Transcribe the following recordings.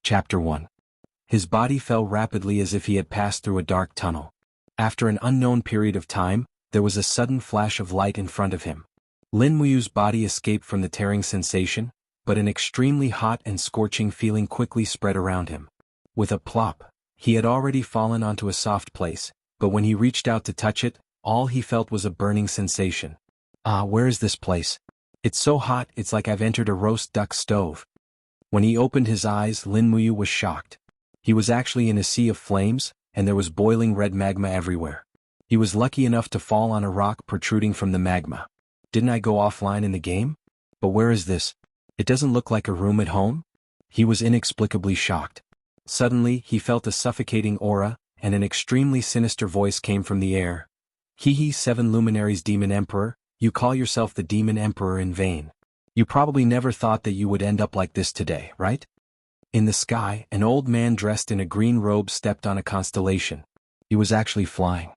Chapter 1. His body fell rapidly as if he had passed through a dark tunnel. After an unknown period of time, there was a sudden flash of light in front of him. Lin Muyu's body escaped from the tearing sensation, but an extremely hot and scorching feeling quickly spread around him. With a plop, he had already fallen onto a soft place, but when he reached out to touch it, all he felt was a burning sensation. Where is this place? It's so hot it's like I've entered a roast duck stove. When he opened his eyes, Lin Muyu was shocked. He was actually in a sea of flames, and there was boiling red magma everywhere. He was lucky enough to fall on a rock protruding from the magma. Didn't I go offline in the game? But where is this? It doesn't look like a room at home? He was inexplicably shocked. Suddenly, he felt a suffocating aura, and an extremely sinister voice came from the air. Hehe, 7 Luminaries Demon Emperor, you call yourself the Demon Emperor in vain. You probably never thought that you would end up like this today, right? In the sky, an old man dressed in a green robe stepped on a constellation. He was actually flying.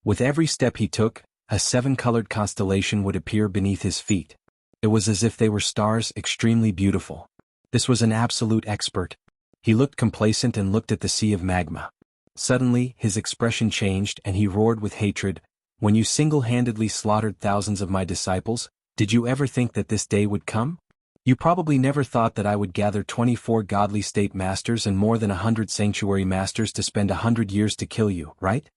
With every step he took, a 7-colored constellation would appear beneath his feet. It was as if they were stars, extremely beautiful. This was an absolute expert. He looked complacent and looked at the sea of magma. Suddenly, his expression changed and he roared with hatred. When you single-handedly slaughtered thousands of my disciples, did you ever think that this day would come? You probably never thought that I would gather 24 godly state masters and more than 100 sanctuary masters to spend 100 years to kill you, right?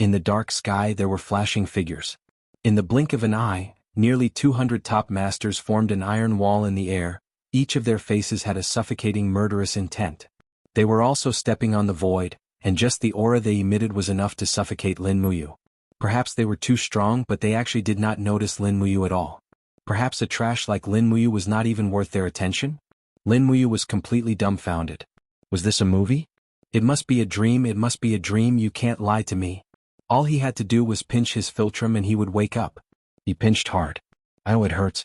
In the dark sky there were flashing figures. In the blink of an eye, nearly 200 top masters formed an iron wall in the air. Each of their faces had a suffocating murderous intent. They were also stepping on the void, and just the aura they emitted was enough to suffocate Lin Muyu. Perhaps they were too strong, but they actually did not notice Lin Muyu at all. Perhaps a trash like Lin Muyu was not even worth their attention? Lin Muyu was completely dumbfounded. Was this a movie? It must be a dream, it must be a dream, you can't lie to me. All he had to do was pinch his philtrum and he would wake up. He pinched hard. Oh, it hurts.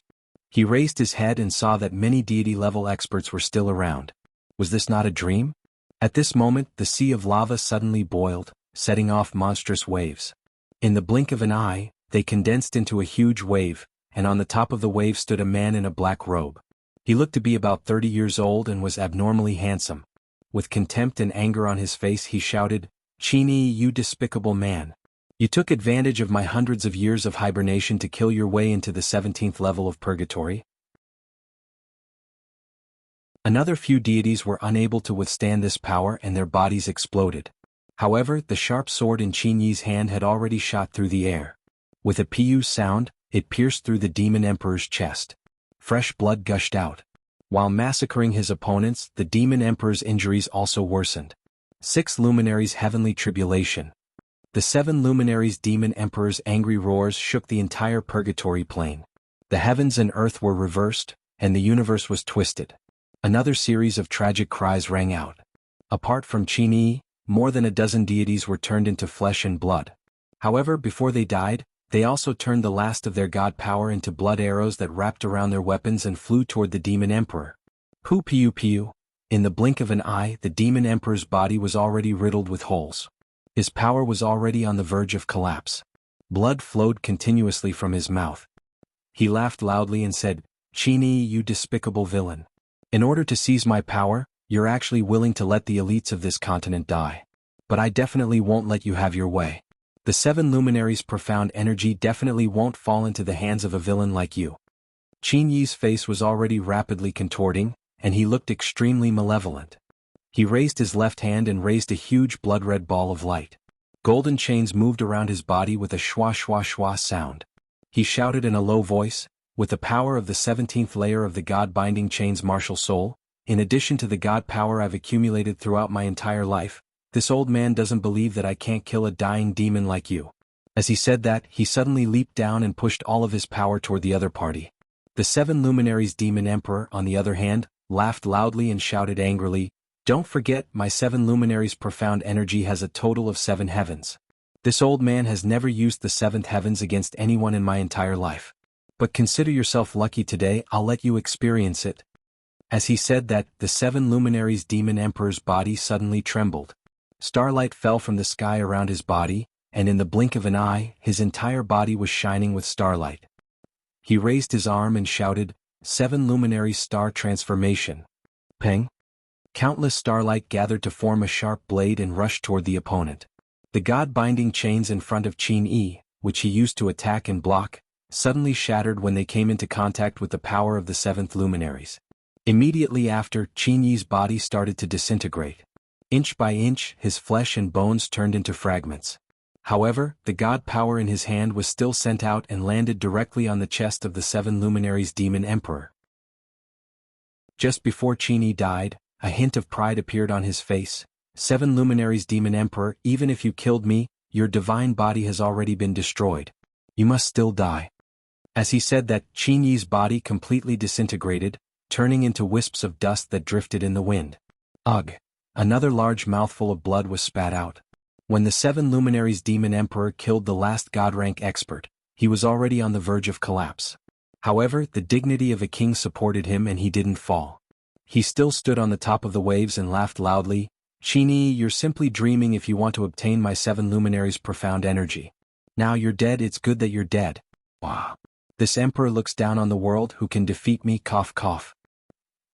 He raised his head and saw that many deity-level experts were still around. Was this not a dream? At this moment, the sea of lava suddenly boiled, setting off monstrous waves. In the blink of an eye, they condensed into a huge wave, and on the top of the wave stood a man in a black robe. He looked to be about 30 years old and was abnormally handsome. With contempt and anger on his face he shouted, "Chini, you despicable man. You took advantage of my hundreds of years of hibernation to kill your way into the 17th level of purgatory." Another few deities were unable to withstand this power and their bodies exploded. However, the sharp sword in Qin Yi's hand had already shot through the air. With a pu sound, it pierced through the Demon Emperor's chest. Fresh blood gushed out. While massacring his opponents, the Demon Emperor's injuries also worsened. 6 Luminaries Heavenly Tribulation. The 7 Luminaries Demon Emperor's angry roars shook the entire purgatory plane. The heavens and earth were reversed, and the universe was twisted. Another series of tragic cries rang out. Apart from Qin Yi, more than a dozen deities were turned into flesh and blood. However, before they died, they also turned the last of their god power into blood arrows that wrapped around their weapons and flew toward the Demon Emperor. Piu piu. In the blink of an eye, the Demon Emperor's body was already riddled with holes. His power was already on the verge of collapse. Blood flowed continuously from his mouth. He laughed loudly and said, "Qin Yi, you despicable villain. In order to seize my power, you're actually willing to let the elites of this continent die. But I definitely won't let you have your way. The 7 Luminaries' profound energy definitely won't fall into the hands of a villain like you." Qin Yi's face was already rapidly contorting, and he looked extremely malevolent. He raised his left hand and raised a huge blood-red ball of light. Golden chains moved around his body with a shwa shwa shwa sound. He shouted in a low voice, "With the power of the 17th layer of the God-binding chains martial soul, in addition to the god power I've accumulated throughout my entire life, this old man doesn't believe that I can't kill a dying demon like you." As he said that, he suddenly leaped down and pushed all of his power toward the other party. The 7 Luminaries Demon Emperor, on the other hand, laughed loudly and shouted angrily, "Don't forget, my 7 Luminaries' profound energy has a total of 7 heavens. This old man has never used the 7th heavens against anyone in my entire life. But consider yourself lucky today, I'll let you experience it." As he said that, the 7 Luminaries Demon Emperor's body suddenly trembled. Starlight fell from the sky around his body, and in the blink of an eye, his entire body was shining with starlight. He raised his arm and shouted, "7 Luminaries Star Transformation." Peng. Countless starlight gathered to form a sharp blade and rushed toward the opponent. The god-binding chains in front of Qin Yi, which he used to attack and block, suddenly shattered when they came into contact with the power of the seventh luminaries. Immediately after, Qin Yi's body started to disintegrate. Inch by inch, his flesh and bones turned into fragments. However, the god power in his hand was still sent out and landed directly on the chest of the seven luminaries' demon emperor. Just before Qin Yi died, a hint of pride appeared on his face. Seven luminaries demon emperor, even if you killed me, your divine body has already been destroyed. You must still die. As he said that, Qin Yi's body completely disintegrated, turning into wisps of dust that drifted in the wind. Ugh! Another large mouthful of blood was spat out. When the seven luminaries demon emperor killed the last god-rank expert, he was already on the verge of collapse. However, the dignity of a king supported him and he didn't fall. He still stood on the top of the waves and laughed loudly. Qin Yi, you're simply dreaming if you want to obtain my seven luminaries' profound energy. Now you're dead, it's good that you're dead. Wow. This emperor looks down on the world who can defeat me, cough cough.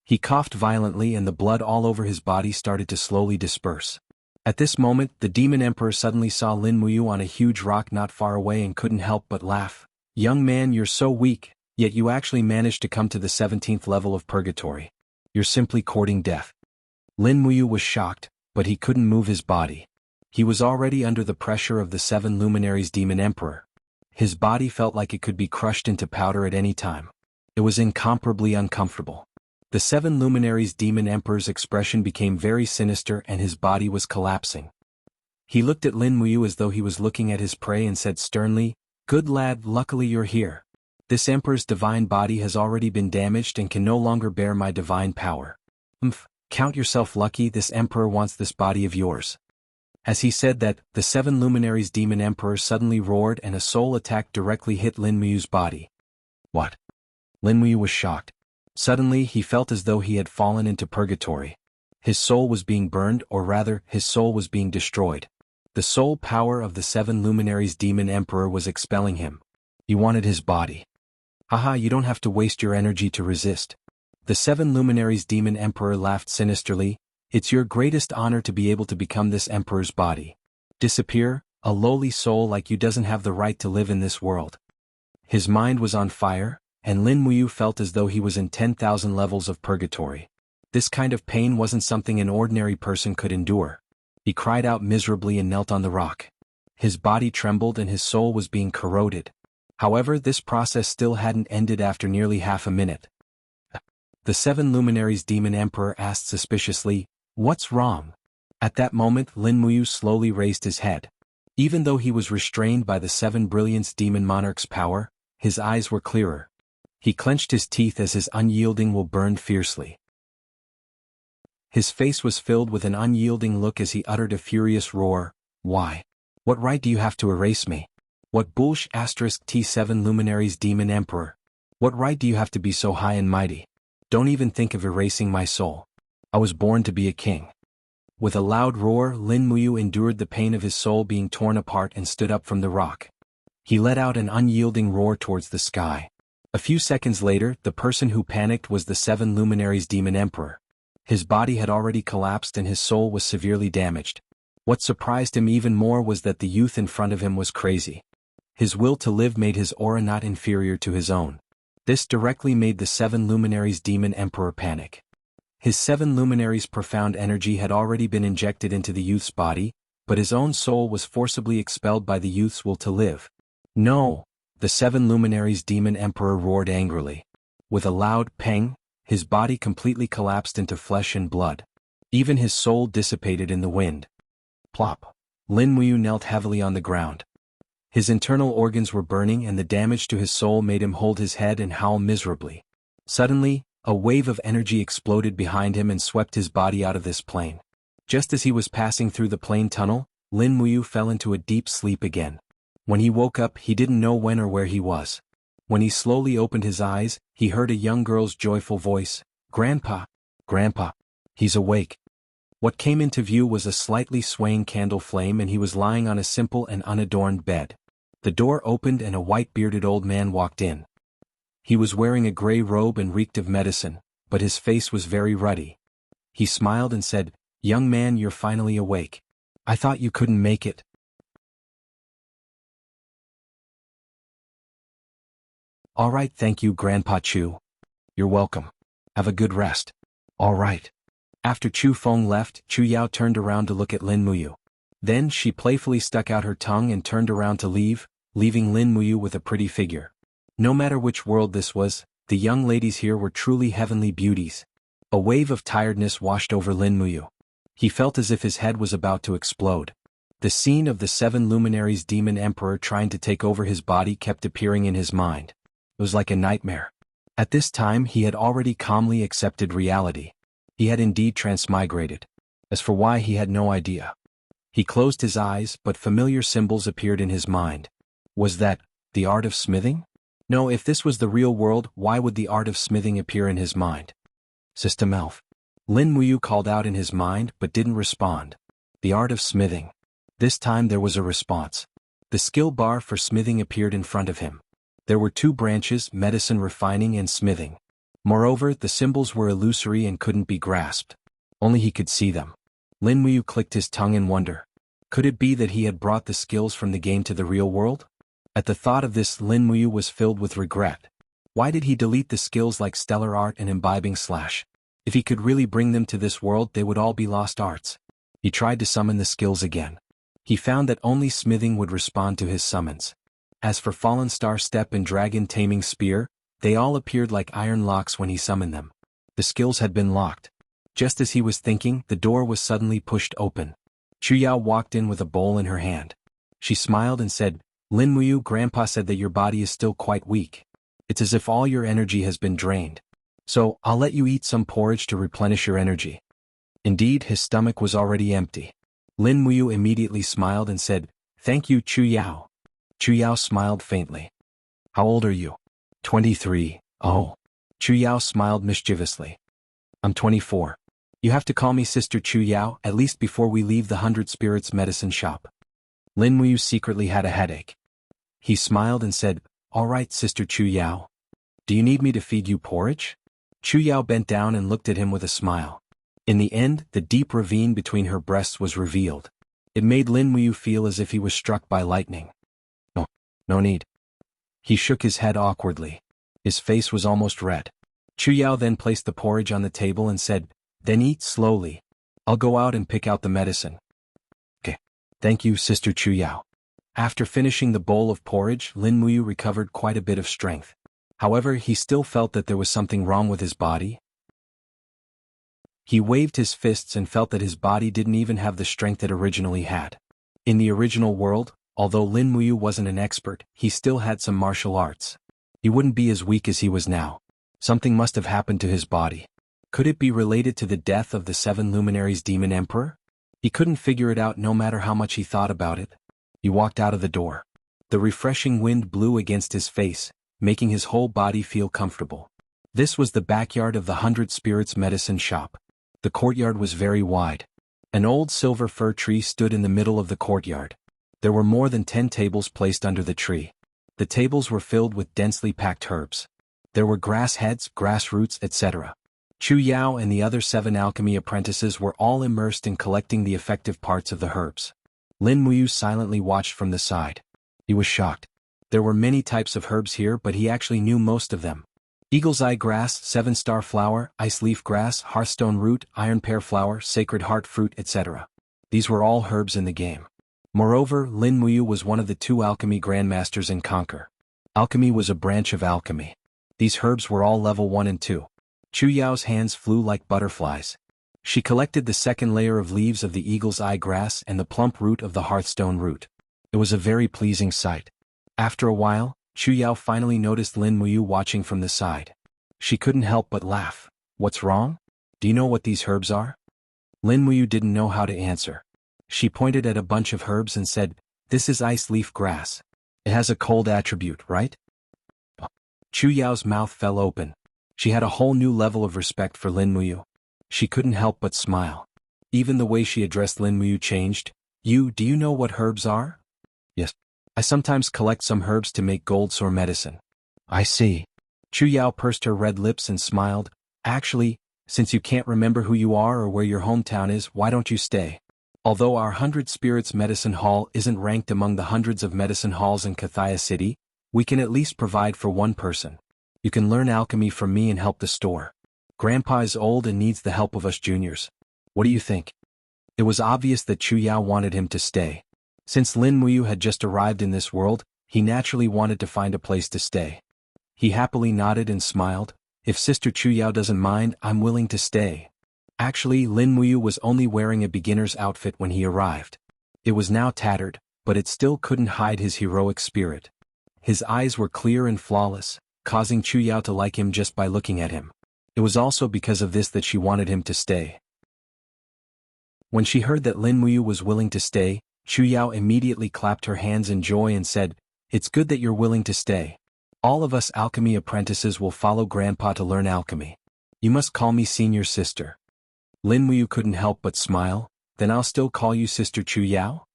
He coughed violently and the blood all over his body started to slowly disperse. At this moment, the demon emperor suddenly saw Lin Muyu on a huge rock not far away and couldn't help but laugh. Young man, you're so weak, yet you actually managed to come to the 17th level of purgatory. You're simply courting death. Lin Muyu was shocked, but he couldn't move his body. He was already under the pressure of the seven luminaries demon emperor. His body felt like it could be crushed into powder at any time. It was incomparably uncomfortable. The seven luminaries demon emperor's expression became very sinister and his body was collapsing. He looked at Lin Muyu as though he was looking at his prey and said sternly, "Good lad, luckily you're here. This emperor's divine body has already been damaged and can no longer bear my divine power. Count yourself lucky, this emperor wants this body of yours." As he said that, the seven luminaries demon emperor suddenly roared and a soul attack directly hit Lin Muyu's body. What? Lin Muyu was shocked. Suddenly he felt as though he had fallen into purgatory. His soul was being burned, or rather, his soul was being destroyed. The soul power of the seven luminaries demon emperor was expelling him. He wanted his body. Haha, you don't have to waste your energy to resist. The seven luminaries demon emperor laughed sinisterly. It's your greatest honor to be able to become this emperor's body. Disappear, a lowly soul like you doesn't have the right to live in this world. His mind was on fire, and Lin Muyu felt as though he was in 10,000 levels of purgatory. This kind of pain wasn't something an ordinary person could endure. He cried out miserably and knelt on the rock. His body trembled and his soul was being corroded. However, this process still hadn't ended after nearly half a minute. The seven luminaries demon emperor asked suspiciously, "What's wrong?" At that moment, Lin Muyu slowly raised his head. Even though he was restrained by the seven brilliance demon monarch's power, his eyes were clearer. He clenched his teeth as his unyielding will burned fiercely. His face was filled with an unyielding look as he uttered a furious roar. "Why? What right do you have to erase me? What bullsh**! T7 luminaries demon emperor. What right do you have to be so high and mighty? Don't even think of erasing my soul. I was born to be a king." With a loud roar, Lin Muyu endured the pain of his soul being torn apart and stood up from the rock. He let out an unyielding roar towards the sky. A few seconds later, the person who panicked was the seven luminaries demon emperor. His body had already collapsed and his soul was severely damaged. What surprised him even more was that the youth in front of him was crazy. His will to live made his aura not inferior to his own. This directly made the seven luminaries demon emperor panic. His seven luminaries' profound energy had already been injected into the youth's body, but his own soul was forcibly expelled by the youth's will to live. "No!" The seven luminaries demon emperor roared angrily. With a loud pang, his body completely collapsed into flesh and blood. Even his soul dissipated in the wind. Plop! Lin Muyu knelt heavily on the ground. His internal organs were burning and the damage to his soul made him hold his head and howl miserably. Suddenly, a wave of energy exploded behind him and swept his body out of this plane. Just as he was passing through the plane tunnel, Lin Muyu fell into a deep sleep again. When he woke up, he didn't know when or where he was. When he slowly opened his eyes, he heard a young girl's joyful voice, "Grandpa! Grandpa! He's awake!" What came into view was a slightly swaying candle flame and he was lying on a simple and unadorned bed. The door opened and a white-bearded old man walked in. He was wearing a gray robe and reeked of medicine, but his face was very ruddy. He smiled and said, "Young man, you're finally awake. I thought you couldn't make it." "All right, thank you, Grandpa Chu. You're welcome. Have a good rest." "All right." After Chu Feng left, Chu Yao turned around to look at Lin Muyu. Then she playfully stuck out her tongue and turned around to leave, leaving Lin Muyu with a pretty figure. No matter which world this was, the young ladies here were truly heavenly beauties. A wave of tiredness washed over Lin Muyu. He felt as if his head was about to explode. The scene of the 7 luminaries demon emperor trying to take over his body kept appearing in his mind. It was like a nightmare. At this time he had already calmly accepted reality. He had indeed transmigrated. As for why, he had no idea. He closed his eyes, but familiar symbols appeared in his mind. Was that the art of smithing? No, if this was the real world, why would the art of smithing appear in his mind? System Elf. Lin Muyu called out in his mind but didn't respond. The art of smithing. This time there was a response. The skill bar for smithing appeared in front of him. There were 2 branches, medicine refining and smithing. Moreover, the symbols were illusory and couldn't be grasped. Only he could see them. Lin Muyu clicked his tongue in wonder. Could it be that he had brought the skills from the game to the real world? At the thought of this, Lin Muyu was filled with regret. Why did he delete the skills like stellar art and imbibing slash? If he could really bring them to this world, they would all be lost arts. He tried to summon the skills again. He found that only smithing would respond to his summons. As for Fallen Star Step and Dragon Taming Spear, they all appeared like iron locks when he summoned them. The skills had been locked. Just as he was thinking, the door was suddenly pushed open. Chu Yao walked in with a bowl in her hand. She smiled and said, "Lin Muyu, Grandpa said that your body is still quite weak. It's as if all your energy has been drained. So, I'll let you eat some porridge to replenish your energy." Indeed, his stomach was already empty. Lin Muyu immediately smiled and said, "Thank you, Chu Yao." Chu Yao smiled faintly. "How old are you?" 23. "Oh." Chu Yao smiled mischievously. "I'm 24. You have to call me Sister Chu Yao, at least before we leave the 100 Spirits medicine shop." Lin Muyu secretly had a headache. He smiled and said, "All right, Sister Chu Yao. Do you need me to feed you porridge?" Chu Yao bent down and looked at him with a smile. In the end, the deep ravine between her breasts was revealed. It made Lin Muyu feel as if he was struck by lightning. No need." He shook his head awkwardly. His face was almost red. Chu Yao then placed the porridge on the table and said, "Then eat slowly. I'll go out and pick out the medicine." "Okay. Thank you, Sister Chu Yao." After finishing the bowl of porridge, Lin Muyu recovered quite a bit of strength. However, he still felt that there was something wrong with his body. He waved his fists and felt that his body didn't even have the strength it originally had. In the original world, although Lin Muyu wasn't an expert, he still had some martial arts. He wouldn't be as weak as he was now. Something must have happened to his body. Could it be related to the death of the 7 luminaries demon emperor? He couldn't figure it out no matter how much he thought about it. He walked out of the door. The refreshing wind blew against his face, making his whole body feel comfortable. This was the backyard of the 100 Spirits medicine shop. The courtyard was very wide. An old silver fir tree stood in the middle of the courtyard. There were more than 10 tables placed under the tree. The tables were filled with densely packed herbs. There were grass heads, grass roots, etc. Chu Yao and the other 7 alchemy apprentices were all immersed in collecting the effective parts of the herbs. Lin Muyu silently watched from the side. He was shocked. There were many types of herbs here, but he actually knew most of them. Eagle's eye grass, 7-star flower, ice leaf grass, hearthstone root, iron pear flower, sacred heart fruit, etc. These were all herbs in the game. Moreover, Lin Muyu was one of the 2 alchemy grandmasters in Conquer. Alchemy was a branch of alchemy. These herbs were all level 1 and 2. Chu Yao's hands flew like butterflies. She collected the second layer of leaves of the eagle's eye grass and the plump root of the hearthstone root. It was a very pleasing sight. After a while, Chu Yao finally noticed Lin Muyu watching from the side. She couldn't help but laugh. "What's wrong? Do you know what these herbs are?" Lin Muyu didn't know how to answer. She pointed at a bunch of herbs and said, "This is ice leaf grass. It has a cold attribute, right?" Chu Yao's mouth fell open. She had a whole new level of respect for Lin Muyu. She couldn't help but smile. Even the way she addressed Lin Muyu changed. Do you know what herbs are?" "Yes. I sometimes collect some herbs to make gold sore medicine." "I see." Chu Yao pursed her red lips and smiled. "Actually, Since you can't remember who you are or where your hometown is, why don't you stay? Although our 100 Spirits Medicine Hall isn't ranked among the hundreds of medicine halls in Kathia City, we can at least provide for one person. You can learn alchemy from me and help the store. Grandpa is old and needs the help of us juniors. What do you think? It was obvious that Chu Yao wanted him to stay. Since Lin Muyu had just arrived in this world, he naturally wanted to find a place to stay. He happily nodded and smiled. If Sister Chu Yao doesn't mind, I'm willing to stay. Actually, Lin Muyu was only wearing a beginner's outfit when he arrived. It was now tattered, but it still couldn't hide his heroic spirit. His eyes were clear and flawless, causing Chu Yao to like him just by looking at him. It was also because of this that she wanted him to stay. When she heard that Lin Muyu was willing to stay, Chu Yao immediately clapped her hands in joy and said, "It's good that you're willing to stay. All of us alchemy apprentices will follow Grandpa to learn alchemy. You must call me senior sister." Lin Muyu couldn't help but smile. "Then I'll still call you Sister Chu Yao?"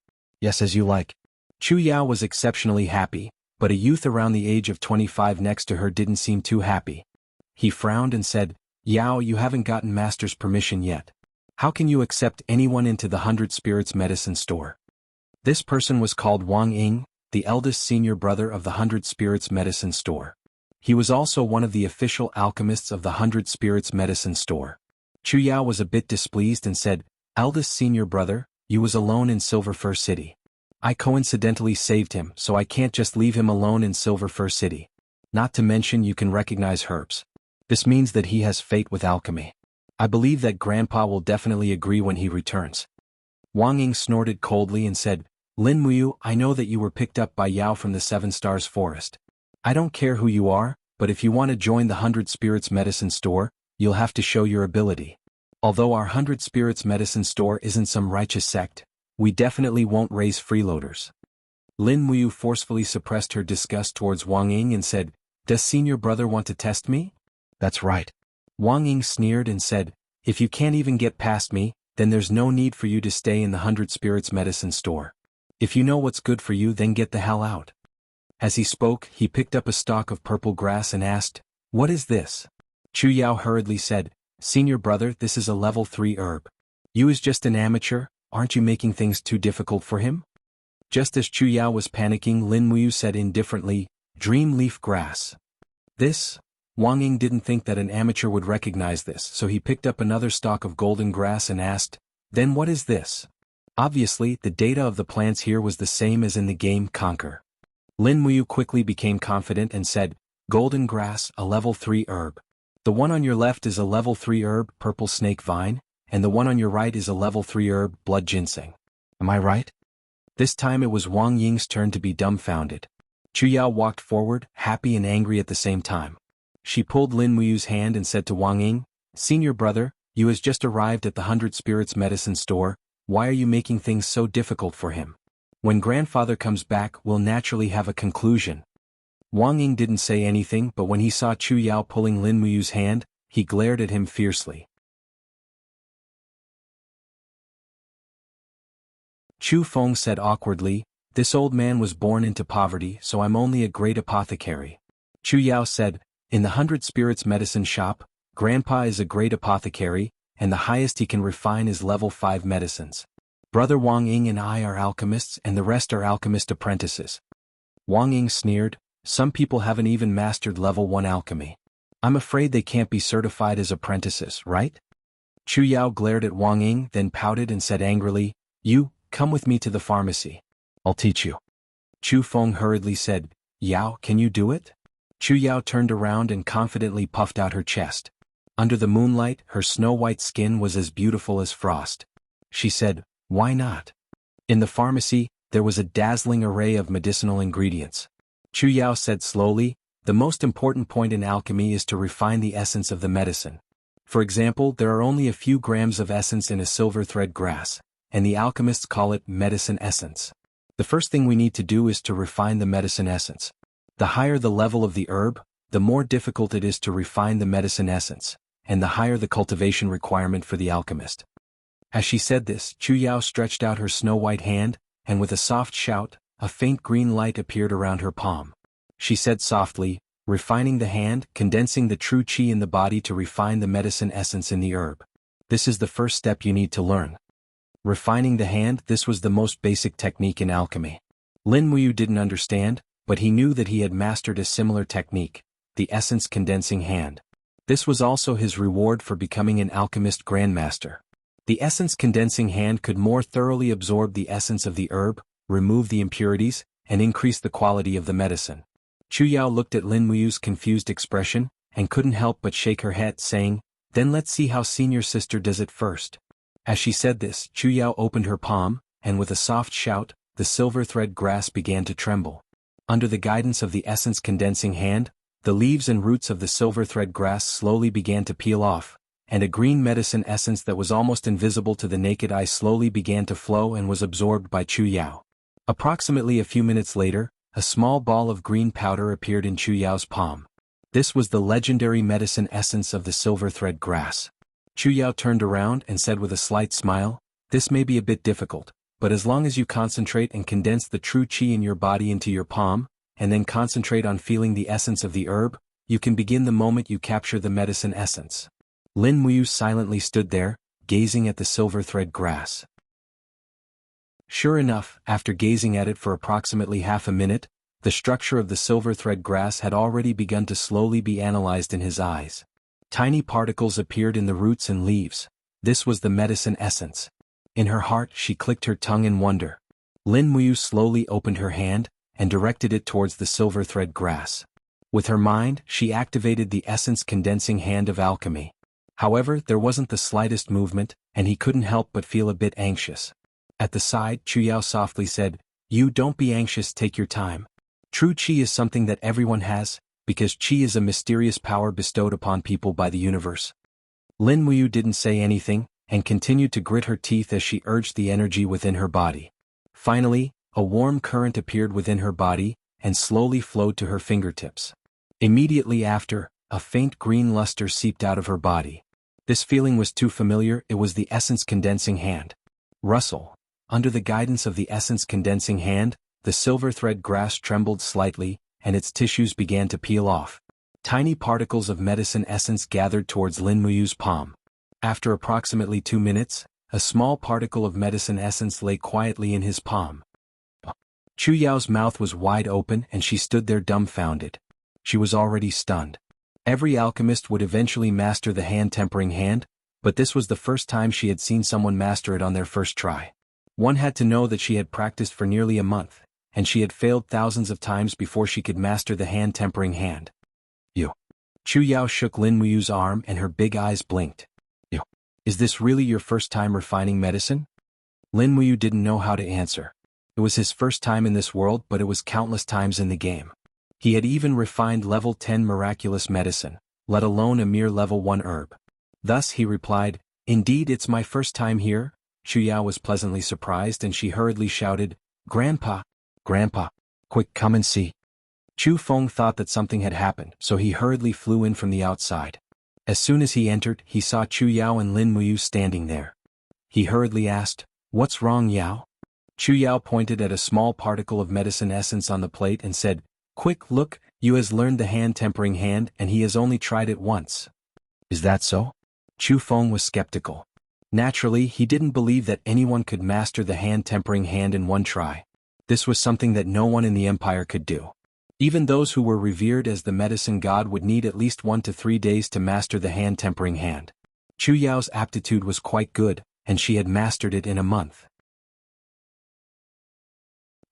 "Yes, as you like." Chu Yao was exceptionally happy, but a youth around the age of 25 next to her didn't seem too happy. He frowned and said, "Yao, you haven't gotten Master's permission yet. How can you accept anyone into the 100 Spirits Medicine Store?" This person was called Wang Ying, the eldest senior brother of the 100 Spirits Medicine Store. He was also one of the official alchemists of the 100 Spirits Medicine Store. Chu Yao was a bit displeased and said, "Eldest senior brother, you was alone in Silver Fir City. I coincidentally saved him, so I can't just leave him alone in Silver Fir City. Not to mention you can recognize herbs. This means that he has fate with alchemy. I believe that Grandpa will definitely agree when he returns." Wang Ying snorted coldly and said, "Lin Muyu, I know that you were picked up by Yao from the Seven Stars Forest. I don't care who you are, but if you want to join the 100 Spirits Medicine Store, you'll have to show your ability. Although our 100 Spirits Medicine Store isn't some righteous sect, we definitely won't raise freeloaders." Lin Muyu forcefully suppressed her disgust towards Wang Ying and said, "Does senior brother want to test me?" "That's right." Wang Ying sneered and said, "If you can't even get past me, then there's no need for you to stay in the 100 Spirits Medicine Store. If you know what's good for you, then get the hell out." As he spoke, he picked up a stalk of purple grass and asked, "What is this?" Chu Yao hurriedly said, "Senior brother, this is a level 3 herb. You is just an amateur, aren't you making things too difficult for him?" Just as Chu Yao was panicking, Lin Muyu said indifferently, "Dream leaf grass." This? Wang Ying didn't think that an amateur would recognize this, so he picked up another stalk of golden grass and asked, "Then what is this?" Obviously, the data of the plants here was the same as in the game Conquer. Lin Muyu quickly became confident and said, "Golden grass, a level 3 herb. The one on your left is a level 3 herb, purple snake vine, and the one on your right is a level 3 herb, blood ginseng. Am I right?" This time it was Wang Ying's turn to be dumbfounded. Chu Yao walked forward, happy and angry at the same time. She pulled Lin Muyu's hand and said to Wang Ying, "Senior brother, you has just arrived at the 100 Spirits Medicine Store. Why are you making things so difficult for him? When grandfather comes back, we'll naturally have a conclusion." Wang Ying didn't say anything, but when he saw Chu Yao pulling Lin Muyu's hand, he glared at him fiercely. Chu Feng said awkwardly, "This old man was born into poverty, so I'm only a great apothecary." Chu Yao said, "In the 100 Spirits Medicine Shop, Grandpa is a great apothecary, and the highest he can refine is level 5 medicines. Brother Wang Ying and I are alchemists and the rest are alchemist apprentices." Wang Ying sneered, "Some people haven't even mastered level 1 alchemy. I'm afraid they can't be certified as apprentices, right?" Chu Yao glared at Wang Ying, then pouted and said angrily, "You, come with me to the pharmacy. I'll teach you." Chu Feng hurriedly said, "Yao, can you do it?" Chu Yao turned around and confidently puffed out her chest. Under the moonlight, her snow-white skin was as beautiful as frost. She said, "Why not?" In the pharmacy, there was a dazzling array of medicinal ingredients. Chu Yao said slowly, "The most important point in alchemy is to refine the essence of the medicine. For example, there are only a few grams of essence in a silver thread grass, and the alchemists call it medicine essence. The first thing we need to do is to refine the medicine essence. The higher the level of the herb, the more difficult it is to refine the medicine essence, and the higher the cultivation requirement for the alchemist." As she said this, Chu Yao stretched out her snow-white hand, and with a soft shout, a faint green light appeared around her palm. She said softly, Refining the hand, condensing the true qi in the body to refine the medicine essence in the herb. This is the first step you need to learn. Refining the hand, this was the most basic technique in alchemy. Lin Muyu didn't understand, but he knew that he had mastered a similar technique, the essence condensing hand. This was also his reward for becoming an alchemist grandmaster. The essence condensing hand could more thoroughly absorb the essence of the herb, remove the impurities, and increase the quality of the medicine. Chu Yao looked at Lin Muyu's confused expression, and couldn't help but shake her head, saying, "Then let's see how senior sister does it first." As she said this, Chu Yao opened her palm, and with a soft shout, the silver thread grass began to tremble. Under the guidance of the essence condensing hand, the leaves and roots of the silver thread grass slowly began to peel off, and a green medicine essence that was almost invisible to the naked eye slowly began to flow and was absorbed by Chu Yao. Approximately a few minutes later, a small ball of green powder appeared in Chu Yao's palm. This was the legendary medicine essence of the silver thread grass. Chu Yao turned around and said with a slight smile, "This may be a bit difficult, but as long as you concentrate and condense the true qi in your body into your palm, and then concentrate on feeling the essence of the herb, you can begin the moment you capture the medicine essence." Lin Muyu silently stood there, gazing at the silver thread grass. Sure enough, after gazing at it for approximately half a minute, the structure of the silver thread grass had already begun to slowly be analyzed in his eyes. Tiny particles appeared in the roots and leaves. This was the medicine essence. In her heart, she clicked her tongue in wonder. Lin Muyu slowly opened her hand, and directed it towards the silver thread grass. With her mind, she activated the essence condensing hand of alchemy. However, there wasn't the slightest movement, and he couldn't help but feel a bit anxious. At the side, Chu Yao softly said, "You don't be anxious, take your time. True qi is something that everyone has, because qi is a mysterious power bestowed upon people by the universe." Lin Muyu didn't say anything, and continued to grit her teeth as she urged the energy within her body. Finally, a warm current appeared within her body, and slowly flowed to her fingertips. Immediately after, a faint green luster seeped out of her body. This feeling was too familiar, it was the essence condensing hand. Rustle. Under the guidance of the essence condensing hand, the silver thread grass trembled slightly, and its tissues began to peel off. Tiny particles of medicine essence gathered towards Lin Muyu's palm. After approximately 2 minutes, a small particle of medicine essence lay quietly in his palm. Chu Yao's mouth was wide open and she stood there dumbfounded. She was already stunned. Every alchemist would eventually master the hand-tempering hand, but this was the first time she had seen someone master it on their first try. One had to know that she had practiced for nearly a month, and she had failed thousands of times before she could master the hand-tempering hand. "You." Chu Yao shook Lin Muyu's arm and her big eyes blinked. "You. Is this really your first time refining medicine?" Lin Muyu didn't know how to answer. It was his first time in this world, but it was countless times in the game. He had even refined level 10 miraculous medicine, let alone a mere level 1 herb. Thus he replied, "Indeed, it's my first time here." Chu Yao was pleasantly surprised and she hurriedly shouted, "Grandpa! Grandpa! Quick, come and see." Chu Feng thought that something had happened, so he hurriedly flew in from the outside. As soon as he entered, he saw Chu Yao and Lin Muyu standing there. He hurriedly asked, "What's wrong, Yao?" Chu Yao pointed at a small particle of medicine essence on the plate and said, "Quick, look, Yu has learned the hand-tempering hand and he has only tried it once." "Is that so?" Chu Feng was skeptical. Naturally, he didn't believe that anyone could master the hand-tempering hand in one try. This was something that no one in the empire could do. Even those who were revered as the medicine god would need at least 1 to 3 days to master the hand-tempering hand. Chu Yao's aptitude was quite good, and she had mastered it in a month.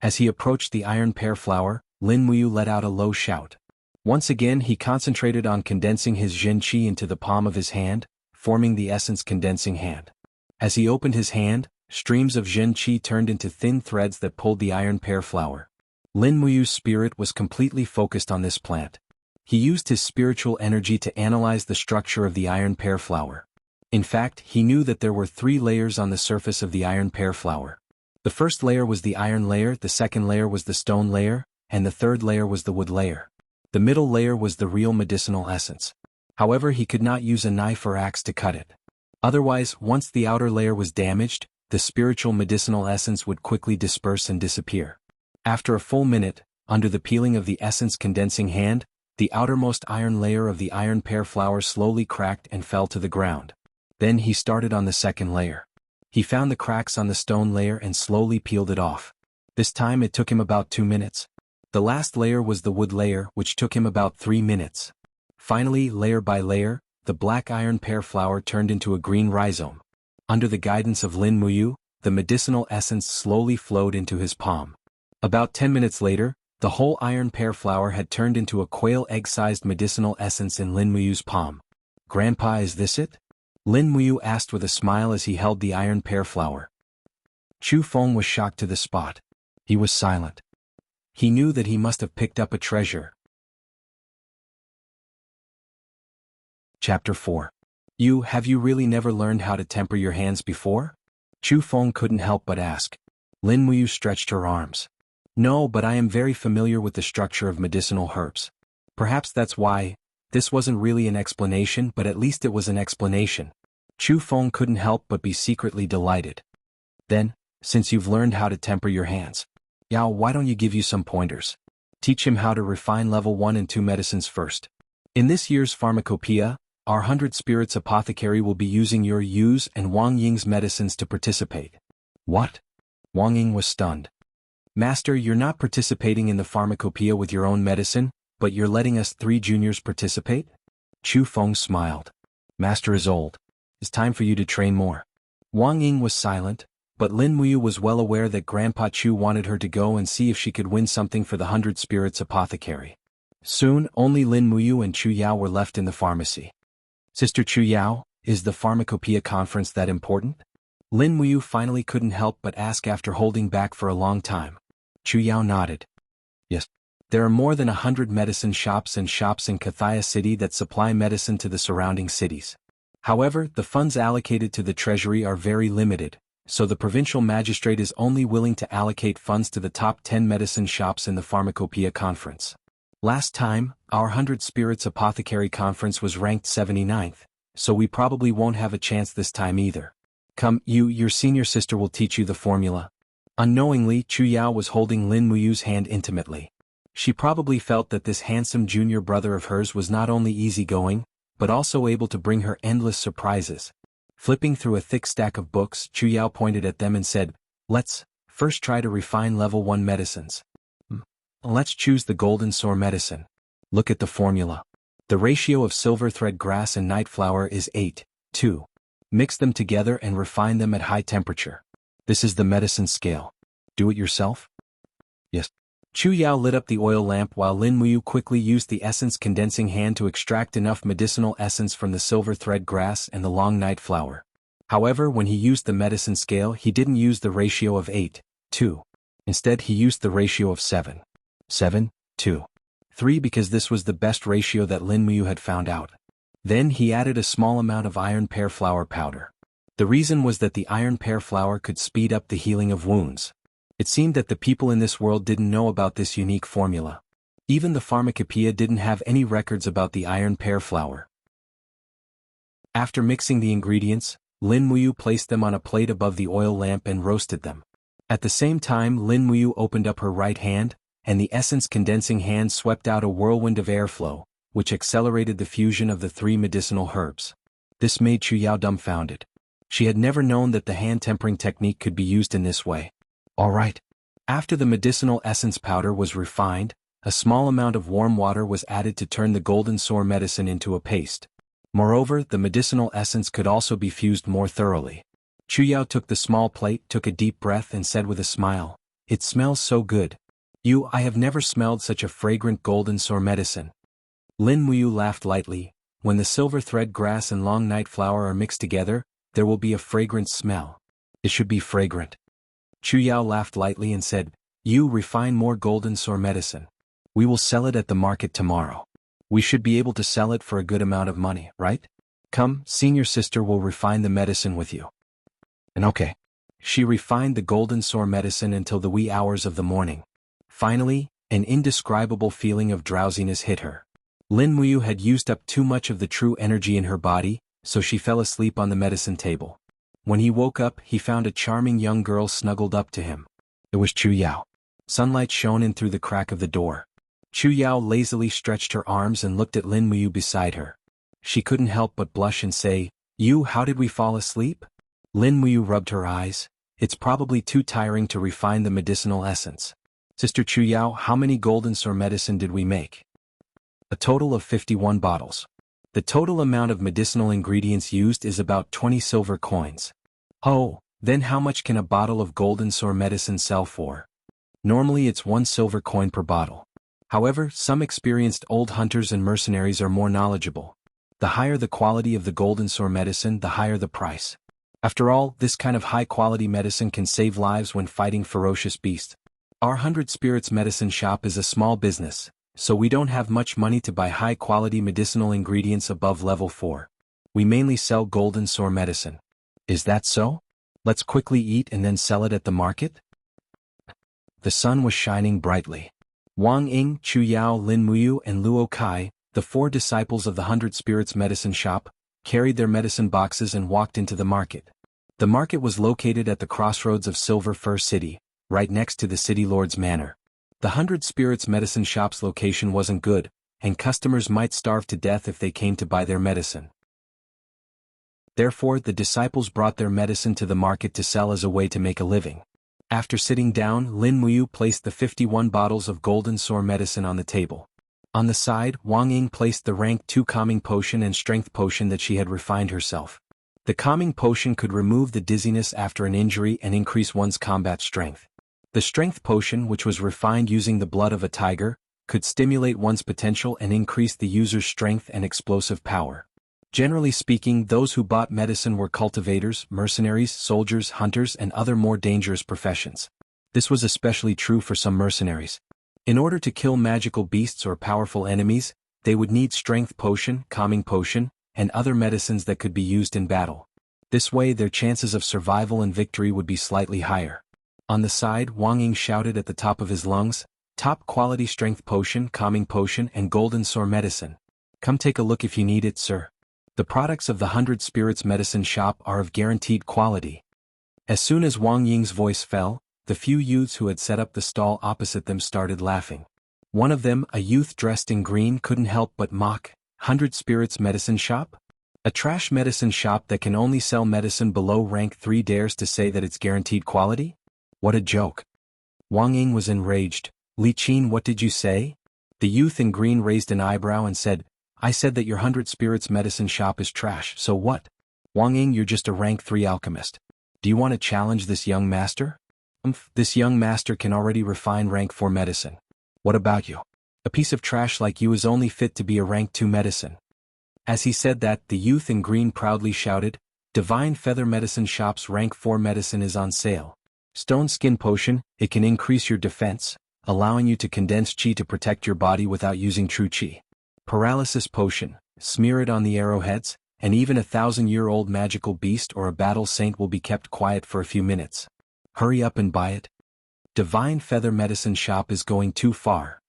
As he approached the iron pear flower, Lin Muyu let out a low shout. Once again he concentrated on condensing his Zhen Qi into the palm of his hand, forming the essence condensing hand. As he opened his hand, streams of Zhen Qi turned into thin threads that pulled the iron pear flower. Lin Muyu's spirit was completely focused on this plant. He used his spiritual energy to analyze the structure of the iron pear flower. In fact, he knew that there were 3 layers on the surface of the iron pear flower. The first layer was the iron layer, the second layer was the stone layer, and the third layer was the wood layer. The middle layer was the real medicinal essence. However, he could not use a knife or axe to cut it. Otherwise, once the outer layer was damaged, the spiritual medicinal essence would quickly disperse and disappear. After a full minute, under the peeling of the essence condensing hand, The outermost iron layer of the iron pear flower slowly cracked and fell to the ground. Then he started on the second layer. He found the cracks on the stone layer and slowly peeled it off. This time it took him about 2 minutes. The last layer was the wood layer, which took him about 3 minutes. Finally, layer by layer, the black iron pear flower turned into a green rhizome. Under the guidance of Lin Muyu, the medicinal essence slowly flowed into his palm. About 10 minutes later, the whole iron pear flower had turned into a quail egg-sized medicinal essence in Lin Muyu's palm. "Grandpa, is this it?" Lin Muyu asked with a smile as he held the iron pear flower. Chu Feng was shocked to the spot. He was silent. He knew that he must have picked up a treasure. Chapter 4. Have you really never learned how to temper your hands before? Chu Feng couldn't help but ask. Lin Muyu stretched her arms. No, but I am very familiar with the structure of medicinal herbs. Perhaps that's why. This wasn't really an explanation, but at least it was an explanation. Chu Feng couldn't help but be secretly delighted. Then, since you've learned how to temper your hands, Yao, why don't you give you some pointers? Teach him how to refine level 1 and 2 medicines first. In this year's pharmacopoeia, our 100 Spirits Apothecary will be using your Yu's and Wang Ying's medicines to participate. What? Wang Ying was stunned. Master, you're not participating in the pharmacopoeia with your own medicine, but you're letting us 3 juniors participate? Chu Feng smiled. Master is old. It's time for you to train more. Wang Ying was silent, but Lin Muyu was well aware that Grandpa Chu wanted her to go and see if she could win something for the 100 Spirits Apothecary. Soon, only Lin Muyu and Chu Yao were left in the pharmacy. Sister Chu Yao, is the pharmacopoeia conference that important? Lin Muyu finally couldn't help but ask after holding back for a long time. Chu Yao nodded. Yes. There are more than 100 medicine shops and shops in Kathaya City that supply medicine to the surrounding cities. However, the funds allocated to the treasury are very limited, so the provincial magistrate is only willing to allocate funds to the top 10 medicine shops in the pharmacopoeia conference. Last time, our 100 Spirits Apothecary conference was ranked 79th, so we probably won't have a chance this time either. Come, your senior sister will teach you the formula. Unknowingly, Chu Yao was holding Lin Muyu's hand intimately. She probably felt that this handsome junior brother of hers was not only easygoing, but also able to bring her endless surprises. Flipping through a thick stack of books, Chu Yao pointed at them and said, Let's first try to refine level 1 medicines. Let's choose the golden sore medicine. Look at the formula. The ratio of silver thread grass and night flower is 8:2. Mix them together and refine them at high temperature. This is the medicine scale. Do it yourself? Yes. Chu Yao lit up the oil lamp while Lin Muyu quickly used the essence condensing hand to extract enough medicinal essence from the silver thread grass and the long night flower. However, when he used the medicine scale, he didn't use the ratio of 8:2. Instead, he used the ratio of 7:2 because this was the best ratio that Lin Muyu had found out. Then he added a small amount of iron pear flower powder. The reason was that the iron pear flower could speed up the healing of wounds. It seemed that the people in this world didn't know about this unique formula. Even the pharmacopoeia didn't have any records about the iron pear flower. After mixing the ingredients, Lin Muyu placed them on a plate above the oil lamp and roasted them. At the same time, Lin Muyu opened up her right hand, and the essence condensing hand swept out a whirlwind of airflow, which accelerated the fusion of the 3 medicinal herbs. This made Chu Yao dumbfounded. She had never known that the hand tempering technique could be used in this way. All right. After the medicinal essence powder was refined, a small amount of warm water was added to turn the golden sore medicine into a paste. Moreover, the medicinal essence could also be fused more thoroughly. Chu Yao took the small plate, took a deep breath and said with a smile, It smells so good. I have never smelled such a fragrant golden sore medicine. Lin Muyu laughed lightly. When the silver thread grass and long night flower are mixed together, there will be a fragrant smell. It should be fragrant. Chu Yao laughed lightly and said, refine more golden sore medicine. We will sell it at the market tomorrow. We should be able to sell it for a good amount of money, right? Come, senior sister will refine the medicine with you. And okay. She refined the golden sore medicine until the wee hours of the morning. Finally, an indescribable feeling of drowsiness hit her. Lin Muyu had used up too much of the true energy in her body, so she fell asleep on the medicine table. When he woke up, he found a charming young girl snuggled up to him. It was Chu Yao. Sunlight shone in through the crack of the door. Chu Yao lazily stretched her arms and looked at Lin Muyu beside her. She couldn't help but blush and say, "You, how did we fall asleep?" Lin Muyu rubbed her eyes. "It's probably too tiring to refine the medicinal essence. Sister Chu Yao, how many golden sore medicine did we make?" "A total of 51 bottles. The total amount of medicinal ingredients used is about 20 silver coins." "Oh, then how much can a bottle of golden sore medicine sell for?" "Normally it's 1 silver coin per bottle. However, some experienced old hunters and mercenaries are more knowledgeable. The higher the quality of the golden sore medicine, the higher the price. After all, this kind of high-quality medicine can save lives when fighting ferocious beasts. Our 100 Spirits medicine shop is a small business, so we don't have much money to buy high-quality medicinal ingredients above level 4. We mainly sell golden sore medicine." "Is that so? Let's quickly eat and then sell it at the market?" The sun was shining brightly. Wang Ying, Chu Yao, Lin Muyu, and Luo Kai, the 4 disciples of the 100 Spirits medicine shop, carried their medicine boxes and walked into the market. The market was located at the crossroads of Silver Fir City, right next to the city lord's manor. The 100 Spirits medicine shop's location wasn't good, and customers might starve to death if they came to buy their medicine. Therefore, the disciples brought their medicine to the market to sell as a way to make a living. After sitting down, Lin Muyu placed the 51 bottles of golden sore medicine on the table. On the side, Wang Ying placed the rank 2 calming potion and strength potion that she had refined herself. The calming potion could remove the dizziness after an injury and increase one's combat strength. The strength potion, which was refined using the blood of a tiger, could stimulate one's potential and increase the user's strength and explosive power. Generally speaking, those who bought medicine were cultivators, mercenaries, soldiers, hunters, and other more dangerous professions. This was especially true for some mercenaries. In order to kill magical beasts or powerful enemies, they would need strength potion, calming potion, and other medicines that could be used in battle. This way their chances of survival and victory would be slightly higher. On the side, Wang Ying shouted at the top of his lungs, "Top quality strength potion, calming potion, and golden sore medicine. Come take a look if you need it, sir. The products of the 100 Spirits medicine shop are of guaranteed quality." As soon as Wang Ying's voice fell, the few youths who had set up the stall opposite them started laughing. One of them, a youth dressed in green, couldn't help but mock, "100 Spirits medicine shop? A trash medicine shop that can only sell medicine below rank 3 dares to say that it's guaranteed quality? What a joke." Wang Ying was enraged. "Li Qin, what did you say?" The youth in green raised an eyebrow and said, "I said that your 100 Spirits medicine shop is trash, so what? Wang Ying, you're just a rank 3 alchemist. Do you want to challenge this young master?" This young master can already refine rank 4 medicine. What about you? A piece of trash like you is only fit to be a rank 2 medicine." As he said that, the youth in green proudly shouted, "Divine Feather Medicine Shop's rank 4 medicine is on sale. Stone Skin Potion, it can increase your defense, allowing you to condense chi to protect your body without using true chi. Paralysis Potion, smear it on the arrowheads, and even a 1,000-year-old magical beast or a battle saint will be kept quiet for a few minutes. Hurry up and buy it. Divine Feather Medicine Shop is going too far,"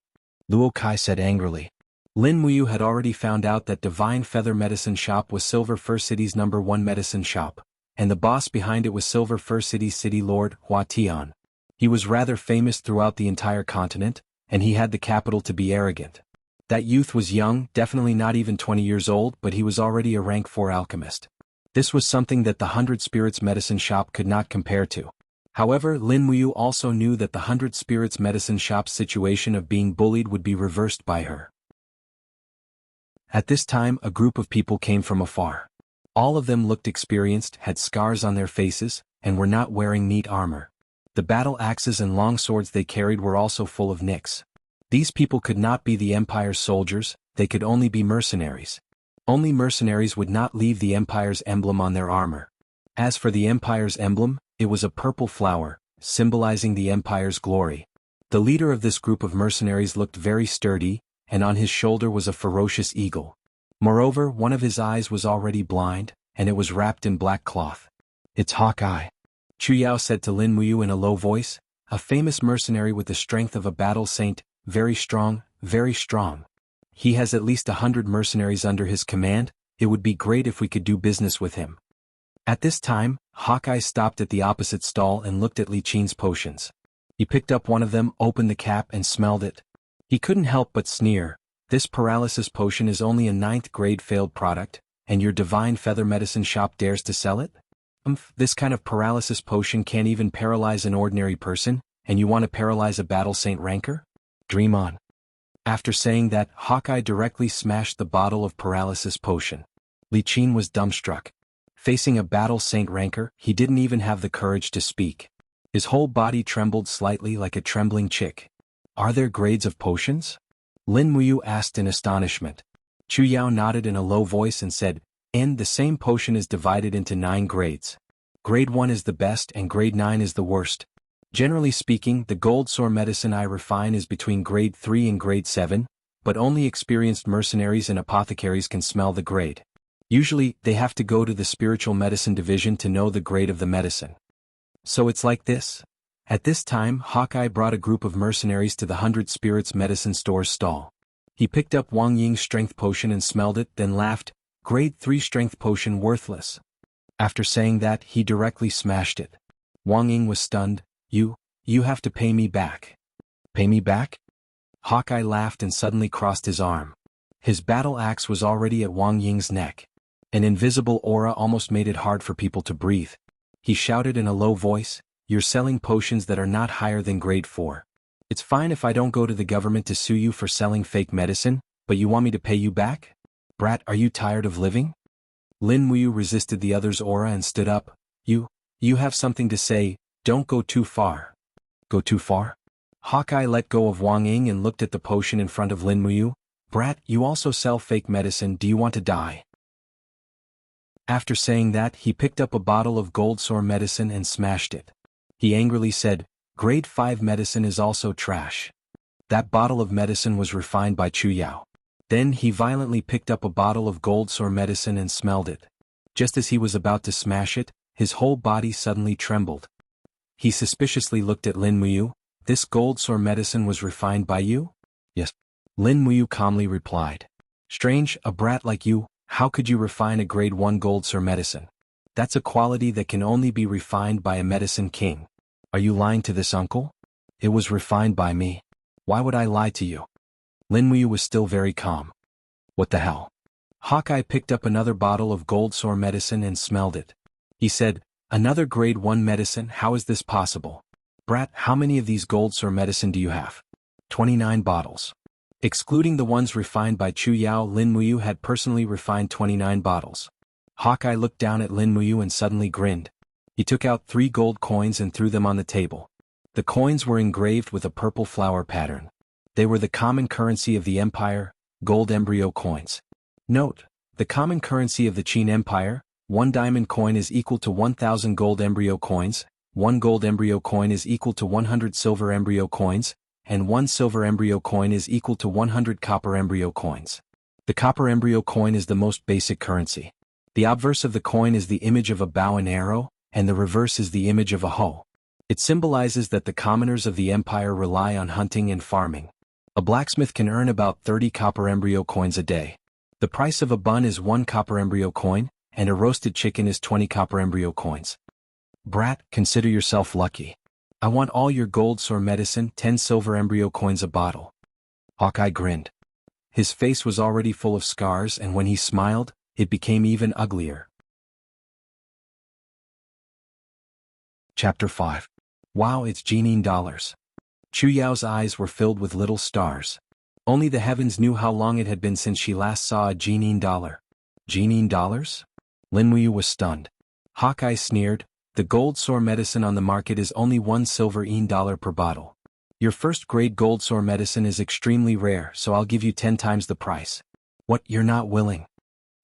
Luo Kai said angrily. Lin Muyu had already found out that Divine Feather Medicine Shop was Silver Fir City's #1 medicine shop, and the boss behind it was Silver Fir City's city lord, Hua Tian. He was rather famous throughout the entire continent, and he had the capital to be arrogant. That youth was young, definitely not even 20 years old, but he was already a rank 4 alchemist. This was something that the 100 Spirits medicine shop could not compare to. However, Lin Muyu also knew that the 100 Spirits medicine shop's situation of being bullied would be reversed by her. At this time, a group of people came from afar. All of them looked experienced, had scars on their faces, and were not wearing neat armor. The battle axes and long swords they carried were also full of nicks. These people could not be the Empire's soldiers, they could only be mercenaries. Only mercenaries would not leave the Empire's emblem on their armor. As for the Empire's emblem, it was a purple flower, symbolizing the Empire's glory. The leader of this group of mercenaries looked very sturdy, and on his shoulder was a ferocious eagle. Moreover, one of his eyes was already blind, and it was wrapped in black cloth. "It's Hawkeye," Chu Yao said to Lin Muyu in a low voice, "a famous mercenary with the strength of a battle saint, very strong, very strong. He has at least 100 mercenaries under his command, it would be great if we could do business with him." At this time, Hawkeye stopped at the opposite stall and looked at Li Qin's potions. He picked up one of them, opened the cap and smelled it. He couldn't help but sneer. This paralysis potion is only a 9th grade failed product, and your divine feather medicine shop dares to sell it? This kind of paralysis potion can't even paralyze an ordinary person, and you want to paralyze a battle saint rancor? Dream on. After saying that, Hawkeye directly smashed the bottle of paralysis potion. Li Qin was dumbstruck. Facing a battle saint rancor, he didn't even have the courage to speak. His whole body trembled slightly like a trembling chick. Are there grades of potions? Lin Muyu asked in astonishment. Chu Yao nodded in a low voice and said, the same potion is divided into 9 grades. Grade 1 is the best and grade 9 is the worst. Generally speaking, the gold sore medicine I refine is between grade 3 and grade 7, but only experienced mercenaries and apothecaries can smell the grade. Usually, they have to go to the spiritual medicine division to know the grade of the medicine. So it's like this? At this time, Hawkeye brought a group of mercenaries to the 100 Spirits Medicine Store's stall. He picked up Wang Ying's strength potion and smelled it, then laughed, grade 3 strength potion worthless. After saying that, he directly smashed it. Wang Ying was stunned. You have to pay me back. Pay me back? Hawkeye laughed and suddenly crossed his arm. His battle axe was already at Wang Ying's neck. An invisible aura almost made it hard for people to breathe. He shouted in a low voice, you're selling potions that are not higher than grade 4. It's fine if I don't go to the government to sue you for selling fake medicine, but you want me to pay you back? Brat, are you tired of living? Lin Muyu resisted the other's aura and stood up. You have something to say, don't go too far. Go too far? Hawkeye let go of Wang Ying and looked at the potion in front of Lin Muyu. Brat, you also sell fake medicine, do you want to die? After saying that, he picked up a bottle of gold sore medicine and smashed it. He angrily said, grade 5 medicine is also trash. That bottle of medicine was refined by Chu Yao. Then he violently picked up a bottle of gold sore medicine and smelled it. Just as he was about to smash it, his whole body suddenly trembled. He suspiciously looked at Lin Muyu. This gold sore medicine was refined by you? Yes. Lin Muyu calmly replied. Strange, a brat like you, how could you refine a grade 1 gold sore medicine? That's a quality that can only be refined by a medicine king. Are you lying to this uncle? It was refined by me. Why would I lie to you? Lin Muyu was still very calm. What the hell? Hawkeye picked up another bottle of gold sore medicine and smelled it. He said, another grade 1 medicine, how is this possible? Brat, how many of these gold sore medicine do you have? 29 bottles. Excluding the ones refined by Chu Yao, Lin Muyu had personally refined 29 bottles. Hawkeye looked down at Lin Muyu and suddenly grinned. He took out 3 gold coins and threw them on the table. The coins were engraved with a purple flower pattern. They were the common currency of the Empire, gold embryo coins. Note, the common currency of the Qin Empire, 1 diamond coin is equal to 1,000 gold embryo coins, 1 gold embryo coin is equal to 100 silver embryo coins, and 1 silver embryo coin is equal to 100 copper embryo coins. The copper embryo coin is the most basic currency. The obverse of the coin is the image of a bow and arrow, and the reverse is the image of a hoe. It symbolizes that the commoners of the empire rely on hunting and farming. A blacksmith can earn about 30 copper embryo coins a day. The price of a bun is 1 copper embryo coin, and a roasted chicken is 20 copper embryo coins. Brat, consider yourself lucky. I want all your gold sore medicine, 10 silver embryo coins a bottle. Hawkeye grinned. His face was already full of scars, and when he smiled, it became even uglier. Chapter 5. Wow, it's Jinine dollars. Chu Yao's eyes were filled with little stars. Only the heavens knew how long it had been since she last saw a Jinine dollar. Jinine dollars? Lin Muyu was stunned. Hawkeye sneered, the gold sore medicine on the market is only 1 silver dollar per bottle. Your first grade gold sore medicine is extremely rare, so I'll give you 10 times the price. What, you're not willing?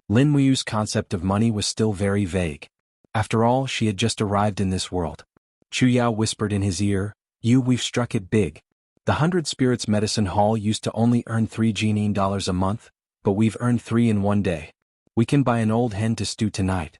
Lin Muyu's concept of money was still very vague. After all, she had just arrived in this world. Chu Yao whispered in his ear, we've struck it big. The 100 Spirits Medicine Hall used to only earn 3 Jinine dollars a month, but we've earned 3 in one day. We can buy an old hen to stew tonight.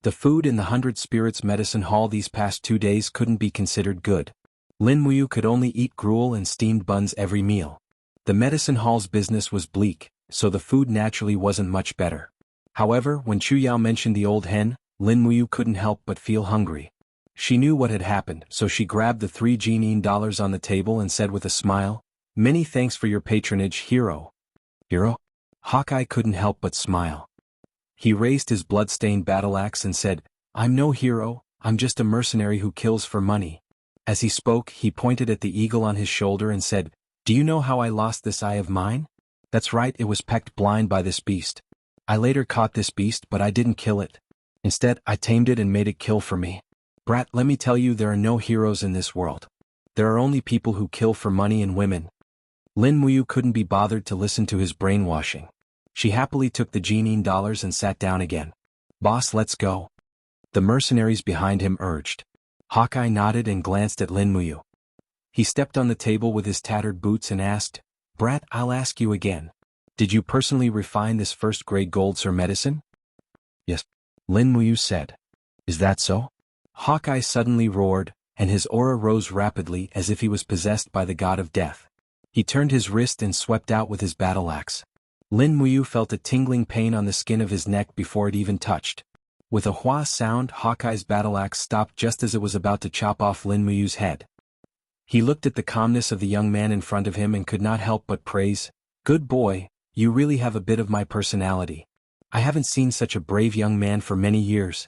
The food in the 100 Spirits Medicine Hall these past 2 days couldn't be considered good. Lin Muyu could only eat gruel and steamed buns every meal. The medicine hall's business was bleak, so the food naturally wasn't much better. However, when Chu Yao mentioned the old hen, Lin Muyu couldn't help but feel hungry. She knew what had happened, so she grabbed the 3 Jinine dollars on the table and said with a smile, Many thanks for your patronage, hero. Hero? Hawkeye couldn't help but smile. He raised his blood-stained battle axe and said, I'm no hero, I'm just a mercenary who kills for money. As he spoke, he pointed at the eagle on his shoulder and said, Do you know how I lost this eye of mine? That's right, it was pecked blind by this beast. I later caught this beast, but I didn't kill it. Instead, I tamed it and made it kill for me. Brat, let me tell you, there are no heroes in this world. There are only people who kill for money and women. Lin Muyu couldn't be bothered to listen to his brainwashing. She happily took the Jinine dollars and sat down again. Boss, let's go. The mercenaries behind him urged. Hawkeye nodded and glanced at Lin Muyu. He stepped on the table with his tattered boots and asked, Brat, I'll ask you again. Did you personally refine this first-grade gold sir medicine? Yes, Lin Muyu said. Is that so? Hawkeye suddenly roared, and his aura rose rapidly as if he was possessed by the god of death. He turned his wrist and swept out with his battle axe. Lin Muyu felt a tingling pain on the skin of his neck before it even touched. With a wha sound, Hawkeye's battle axe stopped just as it was about to chop off Lin Muyu's head. He looked at the calmness of the young man in front of him and could not help but praise, Good boy, you really have a bit of my personality. I haven't seen such a brave young man for many years.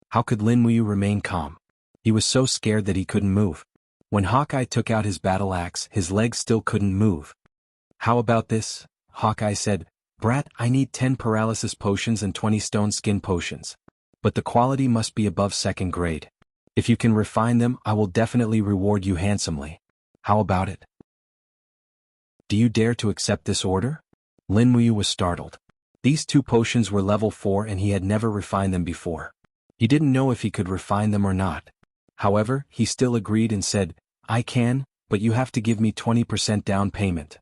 How could Lin Muyu remain calm? He was so scared that he couldn't move. When Hawkeye took out his battle axe, his legs still couldn't move. How about this? Hawkeye said, Brat, I need 10 paralysis potions and 20 stone skin potions. But the quality must be above second grade. If you can refine them, I will definitely reward you handsomely. How about it? Do you dare to accept this order? Lin Muyu was startled. These 2 potions were level 4 and he had never refined them before. He didn't know if he could refine them or not. However, he still agreed and said, I can, but you have to give me 20% down payment.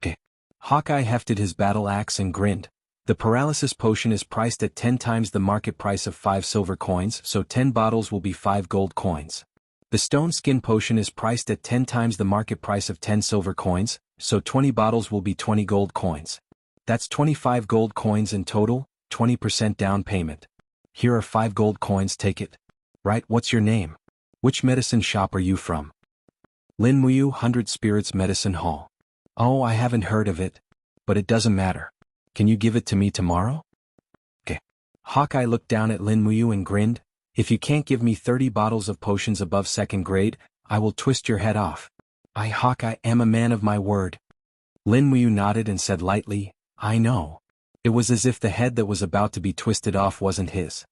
Okay. Hawkeye hefted his battle axe and grinned. The paralysis potion is priced at 10 times the market price of 5 silver coins, so 10 bottles will be 5 gold coins. The stone skin potion is priced at 10 times the market price of 10 silver coins, so 20 bottles will be 20 gold coins. That's 25 gold coins in total, 20% down payment. Here are 5 gold coins, take it. Right, what's your name? Which medicine shop are you from? Lin Muyu, 100 Spirits Medicine Hall. Oh, I haven't heard of it. But it doesn't matter. Can you give it to me tomorrow? Okay. Hawkeye looked down at Lin Muyu and grinned. If you can't give me 30 bottles of potions above second grade, I will twist your head off. I, Hawkeye, am a man of my word. Lin Muyu nodded and said lightly, I know. It was as if the head that was about to be twisted off wasn't his.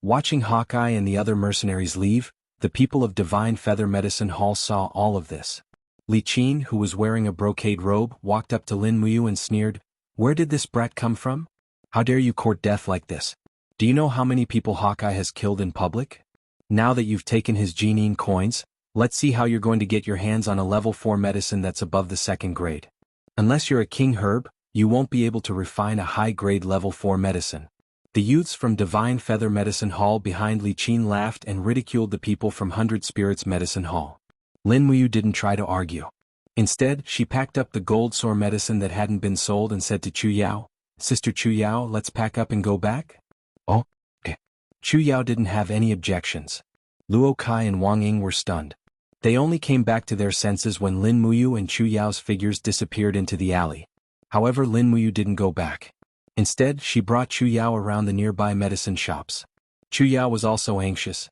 Watching Hawkeye and the other mercenaries leave, the people of Divine Feather Medicine Hall saw all of this. Li Qin, who was wearing a brocade robe, walked up to Lin Muyu and sneered, Where did this brat come from? How dare you court death like this? Do you know how many people Hawkeye has killed in public? Now that you've taken his Jinine coins, let's see how you're going to get your hands on a level 4 medicine that's above the second grade. Unless you're a king herb, you won't be able to refine a high-grade level 4 medicine. The youths from Divine Feather Medicine Hall behind Li Qin laughed and ridiculed the people from 100 Spirits Medicine Hall. Lin Muyu didn't try to argue. Instead, she packed up the gold sore medicine that hadn't been sold and said to Chu Yao, Sister Chu Yao, let's pack up and go back? Oh, okay. Chu Yao didn't have any objections. Luo Kai and Wang Ying were stunned. They only came back to their senses when Lin Muyu and Chu Yao's figures disappeared into the alley. However, Lin Muyu didn't go back. Instead, she brought Chu Yao around the nearby medicine shops. Chu Yao was also anxious.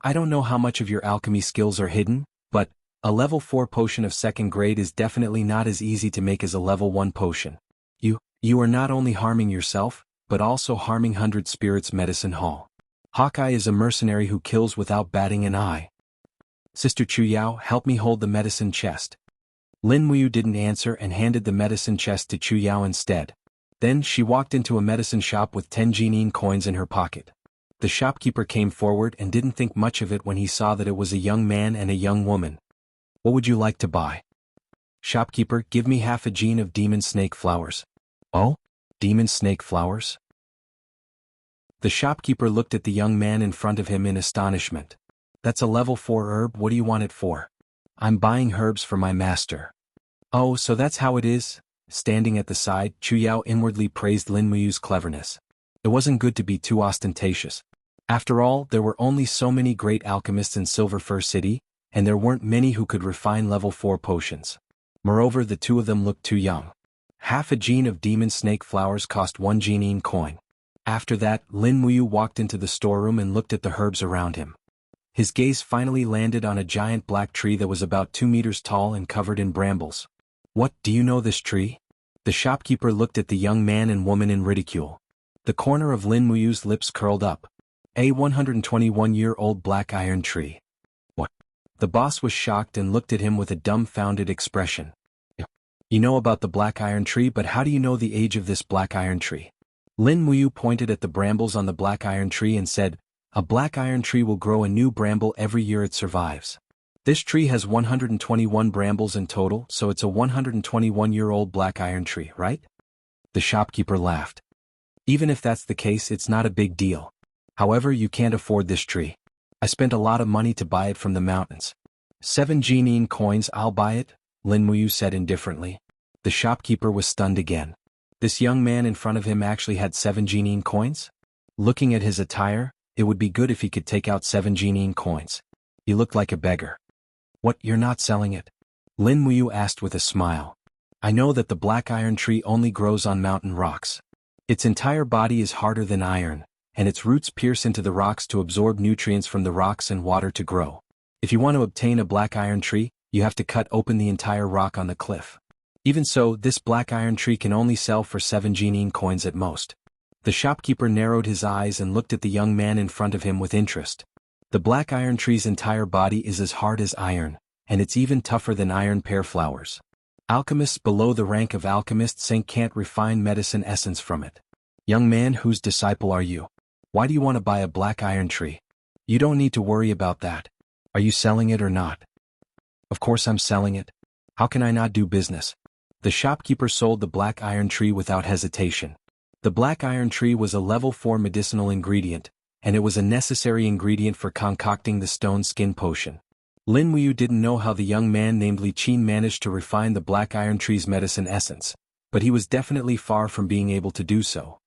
I don't know how much of your alchemy skills are hidden, but a level 4 potion of second grade is definitely not as easy to make as a level 1 potion. You are not only harming yourself, but also harming 100 Spirits Medicine Hall. Hawkeye is a mercenary who kills without batting an eye. Sister Chu Yao, help me hold the medicine chest. Lin Muyu didn't answer and handed the medicine chest to Chu Yao instead. Then she walked into a medicine shop with 10 Jinine coins in her pocket. The shopkeeper came forward and didn't think much of it when he saw that it was a young man and a young woman. What would you like to buy? Shopkeeper, give me half a gene of demon snake flowers. Oh? Demon snake flowers? The shopkeeper looked at the young man in front of him in astonishment. That's a level 4 herb, what do you want it for? I'm buying herbs for my master. Oh, so that's how it is? Standing at the side, Chu Yao inwardly praised Lin Muyu's cleverness. It wasn't good to be too ostentatious. After all, there were only so many great alchemists in Silver Fir City, and there weren't many who could refine level 4 potions. Moreover, the two of them looked too young. Half a gene of demon snake flowers cost 1 genine coin. After that, Lin Muyu walked into the storeroom and looked at the herbs around him. His gaze finally landed on a giant black tree that was about 2 meters tall and covered in brambles. What, do you know this tree? The shopkeeper looked at the young man and woman in ridicule. The corner of Lin Muyu's lips curled up. A 121-year-old black iron tree. What? The boss was shocked and looked at him with a dumbfounded expression. You know about the black iron tree, but how do you know the age of this black iron tree? Lin Muyu pointed at the brambles on the black iron tree and said, a black iron tree will grow a new bramble every year it survives. This tree has 121 brambles in total, so it's a 121-year-old black iron tree, right? The shopkeeper laughed. Even if that's the case, it's not a big deal. However, you can't afford this tree. I spent a lot of money to buy it from the mountains. 7 genine coins, I'll buy it, Lin Muyu said indifferently. The shopkeeper was stunned again. This young man in front of him actually had 7 genine coins? Looking at his attire, it would be good if he could take out 7 genine coins. He looked like a beggar. What, you're not selling it? Lin Muyu asked with a smile. I know that the black iron tree only grows on mountain rocks. Its entire body is harder than iron, and its roots pierce into the rocks to absorb nutrients from the rocks and water to grow. If you want to obtain a black iron tree, you have to cut open the entire rock on the cliff. Even so, this black iron tree can only sell for 7 genine coins at most. The shopkeeper narrowed his eyes and looked at the young man in front of him with interest. The black iron tree's entire body is as hard as iron, and it's even tougher than iron pear flowers. Alchemists below the rank of alchemists can't refine medicine essence from it. Young man, whose disciple are you? Why do you want to buy a black iron tree? You don't need to worry about that. Are you selling it or not? Of course I'm selling it. How can I not do business? The shopkeeper sold the black iron tree without hesitation. The black iron tree was a level 4 medicinal ingredient, and it was a necessary ingredient for concocting the stone skin potion. Lin Muyu didn't know how the young man named Li Qin managed to refine the black iron tree's medicine essence, but he was definitely far from being able to do so.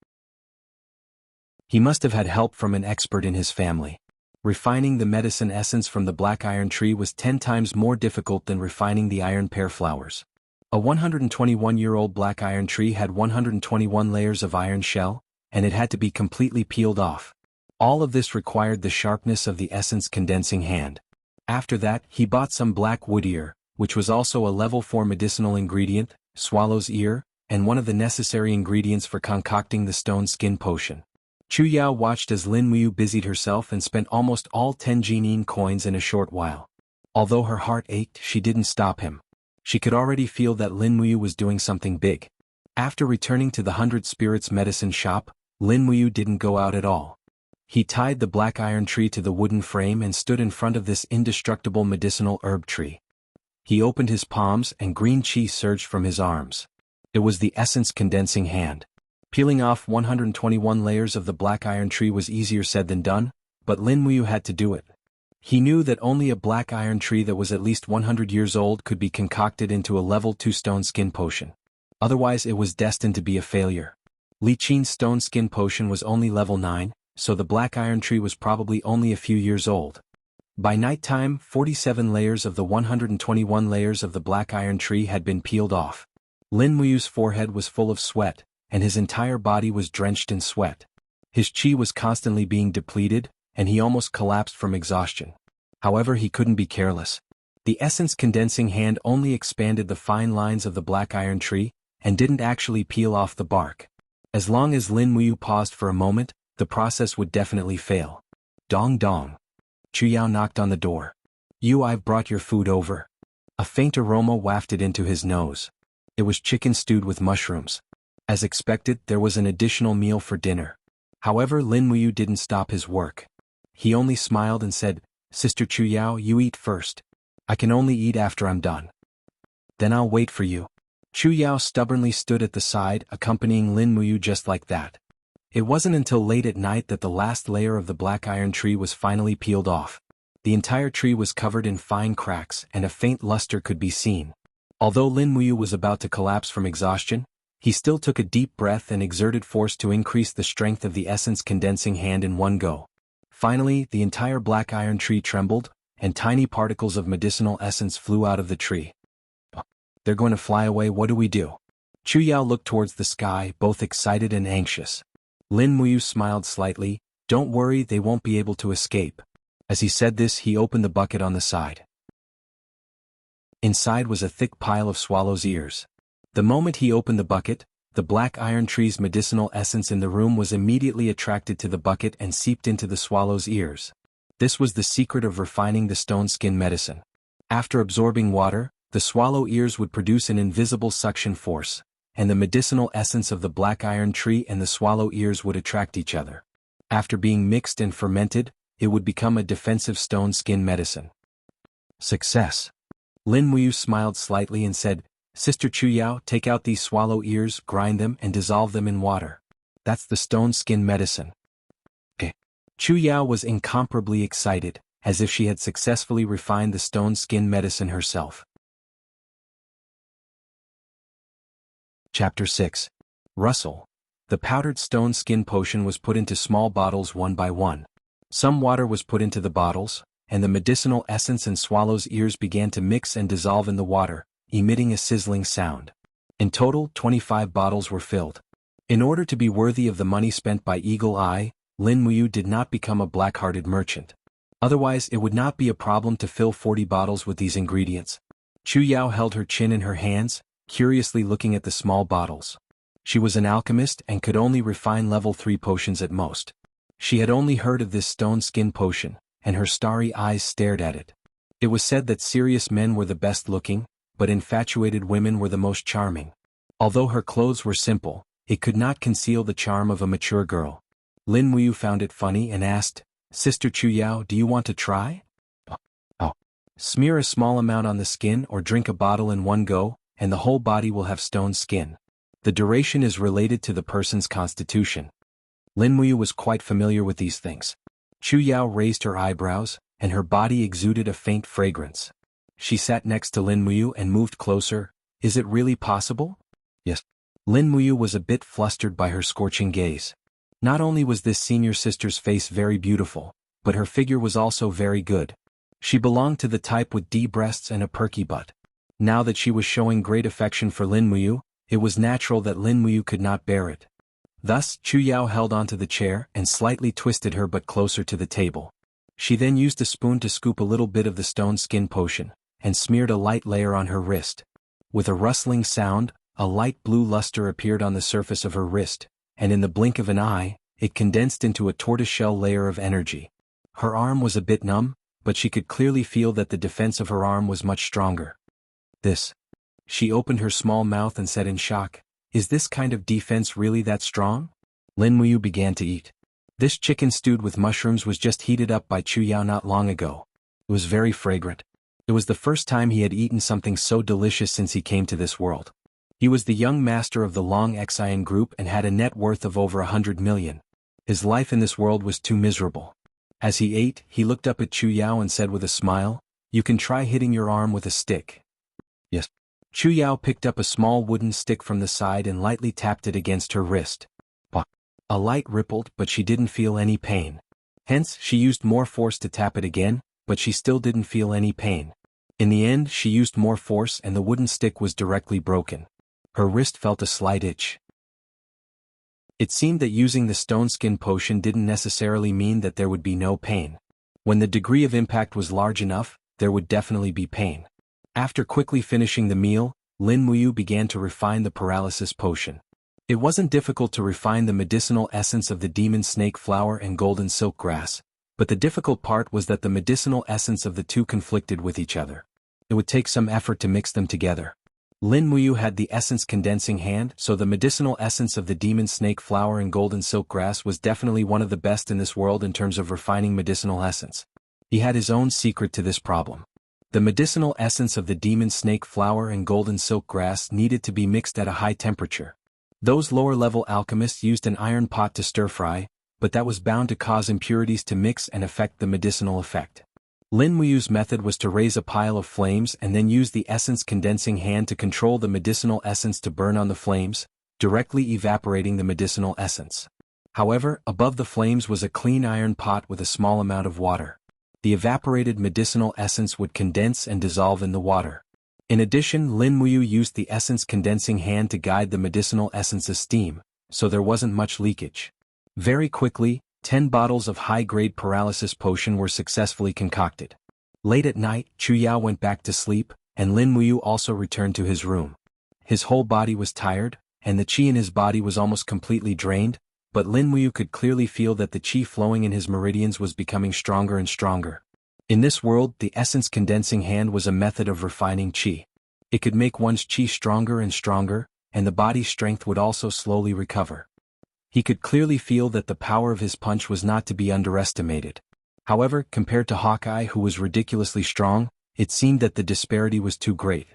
He must have had help from an expert in his family. Refining the medicine essence from the black iron tree was 10 times more difficult than refining the iron pear flowers. A 121-year-old black iron tree had 121 layers of iron shell, and it had to be completely peeled off. All of this required the sharpness of the essence condensing hand. After that, he bought some black wood ear, which was also a level 4 medicinal ingredient, swallow's ear, and one of the necessary ingredients for concocting the stone skin potion. Chu Yao watched as Lin Muyu busied herself and spent almost all 10 genine coins in a short while. Although her heart ached, she didn't stop him. She could already feel that Lin Muyu was doing something big. After returning to the 100 Spirits medicine shop, Lin Muyu didn't go out at all. He tied the black iron tree to the wooden frame and stood in front of this indestructible medicinal herb tree. He opened his palms and green chi surged from his arms. It was the essence condensing hand. Peeling off 121 layers of the black iron tree was easier said than done, but Lin Muyu had to do it. He knew that only a black iron tree that was at least 100 years old could be concocted into a level 2 stone skin potion. Otherwise it was destined to be a failure. Li Qin's stone skin potion was only level 9, so the black iron tree was probably only a few years old. By nighttime, 47 layers of the 121 layers of the black iron tree had been peeled off. Lin Muyu's forehead was full of sweat, and his entire body was drenched in sweat. His chi was constantly being depleted, and he almost collapsed from exhaustion. However, he couldn't be careless. The essence condensing hand only expanded the fine lines of the black iron tree, and didn't actually peel off the bark. As long as Lin Muyu paused for a moment, the process would definitely fail. Dong dong. Chu Yao knocked on the door. I've brought your food over. A faint aroma wafted into his nose. It was chicken stewed with mushrooms. As expected, there was an additional meal for dinner. However, Lin Muyu didn't stop his work. He only smiled and said, Sister Chu Yao, you eat first. I can only eat after I'm done. Then I'll wait for you. Chu Yao stubbornly stood at the side, accompanying Lin Muyu just like that. It wasn't until late at night that the last layer of the black iron tree was finally peeled off. The entire tree was covered in fine cracks and a faint luster could be seen. Although Lin Muyu was about to collapse from exhaustion, he still took a deep breath and exerted force to increase the strength of the essence condensing hand in one go. Finally, the entire black iron tree trembled, and tiny particles of medicinal essence flew out of the tree. They're going to fly away, what do we do? Chu Yao looked towards the sky, both excited and anxious. Lin Muyu smiled slightly. Don't worry, they won't be able to escape. As he said this, he opened the bucket on the side. Inside was a thick pile of swallow's ears. The moment he opened the bucket, the black iron tree's medicinal essence in the room was immediately attracted to the bucket and seeped into the swallow's ears. This was the secret of refining the stone skin medicine. After absorbing water, the swallow ears would produce an invisible suction force, and the medicinal essence of the black iron tree and the swallow ears would attract each other. After being mixed and fermented, it would become a defensive stone skin medicine. Success. Lin Muyu smiled slightly and said, Sister Chu Yao, take out these swallow ears, grind them and dissolve them in water. That's the stone skin medicine. Chu Yao was incomparably excited, as if she had successfully refined the stone skin medicine herself. Chapter 6. Rustle. The powdered stone skin potion was put into small bottles one by one. Some water was put into the bottles, and the medicinal essence and swallow's ears began to mix and dissolve in the water, emitting a sizzling sound. In total, 25 bottles were filled. In order to be worthy of the money spent by Eagle Eye, Lin Muyu did not become a black-hearted merchant. Otherwise, it would not be a problem to fill 40 bottles with these ingredients. Chu Yao held her chin in her hands, curiously looking at the small bottles. She was an alchemist and could only refine level 3 potions at most. She had only heard of this stone skin potion, and her starry eyes stared at it. It was said that serious men were the best looking, but infatuated women were the most charming. Although her clothes were simple, it could not conceal the charm of a mature girl. Lin Muyu found it funny and asked, Sister Chu Yao, do you want to try? Oh. Smear a small amount on the skin or drink a bottle in one go, and the whole body will have stone skin. The duration is related to the person's constitution. Lin Muyu was quite familiar with these things. Chu Yao raised her eyebrows, and her body exuded a faint fragrance. She sat next to Lin Muyu and moved closer. Is it really possible? Yes. Lin Muyu was a bit flustered by her scorching gaze. Not only was this senior sister's face very beautiful, but her figure was also very good. She belonged to the type with D breasts and a perky butt. Now that she was showing great affection for Lin Muyu, it was natural that Lin Muyu could not bear it. Thus, Chu Yao held onto the chair and slightly twisted her butt closer to the table. She then used a spoon to scoop a little bit of the stone skin potion, and smeared a light layer on her wrist. With a rustling sound, a light blue luster appeared on the surface of her wrist, and in the blink of an eye, it condensed into a tortoiseshell layer of energy. Her arm was a bit numb, but she could clearly feel that the defense of her arm was much stronger. She opened her small mouth and said in shock, Is this kind of defense really that strong? Lin Muyu began to eat. This chicken stewed with mushrooms was just heated up by Chu Yao not long ago. It was very fragrant. It was the first time he had eaten something so delicious since he came to this world. He was the young master of the Long Xian group and had a net worth of over 100 million. His life in this world was too miserable. As he ate, he looked up at Chu Yao and said with a smile, You can try hitting your arm with a stick. Yes. Chu Yao picked up a small wooden stick from the side and lightly tapped it against her wrist. A light rippled, but she didn't feel any pain. Hence, she used more force to tap it again, but she still didn't feel any pain. In the end, she used more force and the wooden stick was directly broken. Her wrist felt a slight itch. It seemed that using the stone skin potion didn't necessarily mean that there would be no pain. When the degree of impact was large enough, there would definitely be pain. After quickly finishing the meal, Lin Muyu began to refine the paralysis potion. It wasn't difficult to refine the medicinal essence of the demon snake flower and golden silk grass, but the difficult part was that the medicinal essence of the two conflicted with each other. It would take some effort to mix them together. Lin Muyu had the essence condensing hand, so the medicinal essence of the demon snake flower and golden silk grass was definitely one of the best in this world in terms of refining medicinal essence. He had his own secret to this problem. The medicinal essence of the demon snake flower and golden silk grass needed to be mixed at a high temperature. Those lower-level alchemists used an iron pot to stir-fry, but that was bound to cause impurities to mix and affect the medicinal effect. Lin Muyu's method was to raise a pile of flames and then use the essence condensing hand to control the medicinal essence to burn on the flames, directly evaporating the medicinal essence. However, above the flames was a clean iron pot with a small amount of water. The evaporated medicinal essence would condense and dissolve in the water. In addition, Lin Muyu used the essence condensing hand to guide the medicinal essence's steam, so there wasn't much leakage. Very quickly, 10 bottles of high-grade paralysis potion were successfully concocted. Late at night, Chu Yao went back to sleep, and Lin Muyu also returned to his room. His whole body was tired, and the qi in his body was almost completely drained, but Lin Muyu could clearly feel that the qi flowing in his meridians was becoming stronger and stronger. In this world, the essence condensing hand was a method of refining qi. It could make one's qi stronger and stronger, and the body's strength would also slowly recover. He could clearly feel that the power of his punch was not to be underestimated. However, compared to Hawkeye, who was ridiculously strong, it seemed that the disparity was too great.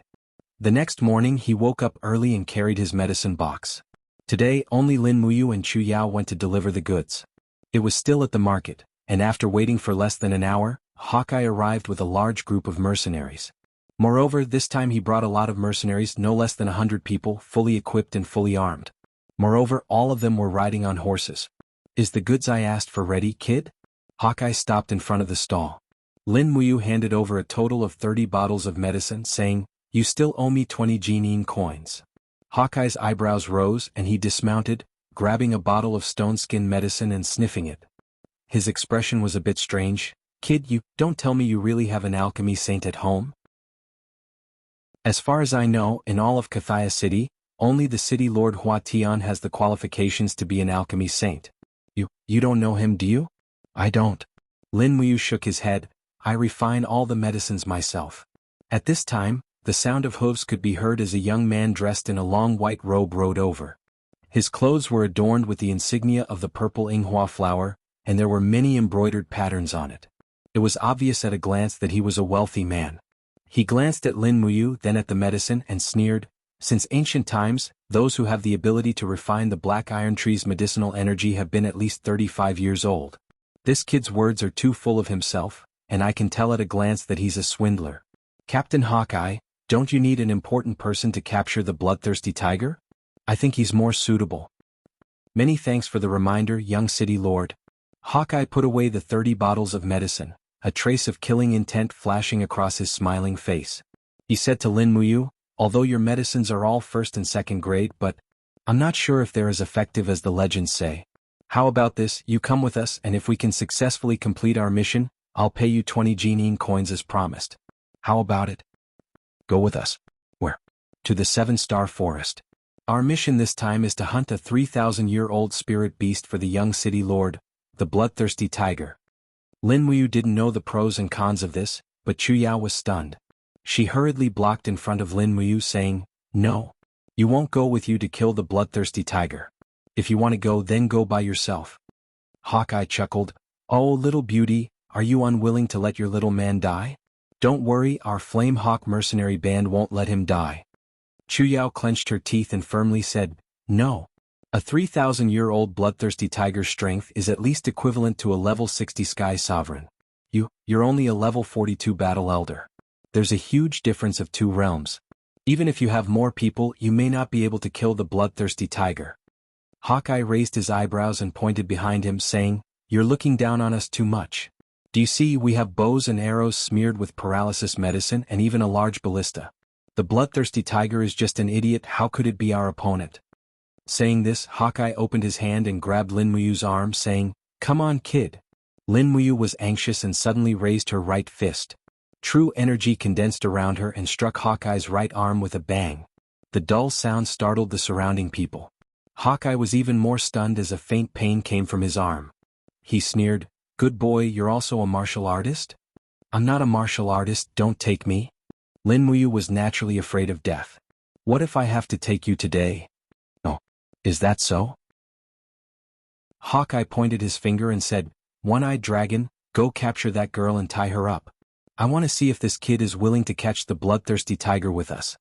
The next morning he woke up early and carried his medicine box. Today only Lin Muyu and Chu Yao went to deliver the goods. It was still at the market, and after waiting for less than an hour, Hawkeye arrived with a large group of mercenaries. Moreover, this time he brought a lot of mercenaries, no less than 100 people, fully equipped and fully armed. Moreover, all of them were riding on horses. "Is the goods I asked for ready, kid?" Hawkeye stopped in front of the stall. Lin Muyu handed over a total of 30 bottles of medicine, saying, "You still owe me 20 Jinyin coins." Hawkeye's eyebrows rose and he dismounted, grabbing a bottle of stone skin medicine and sniffing it. His expression was a bit strange. "Kid, you don't tell me you really have an alchemy saint at home?" "As far as I know, in all of Kathia City, only the city lord Hua Tian has the qualifications to be an alchemy saint." You don't know him, do you?" "I don't." Lin Muyu shook his head. "I refine all the medicines myself." At this time, the sound of hooves could be heard as a young man dressed in a long white robe rode over. His clothes were adorned with the insignia of the purple Inghua flower, and there were many embroidered patterns on it. It was obvious at a glance that he was a wealthy man. He glanced at Lin Muyu, then at the medicine, and sneered, "Since ancient times, those who have the ability to refine the black iron tree's medicinal energy have been at least 35 years old. This kid's words are too full of himself, and I can tell at a glance that he's a swindler. Captain Hawkeye, don't you need an important person to capture the bloodthirsty tiger? I think he's more suitable." "Many thanks for the reminder, young city lord." Hawkeye put away the 30 bottles of medicine, a trace of killing intent flashing across his smiling face. He said to Lin Muyu, "Although your medicines are all first and second grade, but I'm not sure if they're as effective as the legends say. How about this, you come with us, and if we can successfully complete our mission, I'll pay you 20 Jinyin coins as promised. How about it?" "Go with us." "Where?" "To the 7-star forest. Our mission this time is to hunt a 3,000-year-old spirit beast for the young city lord, the bloodthirsty tiger." Lin Muyu didn't know the pros and cons of this, but Chu Yao was stunned. She hurriedly blocked in front of Lin Muyu, saying, "No. You won't go with you to kill the bloodthirsty tiger. If you want to go, then go by yourself." Hawkeye chuckled, "Oh, little beauty, are you unwilling to let your little man die? Don't worry, our Flame Hawk mercenary band won't let him die." Chu Yao clenched her teeth and firmly said, "No. A 3,000-year-old bloodthirsty tiger's strength is at least equivalent to a level 60 Sky Sovereign. You're only a level 42 Battle Elder. There's a huge difference of 2 realms. Even if you have more people, you may not be able to kill the bloodthirsty tiger." Hawkeye raised his eyebrows and pointed behind him, saying, "You're looking down on us too much. Do you see, we have bows and arrows smeared with paralysis medicine and even a large ballista. The bloodthirsty tiger is just an idiot, how could it be our opponent?" Saying this, Hawkeye opened his hand and grabbed Lin Muyu's arm, saying, "Come on, kid." Lin Muyu was anxious and suddenly raised her right fist. True energy condensed around her and struck Hawkeye's right arm with a bang. The dull sound startled the surrounding people. Hawkeye was even more stunned as a faint pain came from his arm. He sneered, "Good boy, you're also a martial artist?" "I'm not a martial artist, don't take me." Lin Muyu was naturally afraid of death. "What if I have to take you today?" "Oh, is that so?" Hawkeye pointed his finger and said, "One-eyed dragon, go capture that girl and tie her up. I want to see if this kid is willing to catch the bloodthirsty tiger with us."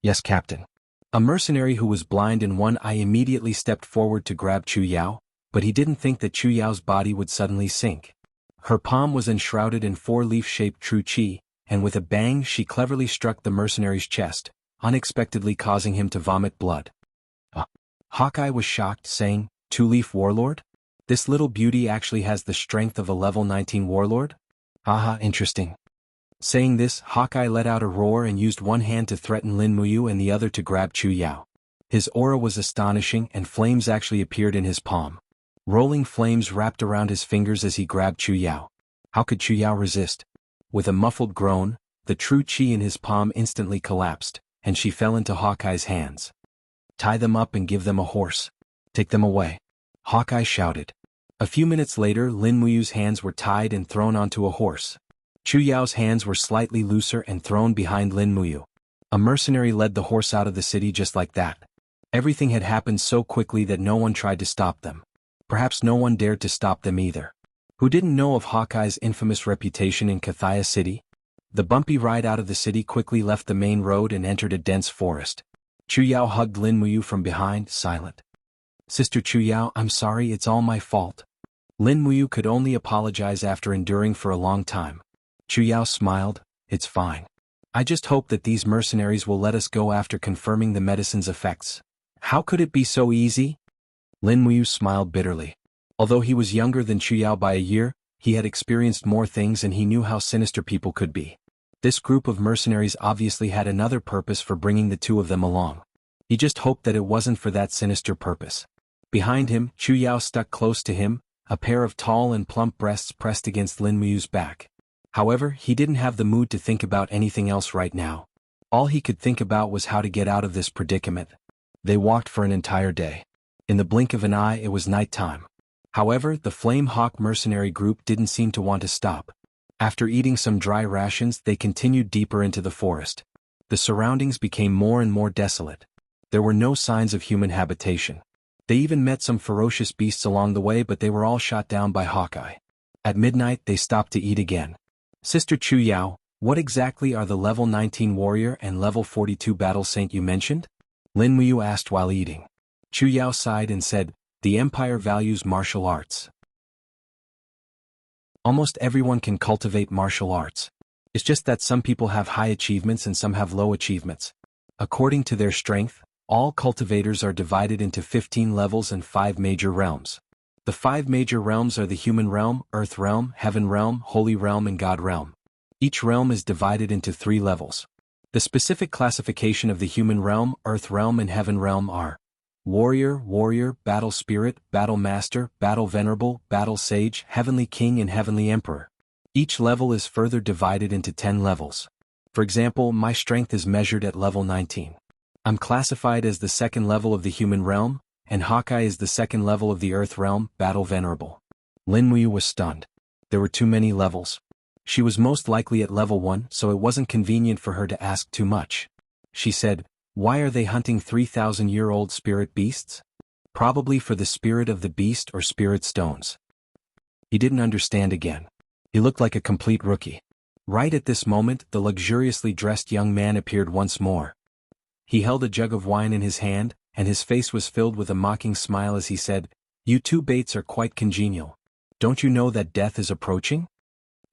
"Yes, Captain." A mercenary who was blind in one eye immediately stepped forward to grab Chu Yao, but he didn't think that Chu Yao's body would suddenly sink. Her palm was enshrouded in 4-leaf-shaped true qi, and with a bang she cleverly struck the mercenary's chest, unexpectedly causing him to vomit blood. Hawkeye was shocked, saying, "Two-leaf warlord? This little beauty actually has the strength of a level 19 warlord? Haha, interesting." Saying this, Hawkeye let out a roar and used one hand to threaten Lin Muyu and the other to grab Chu Yao. His aura was astonishing and flames actually appeared in his palm. Rolling flames wrapped around his fingers as he grabbed Chu Yao. How could Chu Yao resist? With a muffled groan, the true chi in his palm instantly collapsed, and she fell into Hawkeye's hands. Tie them up and give them a horse. Take them away. Hawkeye shouted. A few minutes later, Lin Muyu's hands were tied and thrown onto a horse. Chu Yao's hands were slightly looser and thrown behind Lin Muyu. A mercenary led the horse out of the city just like that. Everything had happened so quickly that no one tried to stop them. Perhaps no one dared to stop them either. Who didn't know of Hawkeye's infamous reputation in Kathia City? The bumpy ride out of the city quickly left the main road and entered a dense forest. Chu Yao hugged Lin Muyu from behind, silent. Sister Chu Yao, I'm sorry, it's all my fault. Lin Muyu could only apologize after enduring for a long time. Chu Yao smiled, it's fine. I just hope that these mercenaries will let us go after confirming the medicine's effects. How could it be so easy? Lin Muyu smiled bitterly. Although he was younger than Chu Yao by a year, he had experienced more things and he knew how sinister people could be. This group of mercenaries obviously had another purpose for bringing the two of them along. He just hoped that it wasn't for that sinister purpose. Behind him, Chu Yao stuck close to him, a pair of tall and plump breasts pressed against Lin Muyu's back. However, he didn't have the mood to think about anything else right now. All he could think about was how to get out of this predicament. They walked for an entire day. In the blink of an eye, it was night time. However, the Flame Hawk mercenary group didn't seem to want to stop. After eating some dry rations, they continued deeper into the forest. The surroundings became more and more desolate. There were no signs of human habitation. They even met some ferocious beasts along the way, but they were all shot down by Hawkeye. At midnight, they stopped to eat again. Sister Chu Yao, what exactly are the level 19 warrior and level 42 battle saint you mentioned? Lin Muyu asked while eating. Chu Yao sighed and said, the Empire values martial arts. Almost everyone can cultivate martial arts. It's just that some people have high achievements and some have low achievements. According to their strength, all cultivators are divided into 15 levels and 5 major realms. The 5 major realms are the human realm, earth realm, heaven realm, holy realm and god realm. Each realm is divided into 3 levels. The specific classification of the human realm, earth realm and heaven realm are warrior, battle spirit, battle master, battle venerable, battle sage, heavenly king and heavenly emperor. Each level is further divided into 10 levels. For example, my strength is measured at level 19. I'm classified as the 2nd level of the human realm, and Hawkeye is the 2nd level of the earth realm, battle venerable. Lin Muyu was stunned. There were too many levels. She was most likely at level 1, so it wasn't convenient for her to ask too much. She said, why are they hunting 3,000-year-old spirit beasts? Probably for the spirit of the beast or spirit stones. He didn't understand again. He looked like a complete rookie. Right at this moment, the luxuriously dressed young man appeared once more. He held a jug of wine in his hand, and his face was filled with a mocking smile as he said, you two baits are quite congenial. Don't you know that death is approaching?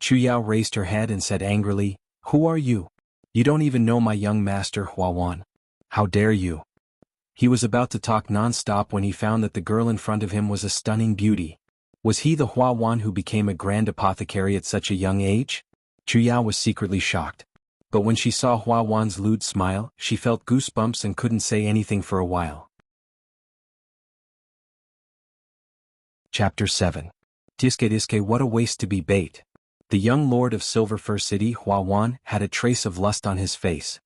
Chu Yao raised her head and said angrily, who are you? You don't even know my young master Hua Wan. How dare you? He was about to talk non-stop when he found that the girl in front of him was a stunning beauty. Was he the Hua Wan who became a grand apothecary at such a young age? Chu Yao was secretly shocked. But when she saw Hua Wan's lewd smile, she felt goosebumps and couldn't say anything for a while. Chapter 7. Tiske, what a waste to be bait. The young lord of Silver Fir City, Hua Wan, had a trace of lust on his face.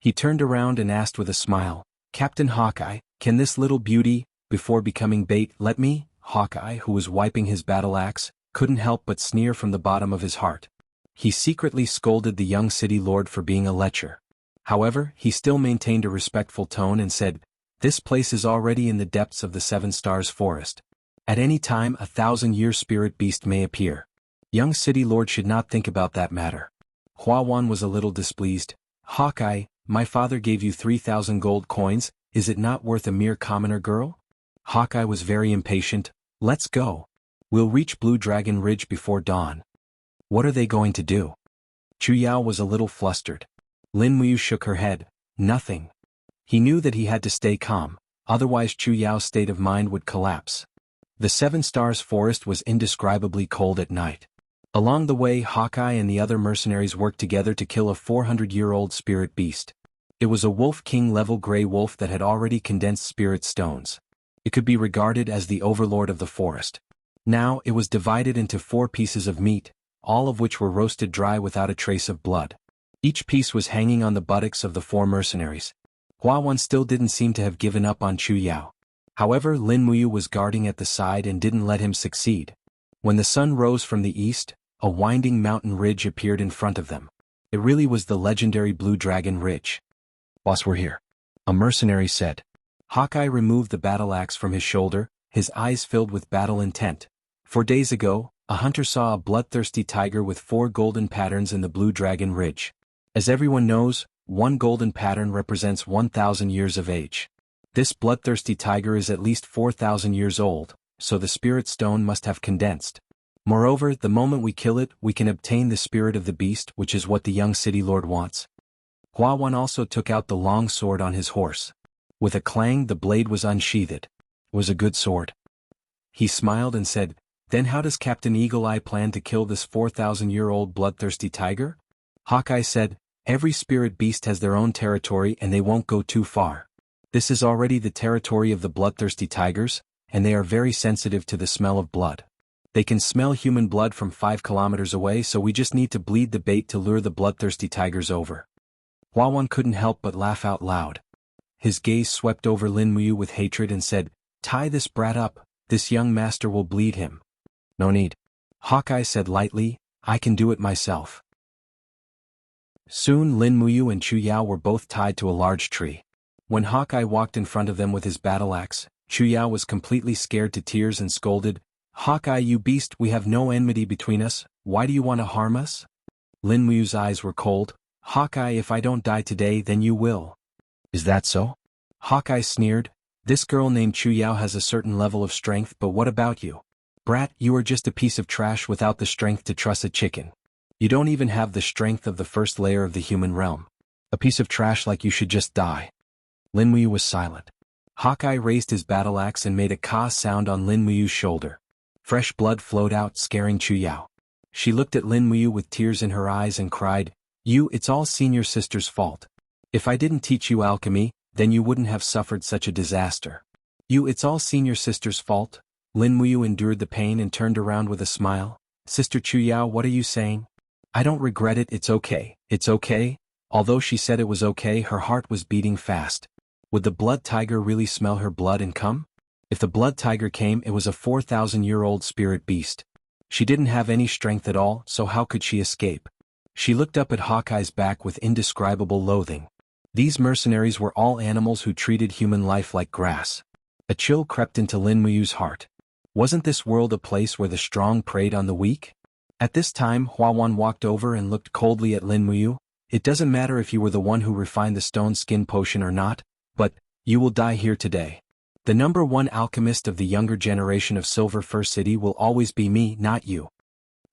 He turned around and asked with a smile, Captain Hawkeye, can this little beauty, before becoming bait, let me? Hawkeye, who was wiping his battle axe, couldn't help but sneer from the bottom of his heart. He secretly scolded the young city lord for being a lecher. However, he still maintained a respectful tone and said, this place is already in the depths of the 7 Stars forest. At any time 1,000-year spirit beast may appear. Young city lord should not think about that matter. Hua Wan was a little displeased. Hawkeye, my father gave you 3,000 gold coins, is it not worth a mere commoner girl? Hawkeye was very impatient. Let's go. We'll reach Blue Dragon Ridge before dawn. What are they going to do? Chu Yao was a little flustered. Lin Muyu shook her head. Nothing. He knew that he had to stay calm, otherwise Chu Yao's state of mind would collapse. The 7 Stars forest was indescribably cold at night. Along the way, Hawkeye and the other mercenaries worked together to kill a 400-year-old spirit beast. It was a Wolf King-level gray wolf that had already condensed spirit stones. It could be regarded as the overlord of the forest. Now, it was divided into 4 pieces of meat, all of which were roasted dry without a trace of blood. Each piece was hanging on the buttocks of the 4 mercenaries. Hua Wan still didn't seem to have given up on Chu Yao. However, Lin Muyu was guarding at the side and didn't let him succeed. When the sun rose from the east, a winding mountain ridge appeared in front of them. It really was the legendary Blue Dragon Ridge. "Boss, we're here," a mercenary said. Hawkeye removed the battle axe from his shoulder, his eyes filled with battle intent. 4 days ago, a hunter saw a bloodthirsty tiger with 4 golden patterns in the Blue Dragon Ridge. As everyone knows, 1 golden pattern represents 1,000 years of age. This bloodthirsty tiger is at least 4,000 years old, so the spirit stone must have condensed. Moreover, the moment we kill it, we can obtain the spirit of the beast, which is what the young city lord wants. Hua Wan also took out the long sword on his horse. With a clang, the blade was unsheathed. It was a good sword. He smiled and said, "Then how does Captain Eagle Eye plan to kill this 4,000-year-old bloodthirsty tiger?" Hawkeye said, "Every spirit beast has their own territory and they won't go too far. This is already the territory of the bloodthirsty tigers, and they are very sensitive to the smell of blood. They can smell human blood from 5 kilometers away, so we just need to bleed the bait to lure the bloodthirsty tigers over." Hua Wan couldn't help but laugh out loud. His gaze swept over Lin Muyu with hatred and said, "Tie this brat up, this young master will bleed him." "No need," Hawkeye said lightly, "I can do it myself." Soon Lin Muyu and Chu Yao were both tied to a large tree. When Hawkeye walked in front of them with his battle axe, Chu Yao was completely scared to tears and scolded, "Hawkeye, you beast, we have no enmity between us, why do you want to harm us?" Lin Muyu's eyes were cold. "Hawkeye, if I don't die today, then you will." "Is that so?" Hawkeye sneered. "This girl named Chu Yao has a certain level of strength, but what about you? Brat, you are just a piece of trash without the strength to truss a chicken. You don't even have the strength of the first layer of the human realm. A piece of trash like you should just die." Lin Muyu was silent. Hawkeye raised his battle axe and made a ka sound on Lin Muyu's shoulder. Fresh blood flowed out, scaring Chu Yao. She looked at Lin Muyu with tears in her eyes and cried, It's all senior sister's fault. If I didn't teach you alchemy, then you wouldn't have suffered such a disaster. It's all senior sister's fault." Lin Muyu endured the pain and turned around with a smile. "Sister Chu Yao, what are you saying?" "I don't regret it, it's okay, it's okay." Although she said it was okay, her heart was beating fast. Would the blood tiger really smell her blood and come? If the blood tiger came, it was a 4,000-year-old spirit beast. She didn't have any strength at all, so how could she escape? She looked up at Hawkeye's back with indescribable loathing. These mercenaries were all animals who treated human life like grass. A chill crept into Lin Muyu's heart. Wasn't this world a place where the strong preyed on the weak? At this time, Hua Wan walked over and looked coldly at Lin Muyu. "It doesn't matter if you were the one who refined the stone skin potion or not, but you will die here today. The number 1 alchemist of the younger generation of Silver Fir City will always be me, not you."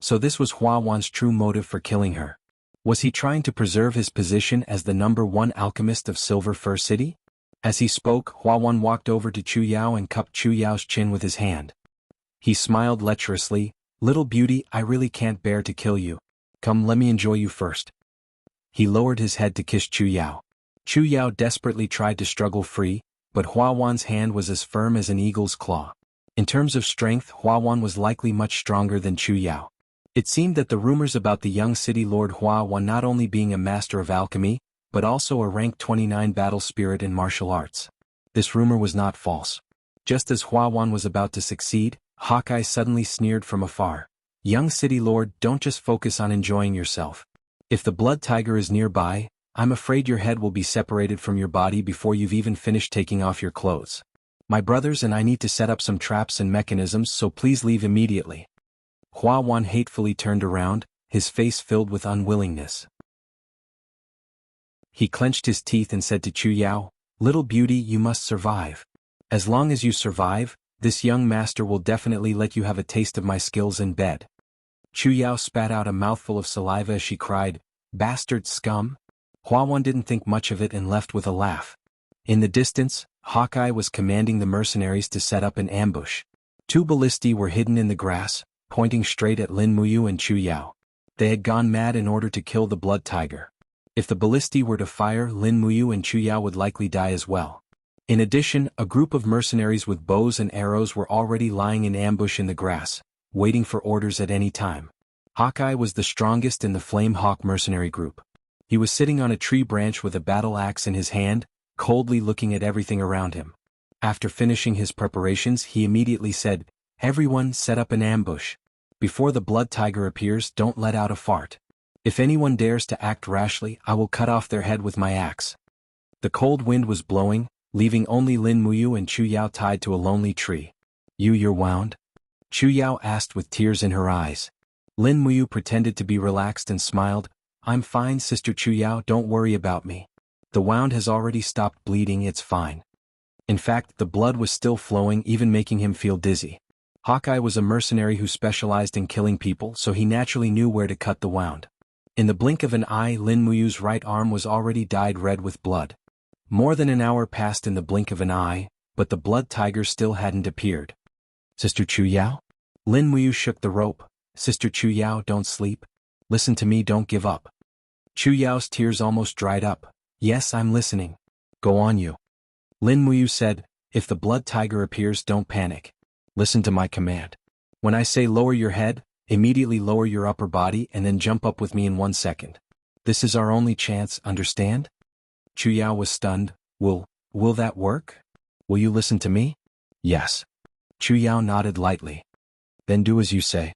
So this was Hua Wan's true motive for killing her. Was he trying to preserve his position as the number 1 alchemist of Silver Fir City? As he spoke, Hua Wan walked over to Chu Yao and cupped Chu Yao's chin with his hand. He smiled lecherously. "Little beauty, I really can't bear to kill you. Come, let me enjoy you first." He lowered his head to kiss Chu Yao. Chu Yao desperately tried to struggle free, but Hua Wan's hand was as firm as an eagle's claw. In terms of strength, Hua Wan was likely much stronger than Chu Yao. It seemed that the rumors about the young city lord Hua Wan not only being a master of alchemy, but also a rank 29 battle spirit in martial arts. This rumor was not false. Just as Hua Wan was about to succeed, Hawkeye suddenly sneered from afar. "Young city lord, don't just focus on enjoying yourself. If the blood tiger is nearby, I'm afraid your head will be separated from your body before you've even finished taking off your clothes. My brothers and I need to set up some traps and mechanisms, so please leave immediately." Hua Wan hatefully turned around, his face filled with unwillingness. He clenched his teeth and said to Chu Yao, "Little beauty, you must survive. As long as you survive, this young master will definitely let you have a taste of my skills in bed." Chu Yao spat out a mouthful of saliva as she cried, "Bastard scum!" Hua Wan didn't think much of it and left with a laugh. In the distance, Hawkeye was commanding the mercenaries to set up an ambush. 2 ballistae were hidden in the grass, pointing straight at Lin Muyu and Chu Yao. They had gone mad in order to kill the blood tiger. If the ballistae were to fire, Lin Muyu and Chu Yao would likely die as well. In addition, a group of mercenaries with bows and arrows were already lying in ambush in the grass, waiting for orders at any time. Hawkeye was the strongest in the Flame Hawk mercenary group. He was sitting on a tree branch with a battle axe in his hand, coldly looking at everything around him. After finishing his preparations, he immediately said, "Everyone set up an ambush. Before the blood tiger appears, don't let out a fart. If anyone dares to act rashly, I will cut off their head with my axe." The cold wind was blowing, leaving only Lin Muyu and Chu Yao tied to a lonely tree. You're wound?" Chu Yao asked with tears in her eyes. Lin Muyu pretended to be relaxed and smiled. "I'm fine, Sister Chu Yao, don't worry about me. The wound has already stopped bleeding, it's fine." In fact, the blood was still flowing, even making him feel dizzy. Hawkeye was a mercenary who specialized in killing people, so he naturally knew where to cut the wound. In the blink of an eye, Lin Muyu's right arm was already dyed red with blood. More than an hour passed in the blink of an eye, but the blood tiger still hadn't appeared. "Sister Chu Yao?" Lin Muyu shook the rope. "Sister Chu Yao, don't sleep. Listen to me, don't give up." Chu Yao's tears almost dried up. "Yes, I'm listening. Go on you." Lin Muyu said, "If the blood tiger appears, don't panic. Listen to my command. When I say lower your head, immediately lower your upper body and then jump up with me in 1 second. This is our only chance, understand?" Chu Yao was stunned. Will that work? Will you listen to me?" "Yes." Chu Yao nodded lightly. "Then do as you say."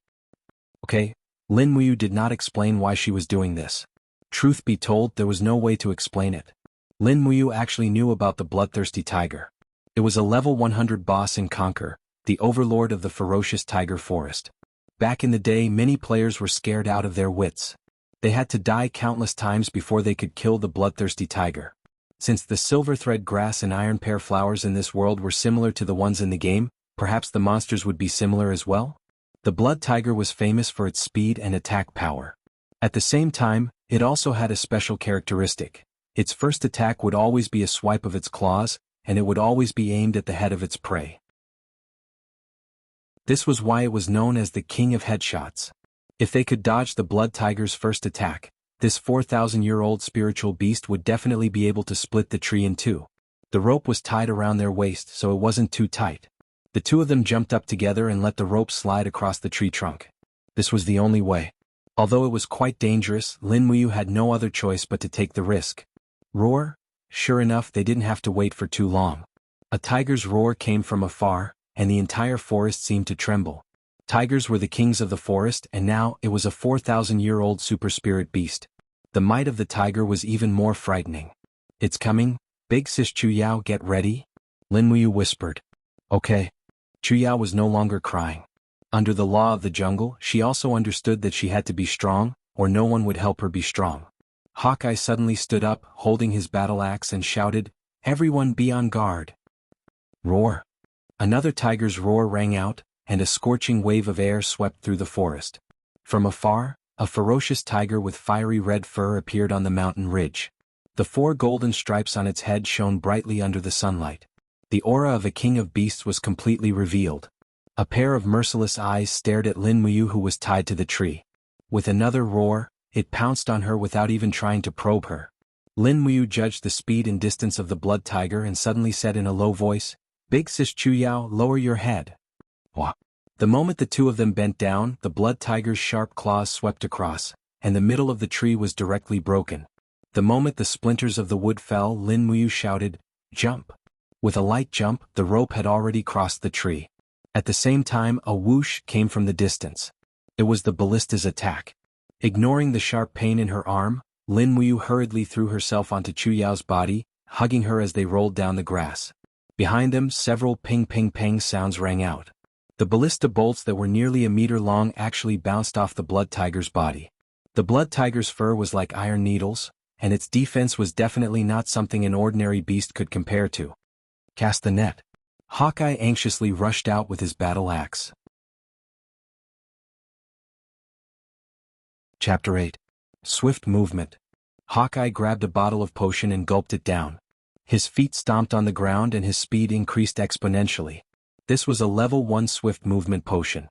"Okay." Lin Muyu did not explain why she was doing this. Truth be told, there was no way to explain it. Lin Muyu actually knew about the bloodthirsty tiger. It was a level 100 boss in Conquer, the overlord of the ferocious tiger forest. Back in the day, many players were scared out of their wits. They had to die countless times before they could kill the bloodthirsty tiger. Since the silver thread grass and iron pear flowers in this world were similar to the ones in the game, perhaps the monsters would be similar as well? The blood tiger was famous for its speed and attack power. At the same time, it also had a special characteristic. Its first attack would always be a swipe of its claws, and it would always be aimed at the head of its prey. This was why it was known as the King of Headshots. If they could dodge the blood tiger's first attack, this 4,000-year-old spiritual beast would definitely be able to split the tree in two. The rope was tied around their waist, so it wasn't too tight. The two of them jumped up together and let the rope slide across the tree trunk. This was the only way. Although it was quite dangerous, Lin Muyu had no other choice but to take the risk. Roar? Sure enough, they didn't have to wait for too long. A tiger's roar came from afar, and the entire forest seemed to tremble. Tigers were the kings of the forest, and now it was a 4,000-year-old super spirit beast. The might of the tiger was even more frightening. "It's coming, big sis Chu Yao, get ready," Lin Muyu whispered. "Okay." Chu Yao was no longer crying. Under the law of the jungle, she also understood that she had to be strong, or no one would help her be strong. Hawkeye suddenly stood up, holding his battle axe, and shouted, "Everyone be on guard." Roar. Another tiger's roar rang out, and a scorching wave of air swept through the forest. From afar, a ferocious tiger with fiery red fur appeared on the mountain ridge. The 4 golden stripes on its head shone brightly under the sunlight. The aura of a king of beasts was completely revealed. A pair of merciless eyes stared at Lin Muyu, who was tied to the tree. With another roar, it pounced on her without even trying to probe her. Lin Muyu judged the speed and distance of the blood tiger and suddenly said in a low voice, "Big sis Chu Yao, lower your head." What? The moment the two of them bent down, the blood tiger's sharp claws swept across, and the middle of the tree was directly broken. The moment the splinters of the wood fell, Lin Muyu shouted, "Jump!" With a light jump, the rope had already crossed the tree. At the same time, a whoosh came from the distance. It was the ballista's attack. Ignoring the sharp pain in her arm, Lin Muyu hurriedly threw herself onto Chu Yao's body, hugging her as they rolled down the grass. Behind them, several ping-ping-pang sounds rang out. The ballista bolts that were nearly a meter long actually bounced off the blood tiger's body. The blood tiger's fur was like iron needles, and its defense was definitely not something an ordinary beast could compare to. Cast the net. Hawkeye anxiously rushed out with his battle axe. Chapter 8. Swift Movement. Hawkeye grabbed a bottle of potion and gulped it down. His feet stomped on the ground and his speed increased exponentially. This was a level 1 swift movement potion.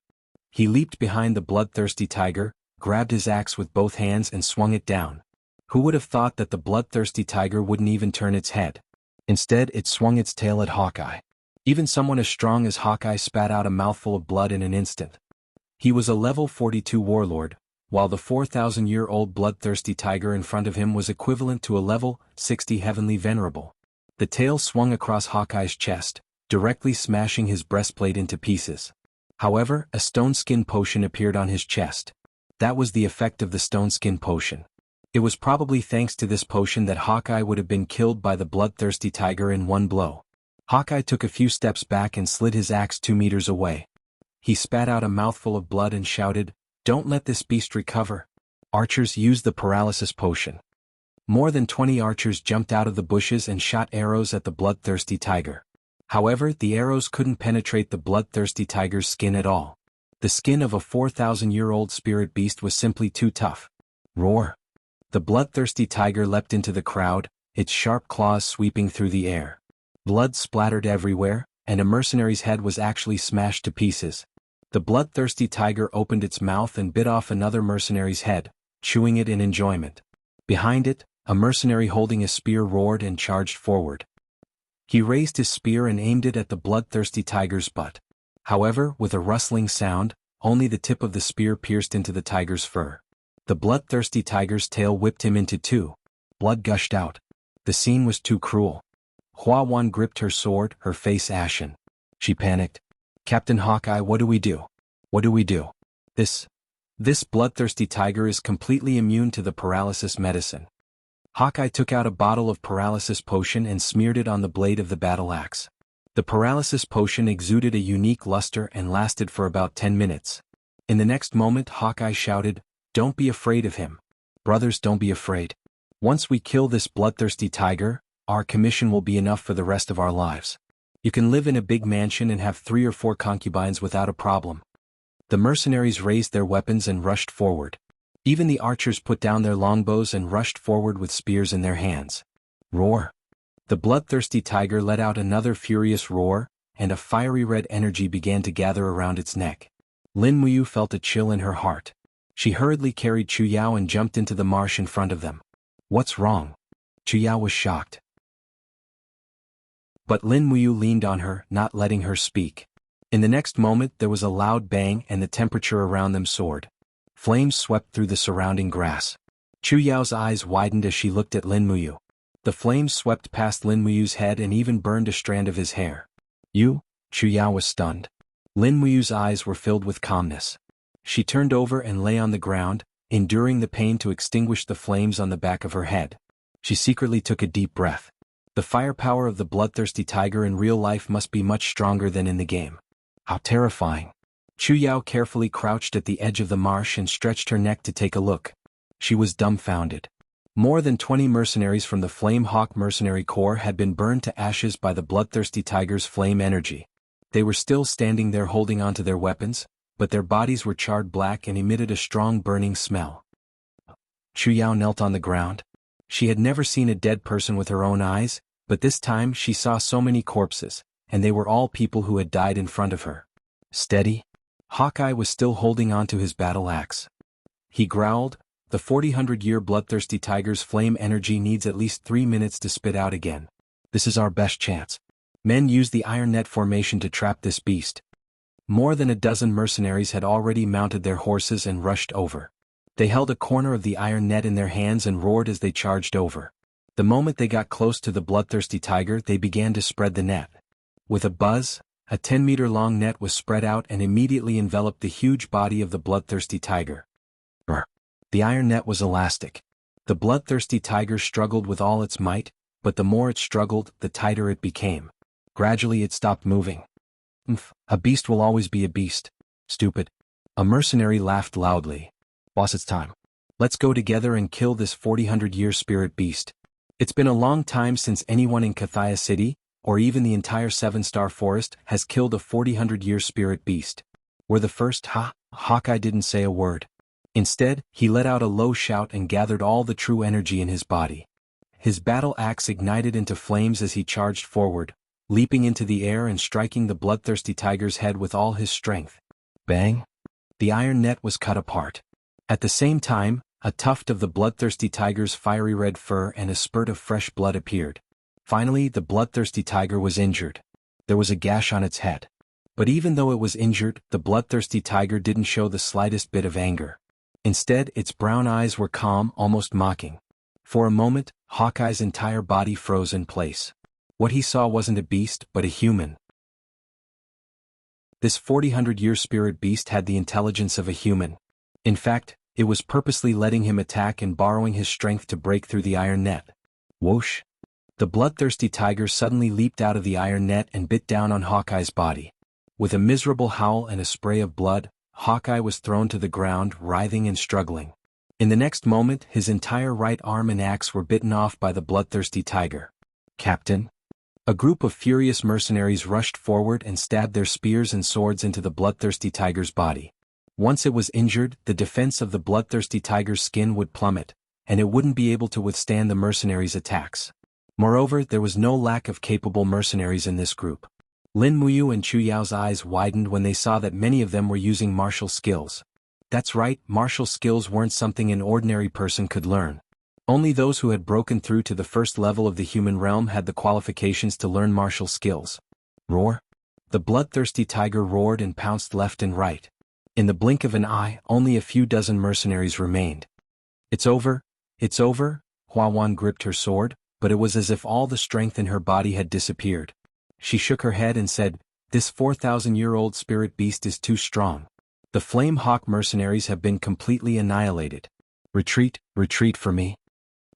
He leaped behind the bloodthirsty tiger, grabbed his axe with both hands and swung it down. Who would have thought that the bloodthirsty tiger wouldn't even turn its head? Instead, it swung its tail at Hawkeye. Even someone as strong as Hawkeye spat out a mouthful of blood in an instant. He was a level 42 warlord, while the 4,000-year-old bloodthirsty tiger in front of him was equivalent to a level 60 heavenly venerable. The tail swung across Hawkeye's chest, directly smashing his breastplate into pieces. However, a stone skin potion appeared on his chest. That was the effect of the stone skin potion. It was probably thanks to this potion that Hawkeye would have been killed by the bloodthirsty tiger in one blow. Hawkeye took a few steps back and slid his axe 2 meters away. He spat out a mouthful of blood and shouted, "Don't let this beast recover." Archers used the paralysis potion. More than 20 archers jumped out of the bushes and shot arrows at the bloodthirsty tiger. However, the arrows couldn't penetrate the bloodthirsty tiger's skin at all. The skin of a 4,000-year-old spirit beast was simply too tough. Roar! The bloodthirsty tiger leapt into the crowd, its sharp claws sweeping through the air. Blood splattered everywhere, and a mercenary's head was actually smashed to pieces. The bloodthirsty tiger opened its mouth and bit off another mercenary's head, chewing it in enjoyment. Behind it, a mercenary holding a spear roared and charged forward. He raised his spear and aimed it at the bloodthirsty tiger's butt. However, with a rustling sound, only the tip of the spear pierced into the tiger's fur. The bloodthirsty tiger's tail whipped him into two. Blood gushed out. The scene was too cruel. Hua Wan gripped her sword, her face ashen. She panicked. "Captain Hawkeye, what do we do? What do we do? This bloodthirsty tiger is completely immune to the paralysis medicine." Hawkeye took out a bottle of paralysis potion and smeared it on the blade of the battle axe. The paralysis potion exuded a unique luster and lasted for about 10 minutes. In the next moment, Hawkeye shouted, "Don't be afraid of him. Brothers, don't be afraid. Once we kill this bloodthirsty tiger, our commission will be enough for the rest of our lives. You can live in a big mansion and have 3 or 4 concubines without a problem." The mercenaries raised their weapons and rushed forward. Even the archers put down their longbows and rushed forward with spears in their hands. Roar! The bloodthirsty tiger let out another furious roar, and a fiery red energy began to gather around its neck. Lin Muyu felt a chill in her heart. She hurriedly carried Chu Yao and jumped into the marsh in front of them. "What's wrong?" Chu Yao was shocked. But Lin Muyu leaned on her, not letting her speak. In the next moment there was a loud bang and the temperature around them soared. Flames swept through the surrounding grass. Chu Yao's eyes widened as she looked at Lin Muyu. The flames swept past Lin Muyu's head and even burned a strand of his hair. "You?" Chu Yao was stunned. Lin Muyu's eyes were filled with calmness. She turned over and lay on the ground, enduring the pain to extinguish the flames on the back of her head. She secretly took a deep breath. The firepower of the bloodthirsty tiger in real life must be much stronger than in the game. How terrifying. Chu Yao carefully crouched at the edge of the marsh and stretched her neck to take a look. She was dumbfounded. More than 20 mercenaries from the Flame Hawk Mercenary Corps had been burned to ashes by the bloodthirsty tiger's flame energy. They were still standing there holding onto their weapons, but their bodies were charred black and emitted a strong burning smell. Chu Yao knelt on the ground. She had never seen a dead person with her own eyes, but this time she saw so many corpses, and they were all people who had died in front of her. "Steady." Hawkeye was still holding onto his battle axe. He growled, "The 4,000-year bloodthirsty tiger's flame energy needs at least 3 minutes to spit out again. This is our best chance." Men used the iron net formation to trap this beast. More than a dozen mercenaries had already mounted their horses and rushed over. They held a corner of the iron net in their hands and roared as they charged over. The moment they got close to the bloodthirsty tiger, they began to spread the net. With a buzz, a 10-meter-long net was spread out and immediately enveloped the huge body of the bloodthirsty tiger. Brr. The iron net was elastic. The bloodthirsty tiger struggled with all its might, but the more it struggled, the tighter it became. Gradually it stopped moving. A beast will always be a beast. Stupid." A mercenary laughed loudly. "Boss, it's time. Let's go together and kill this 4,000-year spirit beast. It's been a long time since anyone in Kathia City, or even the entire 7-star forest, has killed a 4,000-year spirit beast. We're the first." Hawkeye didn't say a word. Instead, he let out a low shout and gathered all the true energy in his body. His battle axe ignited into flames as he charged forward, leaping into the air and striking the bloodthirsty tiger's head with all his strength. Bang! The iron net was cut apart. At the same time, a tuft of the bloodthirsty tiger's fiery red fur and a spurt of fresh blood appeared. Finally, the bloodthirsty tiger was injured. There was a gash on its head. But even though it was injured, the bloodthirsty tiger didn't show the slightest bit of anger. Instead, its brown eyes were calm, almost mocking. For a moment, Hawkeye's entire body froze in place. What he saw wasn't a beast, but a human. This 400-year spirit beast had the intelligence of a human. In fact, it was purposely letting him attack and borrowing his strength to break through the iron net. Whoosh! The bloodthirsty tiger suddenly leaped out of the iron net and bit down on Hawkeye's body. With a miserable howl and a spray of blood, Hawkeye was thrown to the ground, writhing and struggling. In the next moment, his entire right arm and axe were bitten off by the bloodthirsty tiger. "Captain?" A group of furious mercenaries rushed forward and stabbed their spears and swords into the bloodthirsty tiger's body. Once it was injured, the defense of the bloodthirsty tiger's skin would plummet, and it wouldn't be able to withstand the mercenaries' attacks. Moreover, there was no lack of capable mercenaries in this group. Lin Muyu and Chu Yao's eyes widened when they saw that many of them were using martial skills. That's right, martial skills weren't something an ordinary person could learn. Only those who had broken through to the first level of the human realm had the qualifications to learn martial skills. Roar! The bloodthirsty tiger roared and pounced left and right. In the blink of an eye, only a few dozen mercenaries remained. "It's over, it's over," Hua Wan gripped her sword, but it was as if all the strength in her body had disappeared. She shook her head and said, "This 4,000-year-old spirit beast is too strong. The Flame Hawk mercenaries have been completely annihilated. Retreat, retreat for me."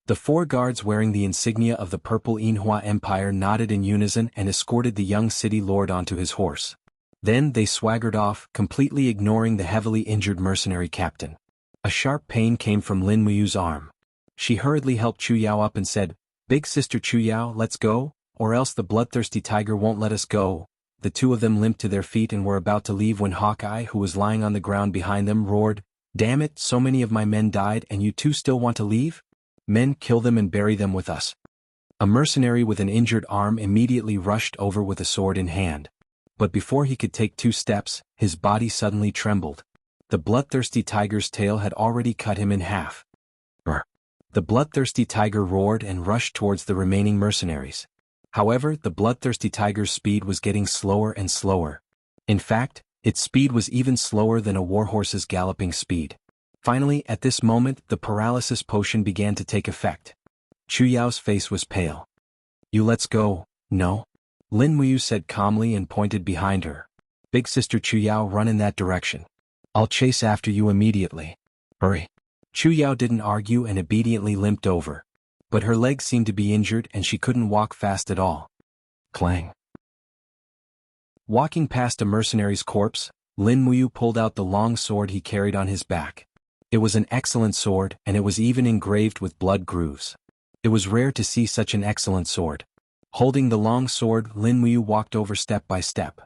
The 4 guards wearing the insignia of the Purple Yinhua Empire nodded in unison and escorted the young city lord onto his horse. Then they swaggered off, completely ignoring the heavily injured mercenary captain. A sharp pain came from Lin Muyu's arm. She hurriedly helped Chu Yao up and said, "Big sister Chu Yao, let's go, or else the bloodthirsty tiger won't let us go." The two of them limped to their feet and were about to leave when Hawkeye, who was lying on the ground behind them, roared, "Damn it, so many of my men died and you two still want to leave? Men, kill them and bury them with us." A mercenary with an injured arm immediately rushed over with a sword in hand. But before he could take 2 steps, his body suddenly trembled. The bloodthirsty tiger's tail had already cut him in half. Brr. The bloodthirsty tiger roared and rushed towards the remaining mercenaries. However, the bloodthirsty tiger's speed was getting slower and slower. In fact, its speed was even slower than a warhorse's galloping speed. Finally, at this moment, the paralysis potion began to take effect. Chu Yao's face was pale. "You let's go, no?" Lin Muyu said calmly and pointed behind her. "Big sister Chu Yao, run in that direction. I'll chase after you immediately. Hurry." Chu Yao didn't argue and obediently limped over. But her legs seemed to be injured and she couldn't walk fast at all. Clang. Walking past a mercenary's corpse, Lin Muyu pulled out the long sword he carried on his back. It was an excellent sword, and it was even engraved with blood grooves. It was rare to see such an excellent sword. Holding the long sword, Lin Muyu walked over step by step.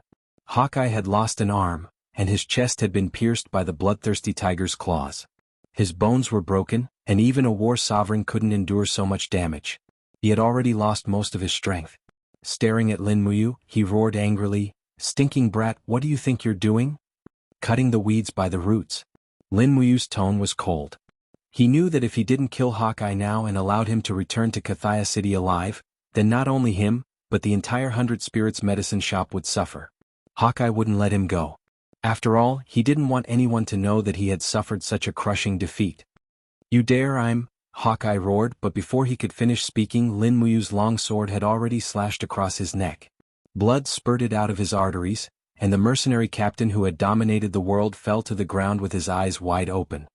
Hawkeye had lost an arm, and his chest had been pierced by the bloodthirsty tiger's claws. His bones were broken, and even a war sovereign couldn't endure so much damage. He had already lost most of his strength. Staring at Lin Muyu, he roared angrily, "Stinking brat, what do you think you're doing? Cutting the weeds by the roots." Lin Muyu's tone was cold. He knew that if he didn't kill Hawkeye now and allowed him to return to Kathia City alive, then not only him, but the entire 100 Spirits medicine shop would suffer. Hawkeye wouldn't let him go. After all, he didn't want anyone to know that he had suffered such a crushing defeat. "You dare Hawkeye roared, but before he could finish speaking, Lin Muyu's long sword had already slashed across his neck. Blood spurted out of his arteries, and the mercenary captain who had dominated the world fell to the ground with his eyes wide open.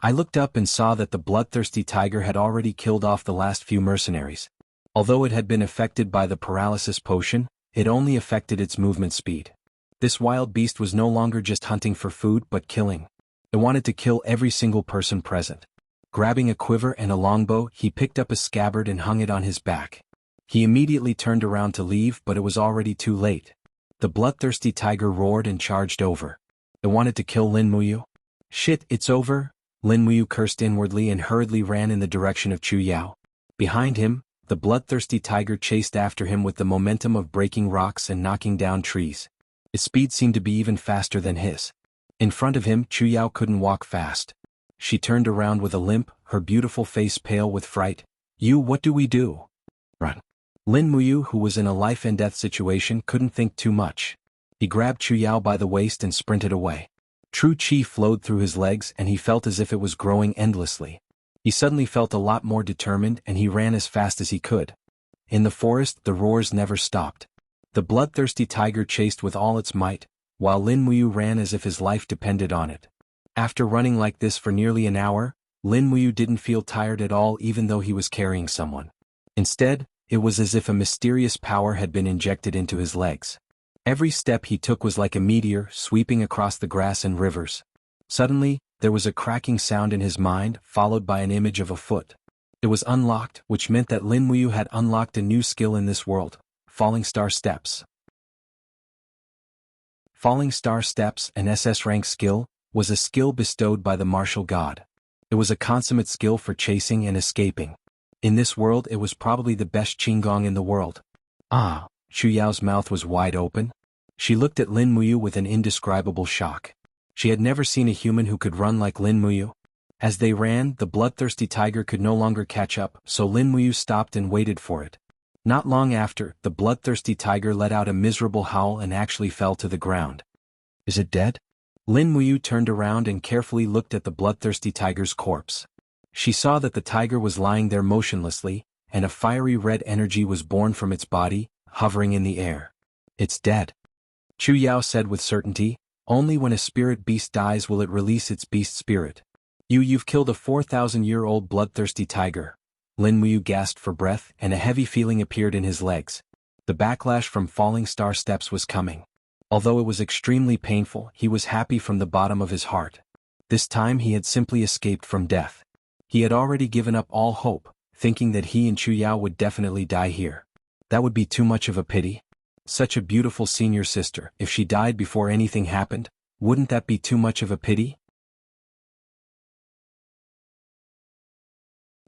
I looked up and saw that the bloodthirsty tiger had already killed off the last few mercenaries. Although it had been affected by the paralysis potion, it only affected its movement speed. This wild beast was no longer just hunting for food but killing. It wanted to kill every single person present. Grabbing a quiver and a longbow, he picked up a scabbard and hung it on his back. He immediately turned around to leave, but it was already too late. The bloodthirsty tiger roared and charged over. It wanted to kill Lin Muyu. "Shit, it's over," Lin Muyu cursed inwardly and hurriedly ran in the direction of Chu Yao. Behind him, the bloodthirsty tiger chased after him with the momentum of breaking rocks and knocking down trees. Its speed seemed to be even faster than his. In front of him, Chu Yao couldn't walk fast. She turned around with a limp, her beautiful face pale with fright. What do we do? Run. Lin Muyu, who was in a life-and-death situation, couldn't think too much. He grabbed Chu Yao by the waist and sprinted away. True chi flowed through his legs and he felt as if it was growing endlessly. He suddenly felt a lot more determined and he ran as fast as he could. In the forest, the roars never stopped. The bloodthirsty tiger chased with all its might, while Lin Muyu ran as if his life depended on it. After running like this for nearly an hour, Lin Muyu didn't feel tired at all even though he was carrying someone. Instead, it was as if a mysterious power had been injected into his legs. Every step he took was like a meteor sweeping across the grass and rivers. Suddenly, there was a cracking sound in his mind, followed by an image of a foot. It was unlocked, which meant that Lin Muyu had unlocked a new skill in this world, Falling Star Steps. Falling Star Steps, an SS rank skill, was a skill bestowed by the martial god. It was a consummate skill for chasing and escaping. In this world it was probably the best qigong in the world. Chu Yao's mouth was wide open. She looked at Lin Muyu with an indescribable shock. She had never seen a human who could run like Lin Muyu. As they ran, the bloodthirsty tiger could no longer catch up, so Lin Muyu stopped and waited for it. Not long after, the bloodthirsty tiger let out a miserable howl and actually fell to the ground. Is it dead? Lin Muyu turned around and carefully looked at the bloodthirsty tiger's corpse. She saw that the tiger was lying there motionlessly, and a fiery red energy was born from its body, hovering in the air. It's dead. Chu Yao said with certainty, only when a spirit beast dies will it release its beast spirit. You've killed a 4,000-year-old bloodthirsty tiger. Lin Muyu gasped for breath and a heavy feeling appeared in his legs. The backlash from Falling Star Steps was coming. Although it was extremely painful, he was happy from the bottom of his heart. This time he had simply escaped from death. He had already given up all hope, thinking that he and Chu Yao would definitely die here. That would be too much of a pity. Such a beautiful senior sister, if she died before anything happened, wouldn't that be too much of a pity?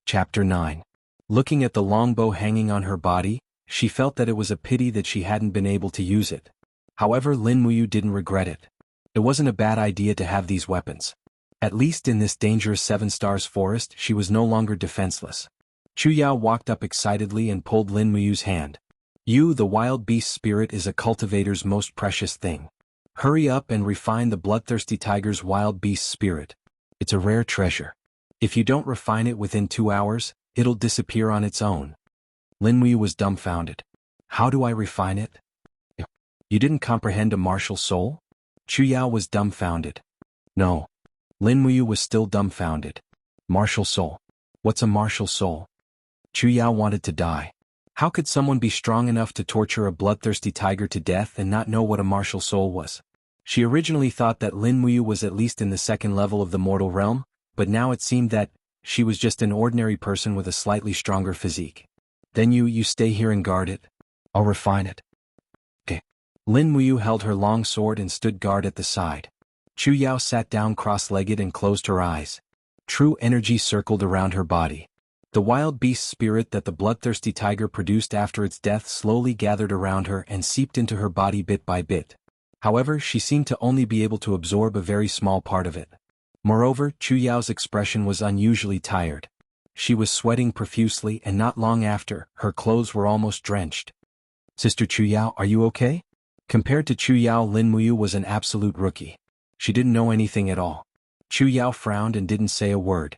Chapter 9. Looking at the longbow hanging on her body, she felt that it was a pity that she hadn't been able to use it. However, Lin Muyu didn't regret it. It wasn't a bad idea to have these weapons. At least in this dangerous 7 Stars forest she was no longer defenseless. Chu Yao walked up excitedly and pulled Lin Muyu's hand. The wild beast spirit is a cultivator's most precious thing. Hurry up and refine the bloodthirsty tiger's wild beast spirit. It's a rare treasure. If you don't refine it within 2 hours, it'll disappear on its own. Lin Muyu was dumbfounded. How do I refine it? You didn't comprehend a martial soul? Chu Yao was dumbfounded. No. Lin Muyu was still dumbfounded. Martial soul. What's a martial soul? Chu Yao wanted to die. How could someone be strong enough to torture a bloodthirsty tiger to death and not know what a martial soul was? She originally thought that Lin Muyu was at least in the 2nd level of the mortal realm, but now it seemed that she was just an ordinary person with a slightly stronger physique. Then you stay here and guard it. I'll refine it. Okay. Lin Muyu held her long sword and stood guard at the side. Chu Yao sat down cross-legged and closed her eyes. True energy circled around her body. The wild beast spirit that the bloodthirsty tiger produced after its death slowly gathered around her and seeped into her body bit by bit. However, she seemed to only be able to absorb a very small part of it. Moreover, Chu Yao's expression was unusually tired. She was sweating profusely and not long after, her clothes were almost drenched. Sister Chu Yao, are you okay? Compared to Chu Yao, Lin Muyu was an absolute rookie. She didn't know anything at all. Chu Yao frowned and didn't say a word.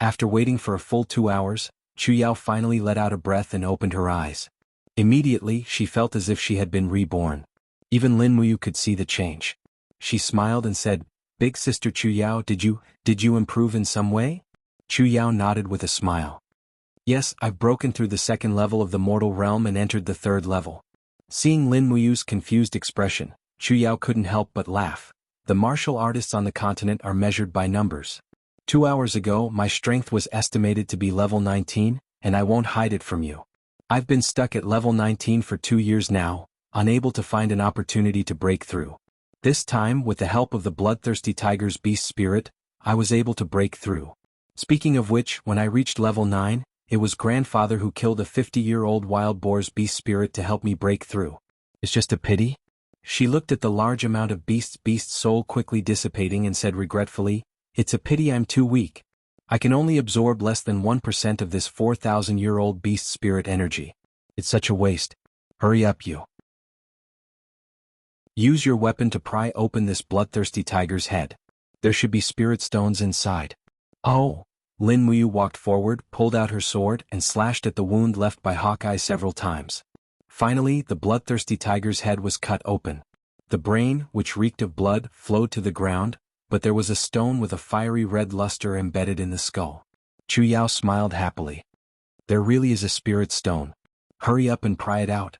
After waiting for a full 2 hours, Chu Yao finally let out a breath and opened her eyes. Immediately, she felt as if she had been reborn. Even Lin Muyu could see the change. She smiled and said, Big Sister Chu Yao, did you improve in some way? Chu Yao nodded with a smile. Yes, I've broken through the 2nd level of the mortal realm and entered the 3rd level. Seeing Lin Muyu's confused expression, Chu Yao couldn't help but laugh. The martial artists on the continent are measured by numbers. 2 hours ago, my strength was estimated to be level 19, and I won't hide it from you. I've been stuck at level 19 for 2 years now, unable to find an opportunity to break through. This time, with the help of the bloodthirsty tiger's beast spirit, I was able to break through. Speaking of which, when I reached level 9, it was grandfather who killed a 50-year-old wild boar's beast spirit to help me break through. It's just a pity? She looked at the large amount of beast's soul quickly dissipating and said regretfully, "It's a pity I'm too weak. I can only absorb less than 1% of this 4,000-year-old beast spirit energy. It's such a waste. Hurry up, you. Use your weapon to pry open this bloodthirsty tiger's head. There should be spirit stones inside." "Oh." Lin Muyu walked forward, pulled out her sword, and slashed at the wound left by Hawkeye several times. Finally, the bloodthirsty tiger's head was cut open. The brain, which reeked of blood, flowed to the ground, but there was a stone with a fiery red luster embedded in the skull. Chu Yao smiled happily. "There really is a spirit stone. Hurry up and pry it out."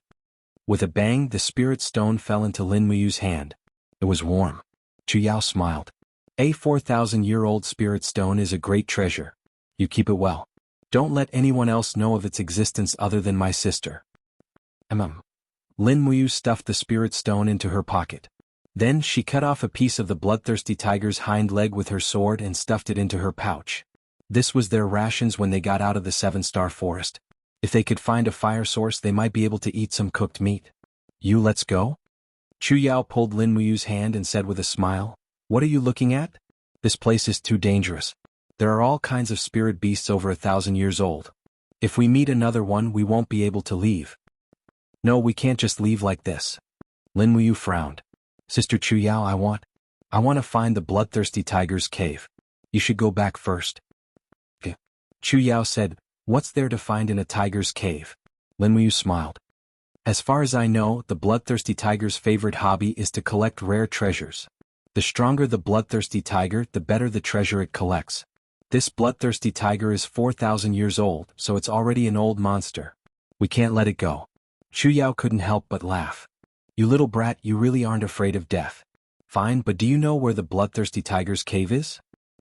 With a bang, the spirit stone fell into Lin Muyu's hand. It was warm. Chu Yao smiled. "A 4,000-year-old spirit stone is a great treasure. You keep it well. Don't let anyone else know of its existence other than my sister." Lin Muyu stuffed the spirit stone into her pocket. Then she cut off a piece of the bloodthirsty tiger's hind leg with her sword and stuffed it into her pouch. This was their rations when they got out of the 7-star forest. If they could find a fire source, they might be able to eat some cooked meat. Let's go?" Chu Yao pulled Lin Muyu's hand and said with a smile, "What are you looking at? This place is too dangerous. There are all kinds of spirit beasts over 1,000 years old. If we meet another one, we won't be able to leave." "No, we can't just leave like this." Lin Muyu frowned. "Sister Chu Yao, I want to find the bloodthirsty tiger's cave. You should go back first." Chu Yao said, "What's there to find in a tiger's cave?" Lin Muyu smiled. "As far as I know, the bloodthirsty tiger's favorite hobby is to collect rare treasures. The stronger the bloodthirsty tiger, the better the treasure it collects. This bloodthirsty tiger is 4,000 years old, so it's already an old monster. We can't let it go." Chu Yao couldn't help but laugh. "You little brat, you really aren't afraid of death. Fine, but do you know where the bloodthirsty tiger's cave is?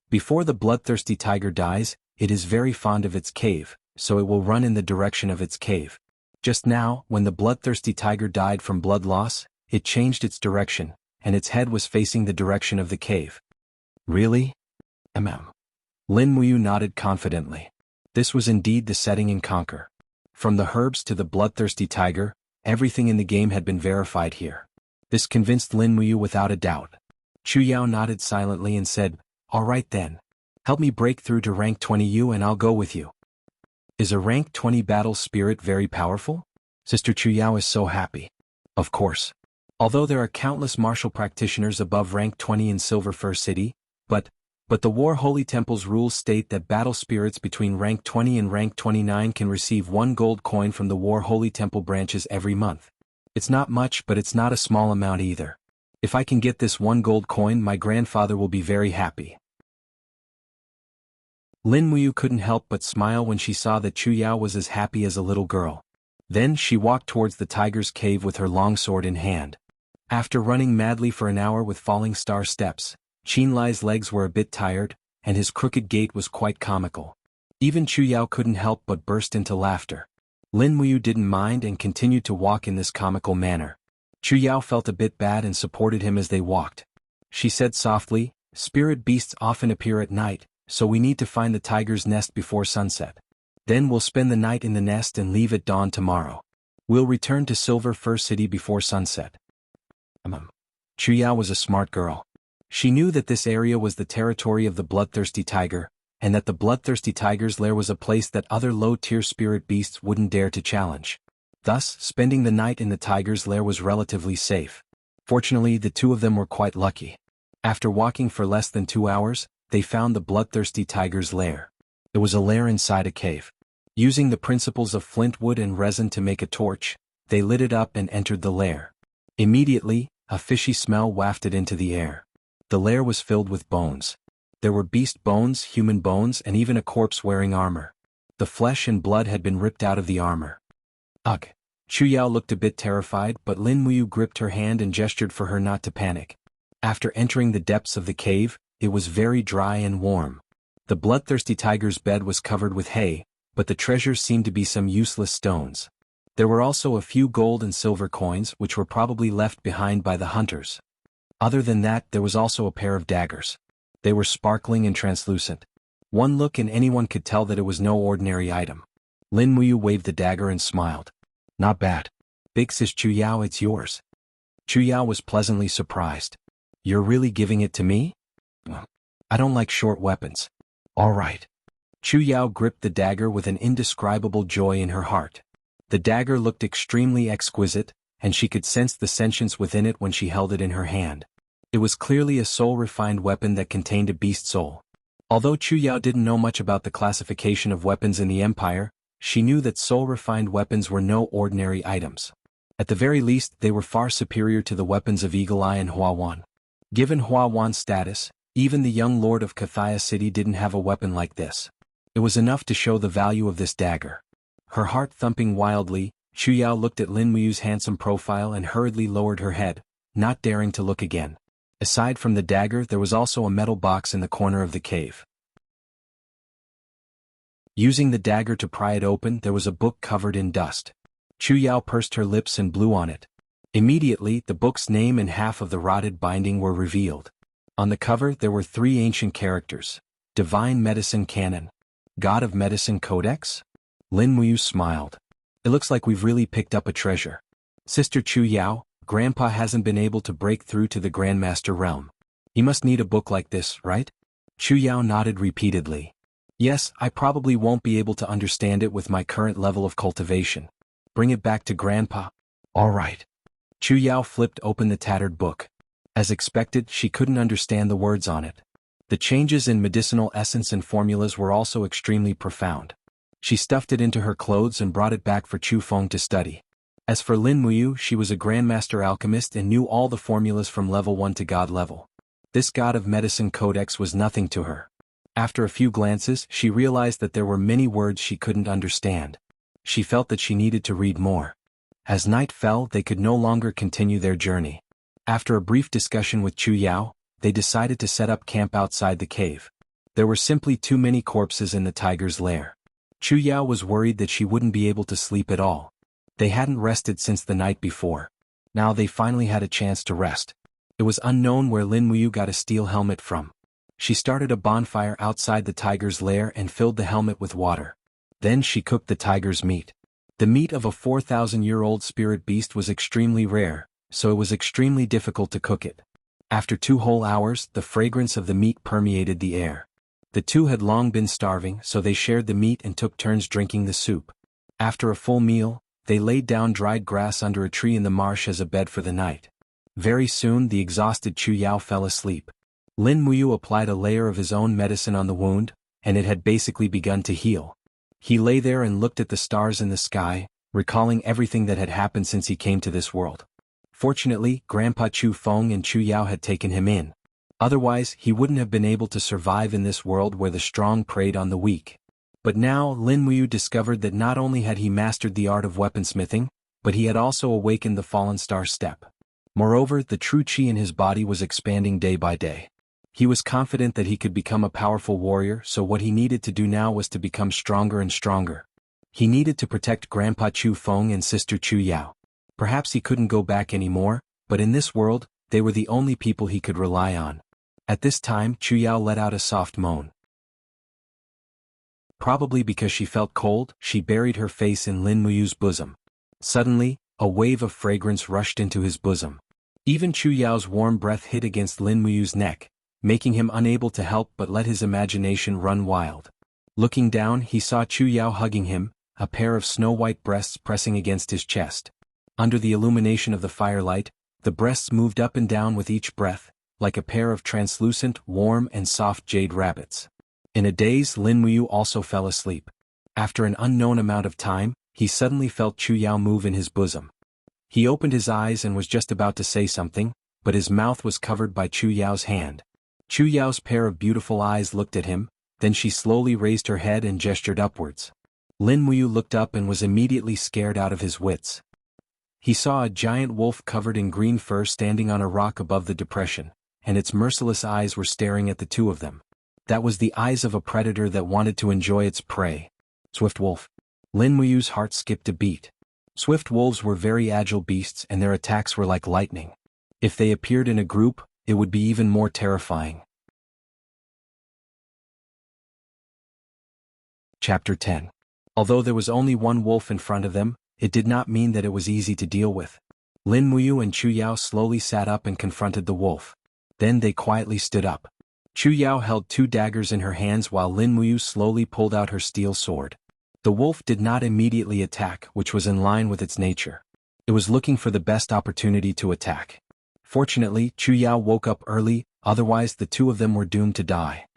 Before the bloodthirsty tiger dies, it is very fond of its cave, so it will run in the direction of its cave. Just now, when the bloodthirsty tiger died from blood loss, it changed its direction, and its head was facing the direction of the cave." "Really?" Lin Muyu nodded confidently. This was indeed the setting in Conquer. From the herbs to the bloodthirsty tiger, everything in the game had been verified here. This convinced Lin Muyu without a doubt. Chu Yao nodded silently and said, "All right then. Help me break through to rank 20 and I'll go with you." "Is a rank 20 battle spirit very powerful?" Sister Chu Yao is so happy. "Of course. Although there are countless martial practitioners above rank 20 in Silver Fir City, but the War Holy Temple's rules state that battle spirits between rank 20 and rank 29 can receive 1 gold coin from the War Holy Temple branches every month. It's not much, but it's not a small amount either. If I can get this 1 gold coin, my grandfather will be very happy." Lin Muyu couldn't help but smile when she saw that Chu Yao was as happy as a little girl. Then she walked towards the tiger's cave with her longsword in hand. After running madly for an hour with falling star steps, Qin Lai's legs were a bit tired, and his crooked gait was quite comical. Even Chu Yao couldn't help but burst into laughter. Lin Muyu didn't mind and continued to walk in this comical manner. Chu Yao felt a bit bad and supported him as they walked. She said softly, "Spirit beasts often appear at night, so we need to find the tiger's nest before sunset. Then we'll spend the night in the nest and leave at dawn tomorrow. We'll return to Silver Fir City before sunset." Chu Yao was a smart girl. She knew that this area was the territory of the bloodthirsty tiger, and that the bloodthirsty tiger's lair was a place that other low-tier spirit beasts wouldn't dare to challenge. Thus, spending the night in the tiger's lair was relatively safe. Fortunately, the two of them were quite lucky. After walking for less than 2 hours, they found the bloodthirsty tiger's lair. It was a lair inside a cave. Using the principles of flint wood and resin to make a torch, they lit it up and entered the lair. Immediately, a fishy smell wafted into the air. The lair was filled with bones. There were beast bones, human bones, and even a corpse wearing armor. The flesh and blood had been ripped out of the armor. Ugh! Chu Yao looked a bit terrified, but Lin Muyu gripped her hand and gestured for her not to panic. After entering the depths of the cave, it was very dry and warm. The bloodthirsty tiger's bed was covered with hay, but the treasures seemed to be some useless stones. There were also a few gold and silver coins which were probably left behind by the hunters. Other than that, there was also a pair of daggers. They were sparkling and translucent. One look and anyone could tell that it was no ordinary item. Lin Muyu waved the dagger and smiled. "Not bad. Big sis Chu Yao, it's yours." Chu Yao was pleasantly surprised. You're really giving it to me? I don't like short weapons. All right. Chu Yao gripped the dagger with an indescribable joy in her heart. The dagger looked extremely exquisite, and she could sense the sentience within it when she held it in her hand. It was clearly a soul-refined weapon that contained a beast soul. Although Chu Yao didn't know much about the classification of weapons in the Empire, she knew that soul-refined weapons were no ordinary items. At the very least, they were far superior to the weapons of Eagle Eye and Hua Wan. Given Hua Wan's status, even the young lord of Kathaya City didn't have a weapon like this. It was enough to show the value of this dagger. Her heart thumping wildly, Chu Yao looked at Lin Muyu's handsome profile and hurriedly lowered her head, not daring to look again. Aside from the dagger, there was also a metal box in the corner of the cave. Using the dagger to pry it open, there was a book covered in dust. Chu Yao pursed her lips and blew on it. Immediately, the book's name and half of the rotted binding were revealed. On the cover, there were 3 ancient characters. Divine Medicine Canon. God of Medicine Codex? Lin Muyu smiled. It looks like we've really picked up a treasure. Sister Chu Yao, Grandpa hasn't been able to break through to the Grandmaster realm. He must need a book like this, right? Chu Yao nodded repeatedly. Yes, I probably won't be able to understand it with my current level of cultivation. Bring it back to Grandpa. All right. Chu Yao flipped open the tattered book. As expected, she couldn't understand the words on it. The changes in medicinal essence and formulas were also extremely profound. She stuffed it into her clothes and brought it back for Chu Feng to study. As for Lin Muyu, she was a Grandmaster alchemist and knew all the formulas from level 1 to God level. This God of Medicine Codex was nothing to her. After a few glances, she realized that there were many words she couldn't understand. She felt that she needed to read more. As night fell, they could no longer continue their journey. After a brief discussion with Chu Yao, they decided to set up camp outside the cave. There were simply too many corpses in the tiger's lair. Chu Yao was worried that she wouldn't be able to sleep at all. They hadn't rested since the night before. Now they finally had a chance to rest. It was unknown where Lin Muyu got a steel helmet from. She started a bonfire outside the tiger's lair and filled the helmet with water. Then she cooked the tiger's meat. The meat of a 4,000-year-old spirit beast was extremely rare, so it was extremely difficult to cook it. After 2 whole hours, the fragrance of the meat permeated the air. The two had long been starving, so they shared the meat and took turns drinking the soup. After a full meal, they laid down dried grass under a tree in the marsh as a bed for the night. Very soon the exhausted Chu Yao fell asleep. Lin Muyu applied a layer of his own medicine on the wound, and it had basically begun to heal. He lay there and looked at the stars in the sky, recalling everything that had happened since he came to this world. Fortunately, Grandpa Chu Feng and Chu Yao had taken him in. Otherwise, he wouldn't have been able to survive in this world where the strong preyed on the weak. But now, Lin Muyu discovered that not only had he mastered the art of weaponsmithing, but he had also awakened the fallen star step. Moreover, the true qi in his body was expanding day by day. He was confident that he could become a powerful warrior, so what he needed to do now was to become stronger and stronger. He needed to protect Grandpa Chu Feng and Sister Chu Yao. Perhaps he couldn't go back anymore, but in this world, they were the only people he could rely on. At this time, Chu Yao let out a soft moan. Probably because she felt cold, she buried her face in Lin Muyu's bosom. Suddenly, a wave of fragrance rushed into his bosom. Even Chu Yao's warm breath hit against Lin Muyu's neck, making him unable to help but let his imagination run wild. Looking down, he saw Chu Yao hugging him, a pair of snow-white breasts pressing against his chest. Under the illumination of the firelight, the breasts moved up and down with each breath, like a pair of translucent, warm and soft jade rabbits. In a daze, Lin Muyu also fell asleep. After an unknown amount of time, he suddenly felt Chu Yao move in his bosom. He opened his eyes and was just about to say something, but his mouth was covered by Chu Yao's hand. Chu Yao's pair of beautiful eyes looked at him, then she slowly raised her head and gestured upwards. Lin Muyu looked up and was immediately scared out of his wits. He saw a giant wolf covered in green fur standing on a rock above the depression, and its merciless eyes were staring at the two of them. That was the eyes of a predator that wanted to enjoy its prey. Swift wolf. Lin Muyu's heart skipped a beat. Swift wolves were very agile beasts and their attacks were like lightning. If they appeared in a group, it would be even more terrifying. Chapter 10. Although there was only one wolf in front of them, it did not mean that it was easy to deal with. Lin Muyu and Chu Yao slowly sat up and confronted the wolf. Then they quietly stood up. Chu Yao held 2 daggers in her hands while Lin Muyu slowly pulled out her steel sword. The wolf did not immediately attack, which was in line with its nature. It was looking for the best opportunity to attack. Fortunately, Chu Yao woke up early, otherwise the 2 of them were doomed to die.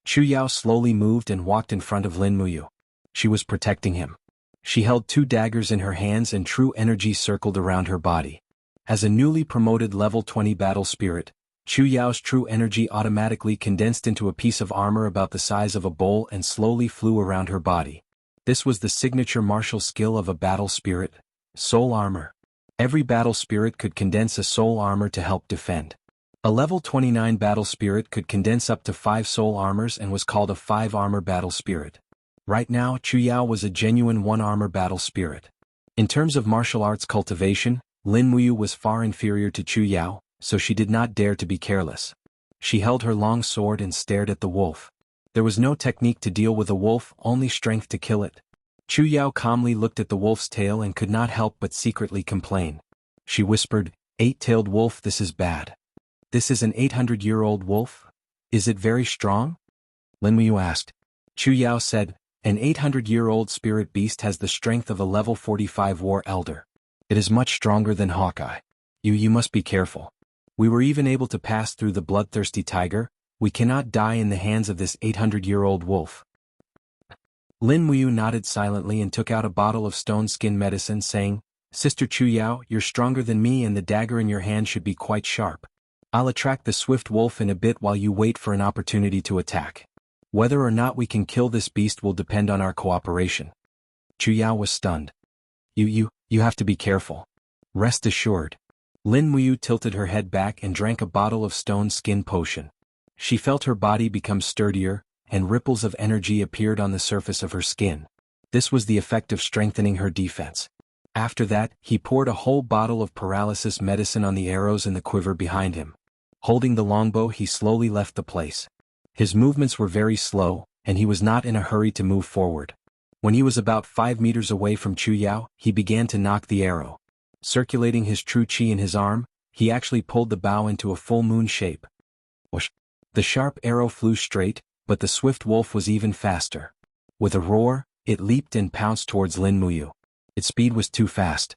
Chu Yao slowly moved and walked in front of Lin Muyu. She was protecting him. She held 2 daggers in her hands and true energy circled around her body. As a newly promoted level 20 battle spirit, Chu Yao's true energy automatically condensed into a piece of armor about the size of a bowl and slowly flew around her body. This was the signature martial skill of a battle spirit, soul armor. Every battle spirit could condense a soul armor to help defend. A level 29 battle spirit could condense up to 5 soul armors and was called a 5 armor battle spirit. Right now, Chu Yao was a genuine 1 armor battle spirit. In terms of martial arts cultivation, Lin Muyu was far inferior to Chu Yao, so she did not dare to be careless. She held her long sword and stared at the wolf. There was no technique to deal with a wolf, only strength to kill it. Chu Yao calmly looked at the wolf's tail and could not help but secretly complain. She whispered, "Eight-tailed wolf, this is bad. This is an 800-year-old wolf? Is it very strong?" Lin Muyu asked. Chu Yao said, "An 800-year-old spirit beast has the strength of a level 45 war elder. It is much stronger than Hawkeye. You must be careful. We were even able to pass through the bloodthirsty tiger. We cannot die in the hands of this 800-year-old wolf." Lin Muyu nodded silently and took out a bottle of stone skin medicine saying, "Sister Chu Yao, you're stronger than me and the dagger in your hand should be quite sharp. I'll attract the swift wolf in a bit while you wait for an opportunity to attack. Whether or not we can kill this beast will depend on our cooperation." Chu Yao was stunned. You have to be careful. Rest assured." Lin Muyu tilted her head back and drank a bottle of stone skin potion. She felt her body become sturdier, and ripples of energy appeared on the surface of her skin. This was the effect of strengthening her defense. After that, he poured a whole bottle of paralysis medicine on the arrows in the quiver behind him. Holding the longbow, he slowly left the place. His movements were very slow, and he was not in a hurry to move forward. When he was about 5 meters away from Chu Yao, he began to knock the arrow. Circulating his true chi in his arm, he actually pulled the bow into a full moon shape. Whoosh! The sharp arrow flew straight, but the swift wolf was even faster. With a roar, it leaped and pounced towards Lin Muyu. Its speed was too fast.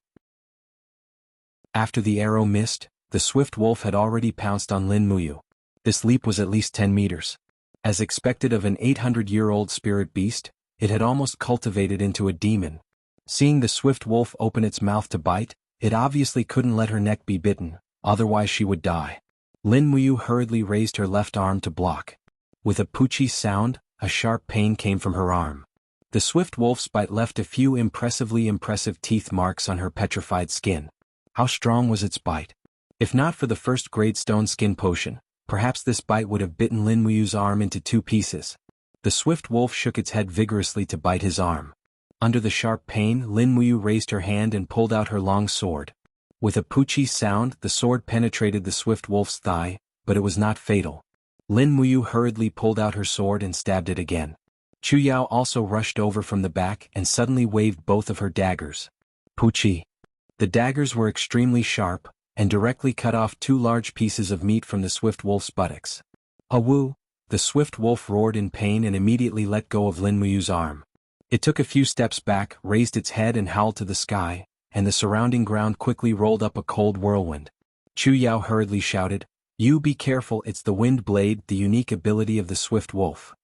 After the arrow missed, the swift wolf had already pounced on Lin Muyu. This leap was at least 10 meters. As expected of an 800-year-old spirit beast, it had almost cultivated into a demon. Seeing the swift wolf open its mouth to bite, it obviously couldn't let her neck be bitten, otherwise she would die. Lin Muyu hurriedly raised her left arm to block. With a poochie sound, a sharp pain came from her arm. The swift wolf's bite left a few impressive teeth marks on her petrified skin. How strong was its bite? If not for the first-grade stone skin potion, perhaps this bite would have bitten Lin Muyu's arm into 2 pieces. The swift wolf shook its head vigorously to bite his arm. Under the sharp pain, Lin Muyu raised her hand and pulled out her long sword. With a poochie sound, the sword penetrated the swift wolf's thigh, but it was not fatal. Lin Muyu hurriedly pulled out her sword and stabbed it again. Chu Yao also rushed over from the back and suddenly waved both of her daggers. Poochie. The daggers were extremely sharp, and directly cut off 2 large pieces of meat from the swift wolf's buttocks. Awoo! The swift wolf roared in pain and immediately let go of Lin Muyu's arm. It took a few steps back, raised its head and howled to the sky, and the surrounding ground quickly rolled up a cold whirlwind. Chu Yao hurriedly shouted, "You be careful, it's the wind blade, the unique ability of the swift wolf."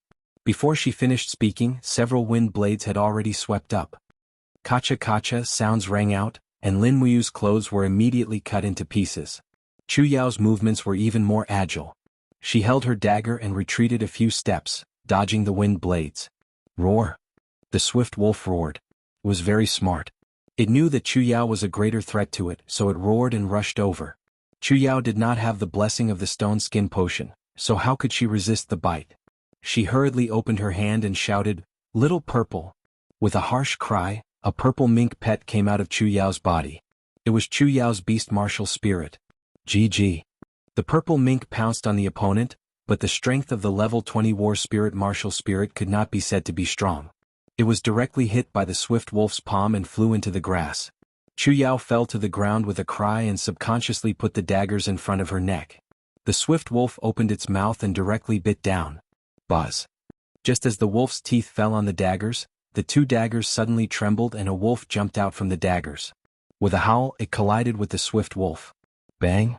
Before she finished speaking, several wind blades had already swept up. Kacha sounds rang out, and Lin Muyu's clothes were immediately cut into pieces. Chu Yao's movements were even more agile. She held her dagger and retreated a few steps, dodging the wind blades. Roar! The swift wolf roared. It was very smart. It knew that Chu Yao was a greater threat to it, so it roared and rushed over. Chu Yao did not have the blessing of the stone skin potion, so how could she resist the bite? She hurriedly opened her hand and shouted, "Little Purple." With a harsh cry, a purple mink pet came out of Chu Yao's body. It was Chu Yao's beast martial spirit. GG. The purple mink pounced on the opponent, but the strength of the level 20 war spirit martial spirit could not be said to be strong. It was directly hit by the swift wolf's palm and flew into the grass. Chu Yao fell to the ground with a cry and subconsciously put the daggers in front of her neck. The swift wolf opened its mouth and directly bit down. Buzz. Just as the wolf's teeth fell on the daggers, the two daggers suddenly trembled and a wolf jumped out from the daggers. With a howl, it collided with the swift wolf. Bang!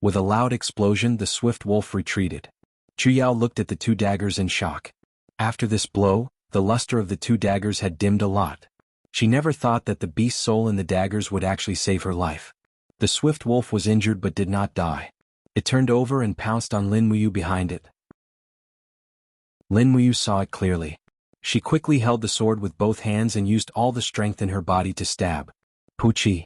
With a loud explosion, the swift wolf retreated. Chu Yao looked at the two daggers in shock. After this blow, the luster of the two daggers had dimmed a lot. She never thought that the beast soul in the daggers would actually save her life. The swift wolf was injured but did not die. It turned over and pounced on Lin Muyu behind it. Lin Muyu saw it clearly. She quickly held the sword with both hands and used all the strength in her body to stab. Puchi.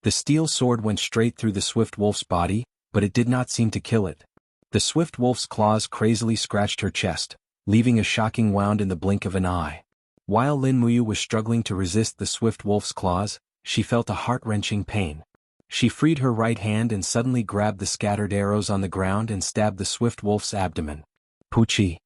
The steel sword went straight through the swift wolf's body, but it did not seem to kill it. The swift wolf's claws crazily scratched her chest, leaving a shocking wound in the blink of an eye. While Lin Muyu was struggling to resist the swift wolf's claws, she felt a heart-wrenching pain. She freed her right hand and suddenly grabbed the scattered arrows on the ground and stabbed the swift wolf's abdomen. Puchi.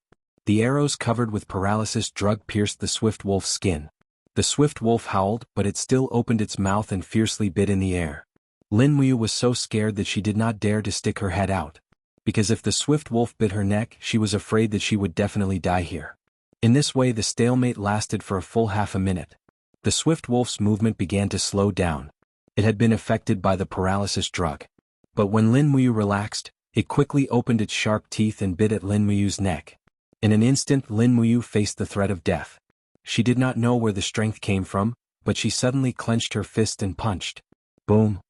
The arrows covered with paralysis drug pierced the swift wolf's skin. The swift wolf howled, but it still opened its mouth and fiercely bit in the air. Lin Muyu was so scared that she did not dare to stick her head out. Because if the swift wolf bit her neck, she was afraid that she would definitely die here. In this way, the stalemate lasted for a full half a minute. The swift wolf's movement began to slow down. It had been affected by the paralysis drug. But when Lin Muyu relaxed, it quickly opened its sharp teeth and bit at Lin Muyu's neck. In an instant, Lin Muyu faced the threat of death. She did not know where the strength came from, but she suddenly clenched her fist and punched. Boom!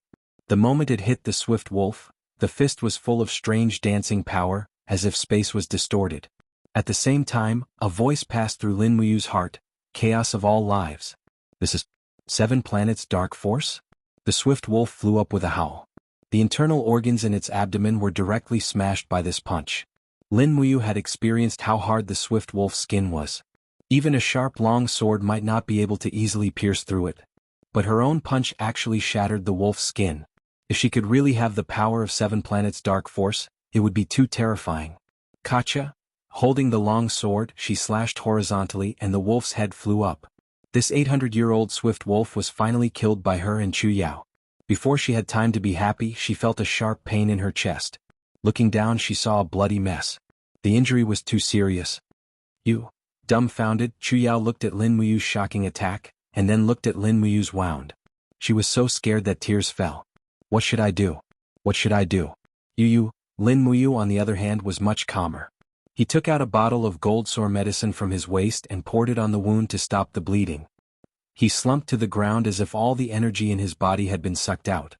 The moment it hit the swift wolf, the fist was full of strange dancing power, as if space was distorted. At the same time, a voice passed through Lin Muyu's heart, chaos of all lives. This is 7 planets dark force? The swift wolf flew up with a howl. The internal organs in its abdomen were directly smashed by this punch. Lin Muyu had experienced how hard the swift wolf's skin was. Even a sharp long sword might not be able to easily pierce through it. But her own punch actually shattered the wolf's skin. If she could really have the power of 7 planets dark force, it would be too terrifying. Kacha? Holding the long sword, she slashed horizontally and the wolf's head flew up. This 800-year-old swift wolf was finally killed by her and Chu Yao. Before she had time to be happy, she felt a sharp pain in her chest. Looking down, she saw a bloody mess. The injury was too serious. You. Dumbfounded, Chu Yao looked at Lin Muyu's shocking attack, and then looked at Lin Muyu's wound. She was so scared that tears fell. What should I do? What should I do? You. Lin Muyu, on the other hand, was much calmer. He took out a bottle of gold sore medicine from his waist and poured it on the wound to stop the bleeding. He slumped to the ground as if all the energy in his body had been sucked out.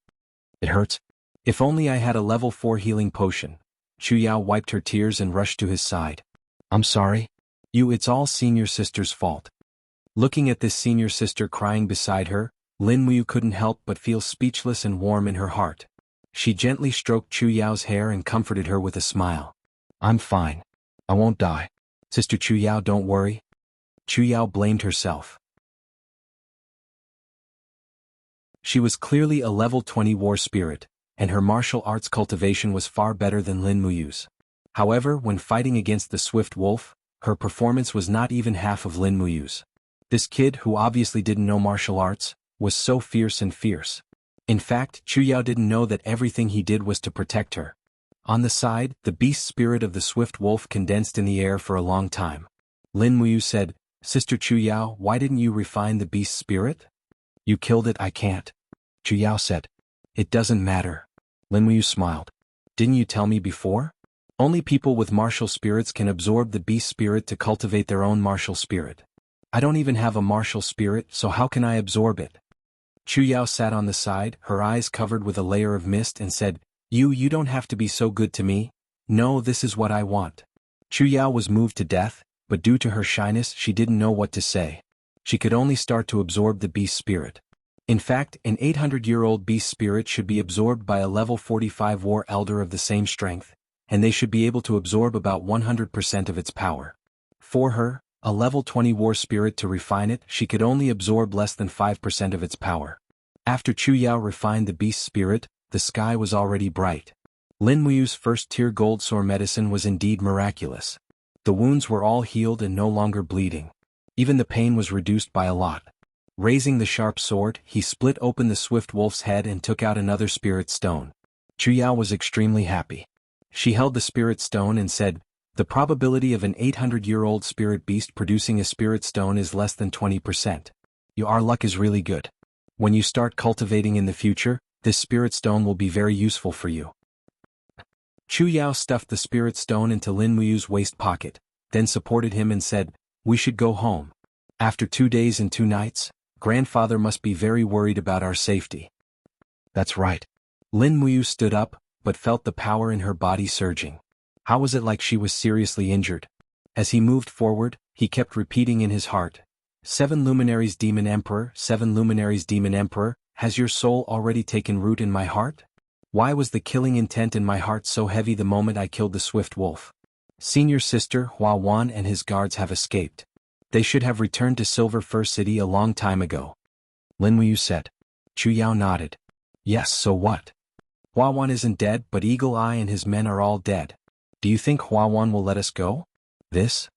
It hurts. If only I had a level 4 healing potion. Chu Yao wiped her tears and rushed to his side. I'm sorry. It's all senior sister's fault. Looking at this senior sister crying beside her, Lin Muyu couldn't help but feel speechless and warm in her heart. She gently stroked Chu Yao's hair and comforted her with a smile. I'm fine. I won't die. Sister Chu Yao, don't worry. Chu Yao blamed herself. She was clearly a level 20 war spirit, and her martial arts cultivation was far better than Lin Muyu's. However, when fighting against the swift wolf, her performance was not even half of Lin Muyu's. This kid, who obviously didn't know martial arts, was so fierce and fierce. In fact, Chu Yao didn't know that everything he did was to protect her. On the side, the beast spirit of the swift wolf condensed in the air for a long time. Lin Muyu said, Sister Chu Yao, why didn't you refine the beast spirit? You killed it, I can't. Chu Yao said. It doesn't matter. Lin Muyu smiled. Didn't you tell me before? Only people with martial spirits can absorb the beast spirit to cultivate their own martial spirit. I don't even have a martial spirit, so how can I absorb it? Chu Yao sat on the side, her eyes covered with a layer of mist, and said, You don't have to be so good to me. No, this is what I want. Chu Yao was moved to death, but due to her shyness she didn't know what to say. She could only start to absorb the beast spirit. In fact, an 800-year-old beast spirit should be absorbed by a level 45 war elder of the same strength, and they should be able to absorb about 100% of its power. For her, a level 20 war spirit, to refine it, she could only absorb less than 5% of its power. After Chu Yao refined the beast spirit, the sky was already bright. Lin Muyu's first-tier gold sore medicine was indeed miraculous. The wounds were all healed and no longer bleeding. Even the pain was reduced by a lot. Raising the sharp sword, he split open the swift wolf's head and took out another spirit stone. Chu Yao was extremely happy. She held the spirit stone and said, "The probability of an 800-year-old spirit beast producing a spirit stone is less than 20%. Your luck is really good. When you start cultivating in the future, this spirit stone will be very useful for you." Chu Yao stuffed the spirit stone into Lin Muyu's waist pocket, then supported him and said, "We should go home. After 2 days and 2 nights, grandfather must be very worried about our safety." "That's right." Lin Muyu stood up, but felt the power in her body surging. How was it like she was seriously injured? As he moved forward, he kept repeating in his heart, "7 luminaries demon emperor, 7 luminaries demon emperor, has your soul already taken root in my heart? Why was the killing intent in my heart so heavy the moment I killed the swift wolf? Senior sister Hua Wan and his guards have escaped. They should have returned to Silver Fir City a long time ago." Lin Muyu said. Chu Yao nodded. "Yes, so what? Hua Wan isn't dead, but Eagle Eye and his men are all dead. Do you think Hua Wan will let us go?" This?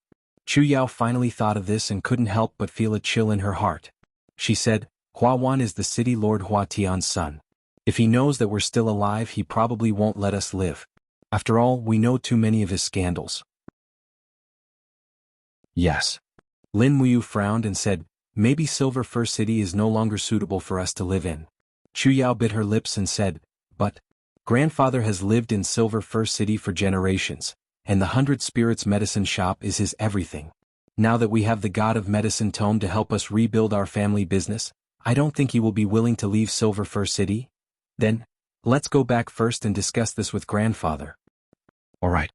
Chu Yao finally thought of this and couldn't help but feel a chill in her heart. She said, "Hua Wan is the city lord Hua Tian's son. If he knows that we're still alive, he probably won't let us live. After all, we know too many of his scandals." "Yes." Lin Muyu frowned and said, "Maybe Silver Fir City is no longer suitable for us to live in." Chu Yao bit her lips and said, "But grandfather has lived in Silver Fir City for generations, and the 100 Spirits medicine shop is his everything. Now that we have the God of Medicine tome to help us rebuild our family business, I don't think he will be willing to leave Silver Fir City. Then, let's go back first and discuss this with grandfather." "All right."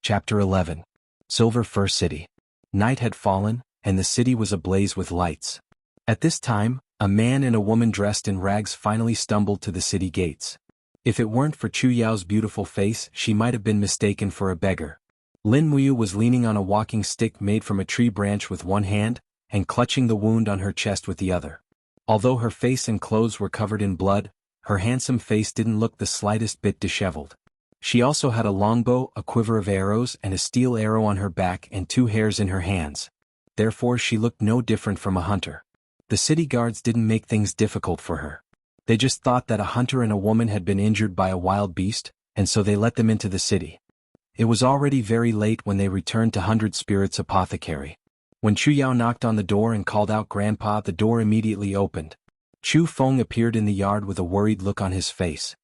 Chapter 11. Silver Fir City. Night had fallen, and the city was ablaze with lights. At this time, a man and a woman dressed in rags finally stumbled to the city gates. If it weren't for Chu Yao's beautiful face, she might have been mistaken for a beggar. Lin Muyu was leaning on a walking stick made from a tree branch with one hand, and clutching the wound on her chest with the other. Although her face and clothes were covered in blood, her handsome face didn't look the slightest bit disheveled. She also had a longbow, a quiver of arrows, and a steel arrow on her back and 2 hares in her hands. Therefore she looked no different from a hunter. The city guards didn't make things difficult for her. They just thought that a hunter and a woman had been injured by a wild beast, and so they let them into the city. It was already very late when they returned to 100 Spirits Apothecary. When Chu Yao knocked on the door and called out Grandpa, the door immediately opened. Chu Feng appeared in the yard with a worried look on his face.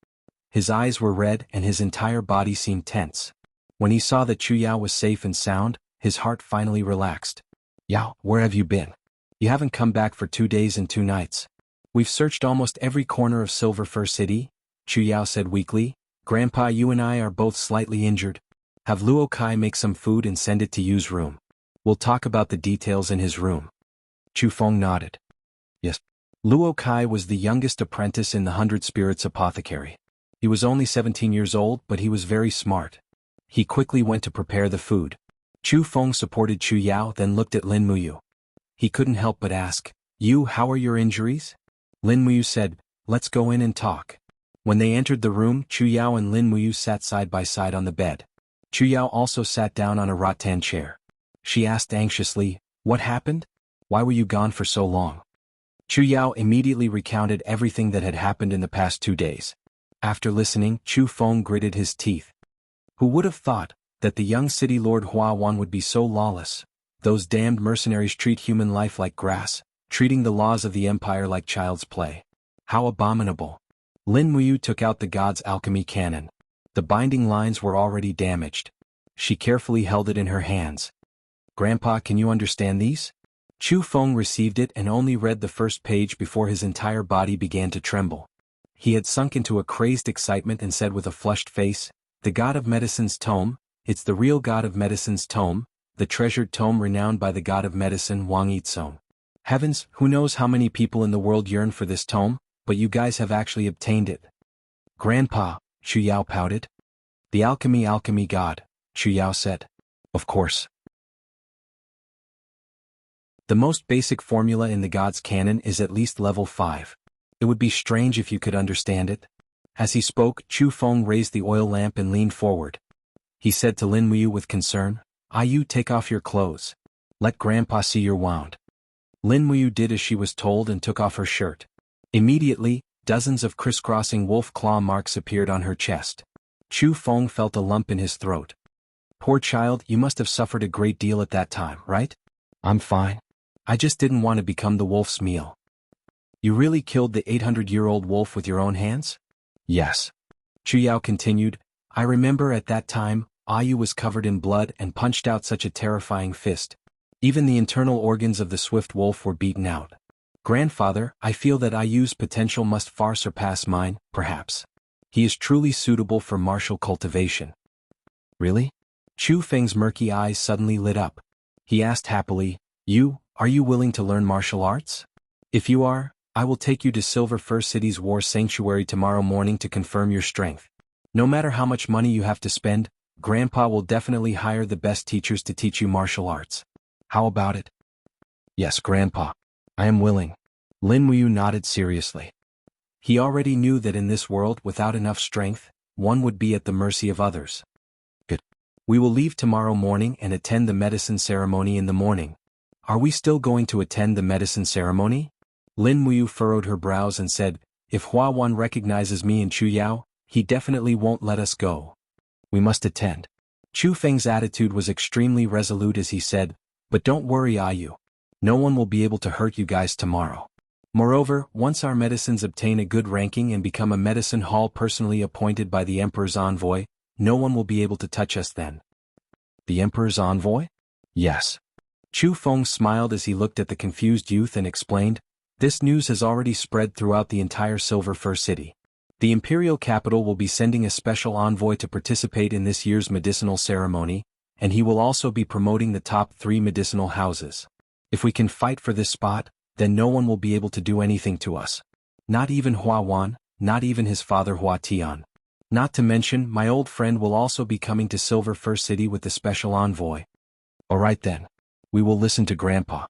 His eyes were red and his entire body seemed tense. When he saw that Chu Yao was safe and sound, his heart finally relaxed. "Yao, where have you been? You haven't come back for 2 days and 2 nights. We've searched almost every corner of Silver Fir City," Chu Yao said weakly. "Grandpa, you and I are both slightly injured. Have Luo Kai make some food and send it to Yu's room. We'll talk about the details in his room." Chu Feng nodded. Yes. Luo Kai was the youngest apprentice in the 100 Spirits Apothecary. He was only 17 years old, but he was very smart. He quickly went to prepare the food. Chu Feng supported Chu Yao, then looked at Lin Muyu. He couldn't help but ask, "You, how are your injuries?" Lin Muyu said, "Let's go in and talk." When they entered the room, Chu Yao and Lin Muyu sat side by side on the bed. Chu Yao also sat down on a rattan chair. She asked anxiously, "What happened? Why were you gone for so long?" Chu Yao immediately recounted everything that had happened in the past 2 days. After listening, Chu Feng gritted his teeth. Who would have thought that the young city lord Hua Wan would be so lawless? Those damned mercenaries treat human life like grass, treating the laws of the empire like child's play. How abominable. Lin Muyu took out the god's alchemy cannon. The binding lines were already damaged. She carefully held it in her hands. "Grandpa, can you understand these?" Chu Feng received it and only read the first page before his entire body began to tremble. He had sunk into a crazed excitement and said with a flushed face, "The God of Medicine's tome, it's the real God of Medicine's tome, the treasured tome renowned by the God of Medicine Wang Yizong. Heavens, who knows how many people in the world yearn for this tome, but you guys have actually obtained it." "Grandpa," Chu Yao pouted. "The alchemy God," Chu Yao said. "Of course. The most basic formula in the God's canon is at least level 5. It would be strange if you could understand it." As he spoke, Chu Feng raised the oil lamp and leaned forward. He said to Lin Muyu with concern, "Ayu, take off your clothes. Let Grandpa see your wound." Lin Muyu did as she was told and took off her shirt. Immediately, dozens of crisscrossing wolf claw marks appeared on her chest. Chu Feng felt a lump in his throat. "Poor child, you must have suffered a great deal at that time, right?" "I'm fine. I just didn't want to become the wolf's meal." "You really killed the 800-year-old wolf with your own hands?" "Yes." Chu Yao continued, "I remember at that time, Ayu was covered in blood and punched out such a terrifying fist. Even the internal organs of the swift wolf were beaten out. Grandfather, I feel that Ayu's potential must far surpass mine, perhaps. He is truly suitable for martial cultivation." "Really?" Chu Feng's murky eyes suddenly lit up. He asked happily, Are you willing to learn martial arts? If you are, I will take you to Silver Fir City's War Sanctuary tomorrow morning to confirm your strength. No matter how much money you have to spend, Grandpa will definitely hire the best teachers to teach you martial arts. How about it?" "Yes, Grandpa. I am willing." Lin Muyu nodded seriously. He already knew that in this world without enough strength, one would be at the mercy of others. "Good. We will leave tomorrow morning and attend the medicine ceremony in the morning." "Are we still going to attend the medicine ceremony?" Lin Muyu furrowed her brows and said, "If Hua Wan recognizes me and Chu Yao, he definitely won't let us go. We must attend." Chu Feng's attitude was extremely resolute as he said, "But don't worry, Ayu. No one will be able to hurt you guys tomorrow. Moreover, once our medicines obtain a good ranking and become a medicine hall personally appointed by the Emperor's envoy, no one will be able to touch us then." "The Emperor's envoy?" "Yes." Chu Feng smiled as he looked at the confused youth and explained, "This news has already spread throughout the entire Silver Fir City. The imperial capital will be sending a special envoy to participate in this year's medicinal ceremony, and he will also be promoting the top 3 medicinal houses. If we can fight for this spot, then no one will be able to do anything to us. Not even Hua Wan, not even his father Hua Tian. Not to mention, my old friend will also be coming to Silver Fir City with the special envoy." "All right then. We will listen to Grandpa."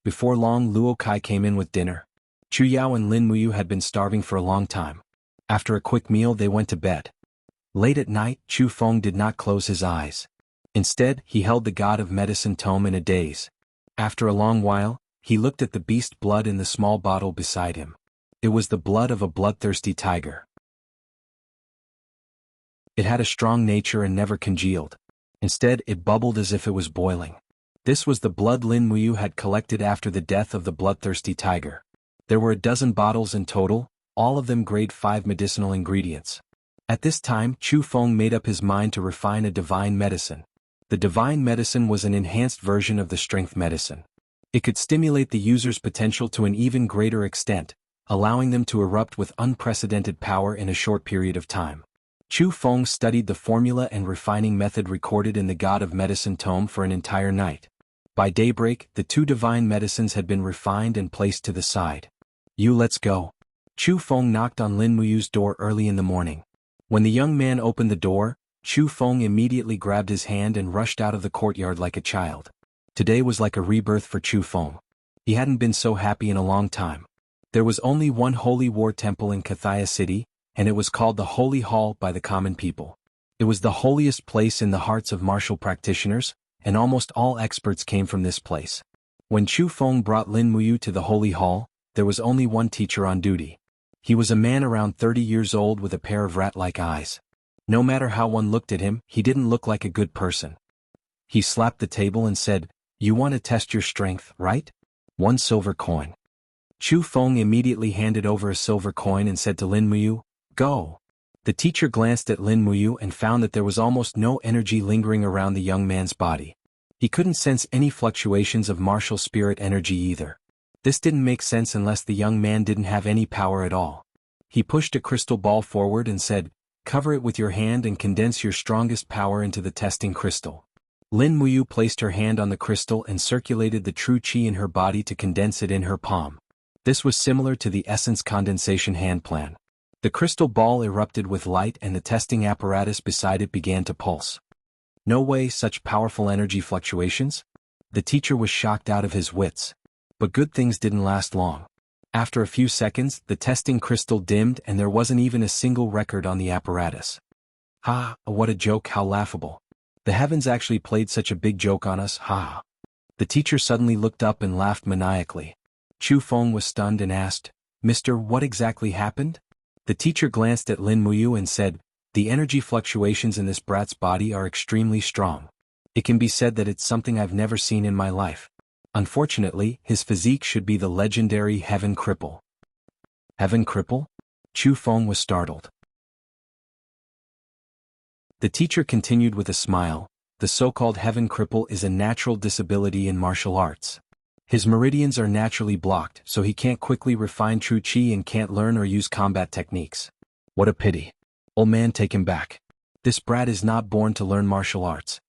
Before long, Luo Kai came in with dinner. Chu Yao and Lin Muyu had been starving for a long time. After a quick meal they went to bed. Late at night, Chu Feng did not close his eyes. Instead, he held the God of Medicine tome in a daze. After a long while, he looked at the beast blood in the small bottle beside him. It was the blood of a bloodthirsty tiger. It had a strong nature and never congealed. Instead, it bubbled as if it was boiling. This was the blood Lin Muyu had collected after the death of the bloodthirsty tiger. There were a dozen bottles in total, all of them grade 5 medicinal ingredients. At this time, Chu Feng made up his mind to refine a divine medicine. The divine medicine was an enhanced version of the strength medicine. It could stimulate the user's potential to an even greater extent, allowing them to erupt with unprecedented power in a short period of time. Chu Feng studied the formula and refining method recorded in the God of Medicine tome for an entire night. By daybreak, the 2 divine medicines had been refined and placed to the side. Let's go." Chu Feng knocked on Lin Muyu's door early in the morning. When the young man opened the door, Chu Feng immediately grabbed his hand and rushed out of the courtyard like a child. Today was like a rebirth for Chu Feng. He hadn't been so happy in a long time. There was only one holy war temple in Kathaya City, and it was called the Holy Hall by the common people. It was the holiest place in the hearts of martial practitioners, and almost all experts came from this place. When Chu Feng brought Lin Muyu to the Holy Hall, there was only one teacher on duty. He was a man around 30 years old with a pair of rat-like eyes. No matter how one looked at him, he didn't look like a good person. He slapped the table and said, "You want to test your strength, right? 1 silver coin." Chu Feng immediately handed over a silver coin and said to Lin Muyu, "Go." The teacher glanced at Lin Muyu and found that there was almost no energy lingering around the young man's body. He couldn't sense any fluctuations of martial spirit energy either. This didn't make sense unless the young man didn't have any power at all. He pushed a crystal ball forward and said, "Cover it with your hand and condense your strongest power into the testing crystal." Lin Muyu placed her hand on the crystal and circulated the true qi in her body to condense it in her palm. This was similar to the essence condensation hand plan. The crystal ball erupted with light and the testing apparatus beside it began to pulse. No way, such powerful energy fluctuations? The teacher was shocked out of his wits. But good things didn't last long. After a few seconds, the testing crystal dimmed and there wasn't even a single record on the apparatus. "Ha, what a joke, how laughable." The heavens actually played such a big joke on us, ha. The teacher suddenly looked up and laughed maniacally. Chu Feng was stunned and asked, "Mister, what exactly happened?" The teacher glanced at Lin Muyu and said, "The energy fluctuations in this brat's body are extremely strong. It can be said that it's something I've never seen in my life. Unfortunately, his physique should be the legendary Heaven Cripple." Heaven Cripple? Chu Feng was startled. The teacher continued with a smile, "The so-called Heaven Cripple is a natural disability in martial arts. His meridians are naturally blocked, so he can't quickly refine true chi and can't learn or use combat techniques. What a pity. Old man, take him back. This brat is not born to learn martial arts."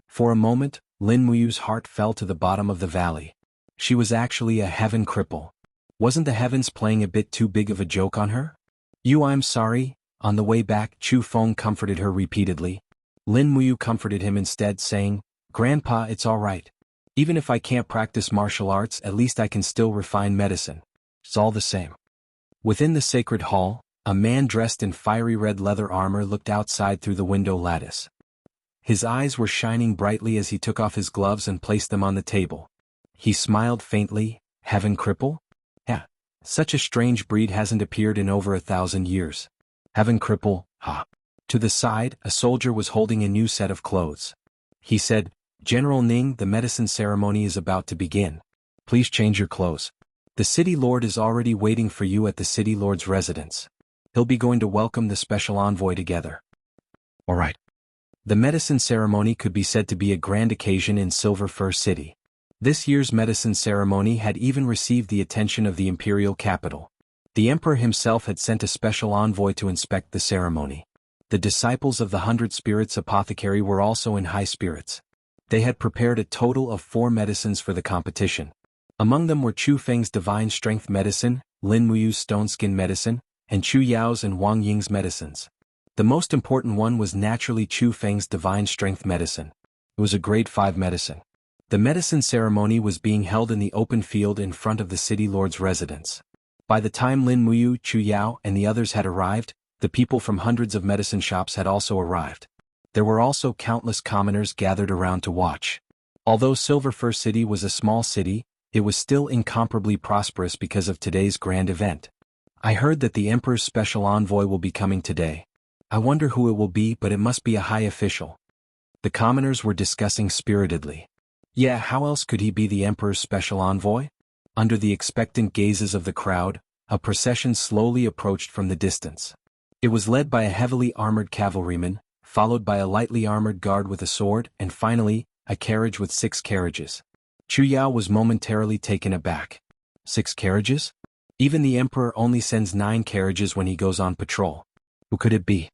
For a moment, Lin Muyu's heart fell to the bottom of the valley. She was actually a Heaven Cripple. Wasn't the heavens playing a bit too big of a joke on her? I'm sorry." On the way back, Chu Feng comforted her repeatedly. Lin Muyu comforted him instead, saying, "Grandpa, it's all right. Even if I can't practice martial arts, at least I can still refine medicine. It's all the same." Within the sacred hall, a man dressed in fiery red leather armor looked outside through the window lattice. His eyes were shining brightly as he took off his gloves and placed them on the table. He smiled faintly. "Heaven Cripple? Yeah. Such a strange breed hasn't appeared in over 1,000 years. Heaven Cripple, ha." To the side, a soldier was holding a new set of clothes. He said, "General Ning, the medicine ceremony is about to begin. Please change your clothes. The city lord is already waiting for you at the city lord's residence. He'll be going to welcome the special envoy together." All right. The medicine ceremony could be said to be a grand occasion in Silver Fir City. This year's medicine ceremony had even received the attention of the imperial capital. The emperor himself had sent a special envoy to inspect the ceremony. The disciples of the 100 Spirits Apothecary were also in high spirits. They had prepared a total of 4 medicines for the competition. Among them were Chu Feng's Divine Strength Medicine, Lin Muyu's Stone Skin Medicine, and Chu Yao's and Wang Ying's medicines. The most important one was naturally Chu Feng's Divine Strength Medicine. It was a grade 5 medicine. The medicine ceremony was being held in the open field in front of the city lord's residence. By the time Lin Muyu, Chu Yao, and the others had arrived, the people from hundreds of medicine shops had also arrived. There were also countless commoners gathered around to watch. Although Silver Fir City was a small city, it was still incomparably prosperous because of today's grand event. "I heard that the Emperor's special envoy will be coming today. I wonder who it will be, but it must be a high official." The commoners were discussing spiritedly. Yeah, how else could he be the Emperor's special envoy? Under the expectant gazes of the crowd, a procession slowly approached from the distance. It was led by a heavily armored cavalryman, followed by a lightly armored guard with a sword, and finally, a carriage with 6 carriages. Chu Yao was momentarily taken aback. 6 carriages? Even the Emperor only sends 9 carriages when he goes on patrol. Who could it be?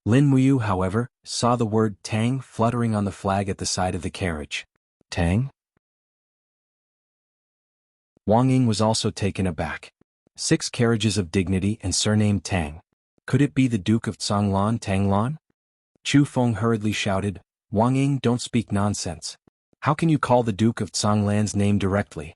Lin Muyu, however, saw the word Tang fluttering on the flag at the side of the carriage. Tang? Wang Ying was also taken aback. 6 carriages of dignity and surnamed Tang. Could it be the Duke of Zhonglan, Tanglan? Chu Feng hurriedly shouted, "Wang Ying, don't speak nonsense. How can you call the Duke of Zhonglan's name directly?"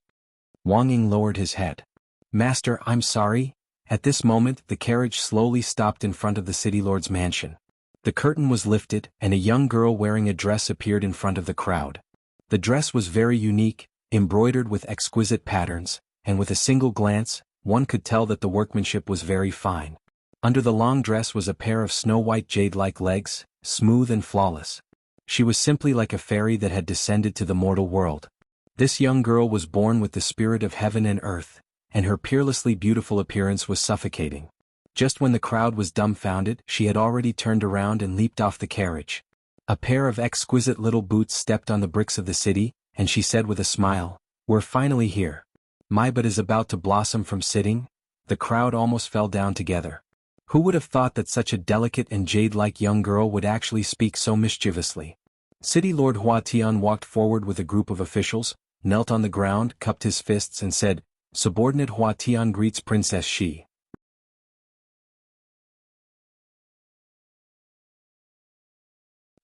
Wang Ying lowered his head. "Master, I'm sorry." At this moment, the carriage slowly stopped in front of the city lord's mansion. The curtain was lifted, and a young girl wearing a dress appeared in front of the crowd. The dress was very unique, embroidered with exquisite patterns, and with a single glance, one could tell that the workmanship was very fine. Under the long dress was a pair of snow-white jade-like legs, smooth and flawless. She was simply like a fairy that had descended to the mortal world. This young girl was born with the spirit of heaven and earth, and her peerlessly beautiful appearance was suffocating. Just when the crowd was dumbfounded, she had already turned around and leaped off the carriage. A pair of exquisite little boots stepped on the bricks of the city, and she said with a smile, "We're finally here." My bud is about to blossom from sitting. The crowd almost fell down together. Who would have thought that such a delicate and jade-like young girl would actually speak so mischievously? City Lord Hua Tian walked forward with a group of officials, knelt on the ground, cupped his fists and said, "Subordinate Hua Tian greets Princess Shi."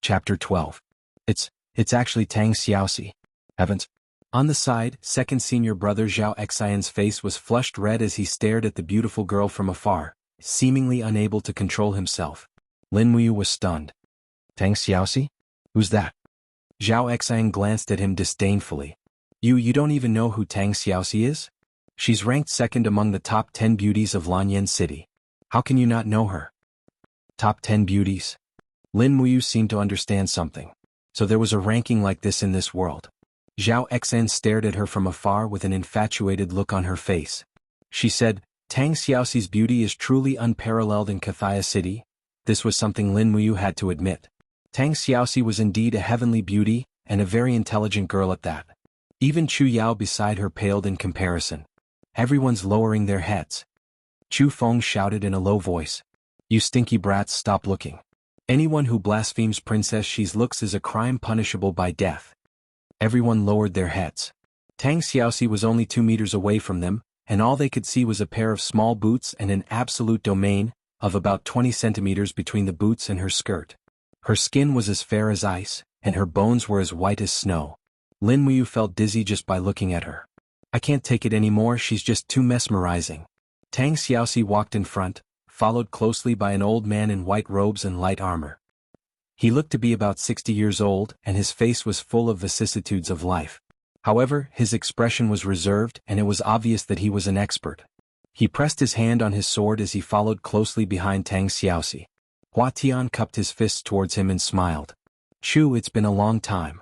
Chapter 12. It's actually Tang Xiaoxi. Heavens. On the side, second senior brother Zhao Xian's face was flushed red as he stared at the beautiful girl from afar, seemingly unable to control himself. Lin Muyu was stunned. Tang Xiaoxi? Who's that? Zhao Exang glanced at him disdainfully. You don't even know who Tang Xiaoxi is? She's ranked second among the top 10 beauties of Lanyan City. How can you not know her? Top 10 beauties? Lin Muyu seemed to understand something. So there was a ranking like this in this world. Zhao Exan stared at her from afar with an infatuated look on her face. She said, Tang Xiaoxi's beauty is truly unparalleled in Kathaya City. This was something Lin Muyu had to admit. Tang Xiaoxi was indeed a heavenly beauty, and a very intelligent girl at that. Even Chu Yao beside her paled in comparison. Everyone's lowering their heads. Chu Feng shouted in a low voice. You stinky brats, stop looking. Anyone who blasphemes Princess Xi's looks is a crime punishable by death. Everyone lowered their heads. Tang Xiaoxi was only 2 meters away from them, and all they could see was a pair of small boots and an absolute domain of about 20 centimeters between the boots and her skirt. Her skin was as fair as ice, and her bones were as white as snow. Lin Muyu felt dizzy just by looking at her. I can't take it anymore, she's just too mesmerizing. Tang Xiaoxi walked in front, followed closely by an old man in white robes and light armor. He looked to be about 60 years old, and his face was full of vicissitudes of life. However, his expression was reserved, and it was obvious that he was an expert. He pressed his hand on his sword as he followed closely behind Tang Xiaoxi. Hua Tian cupped his fists towards him and smiled. Chu, it's been a long time.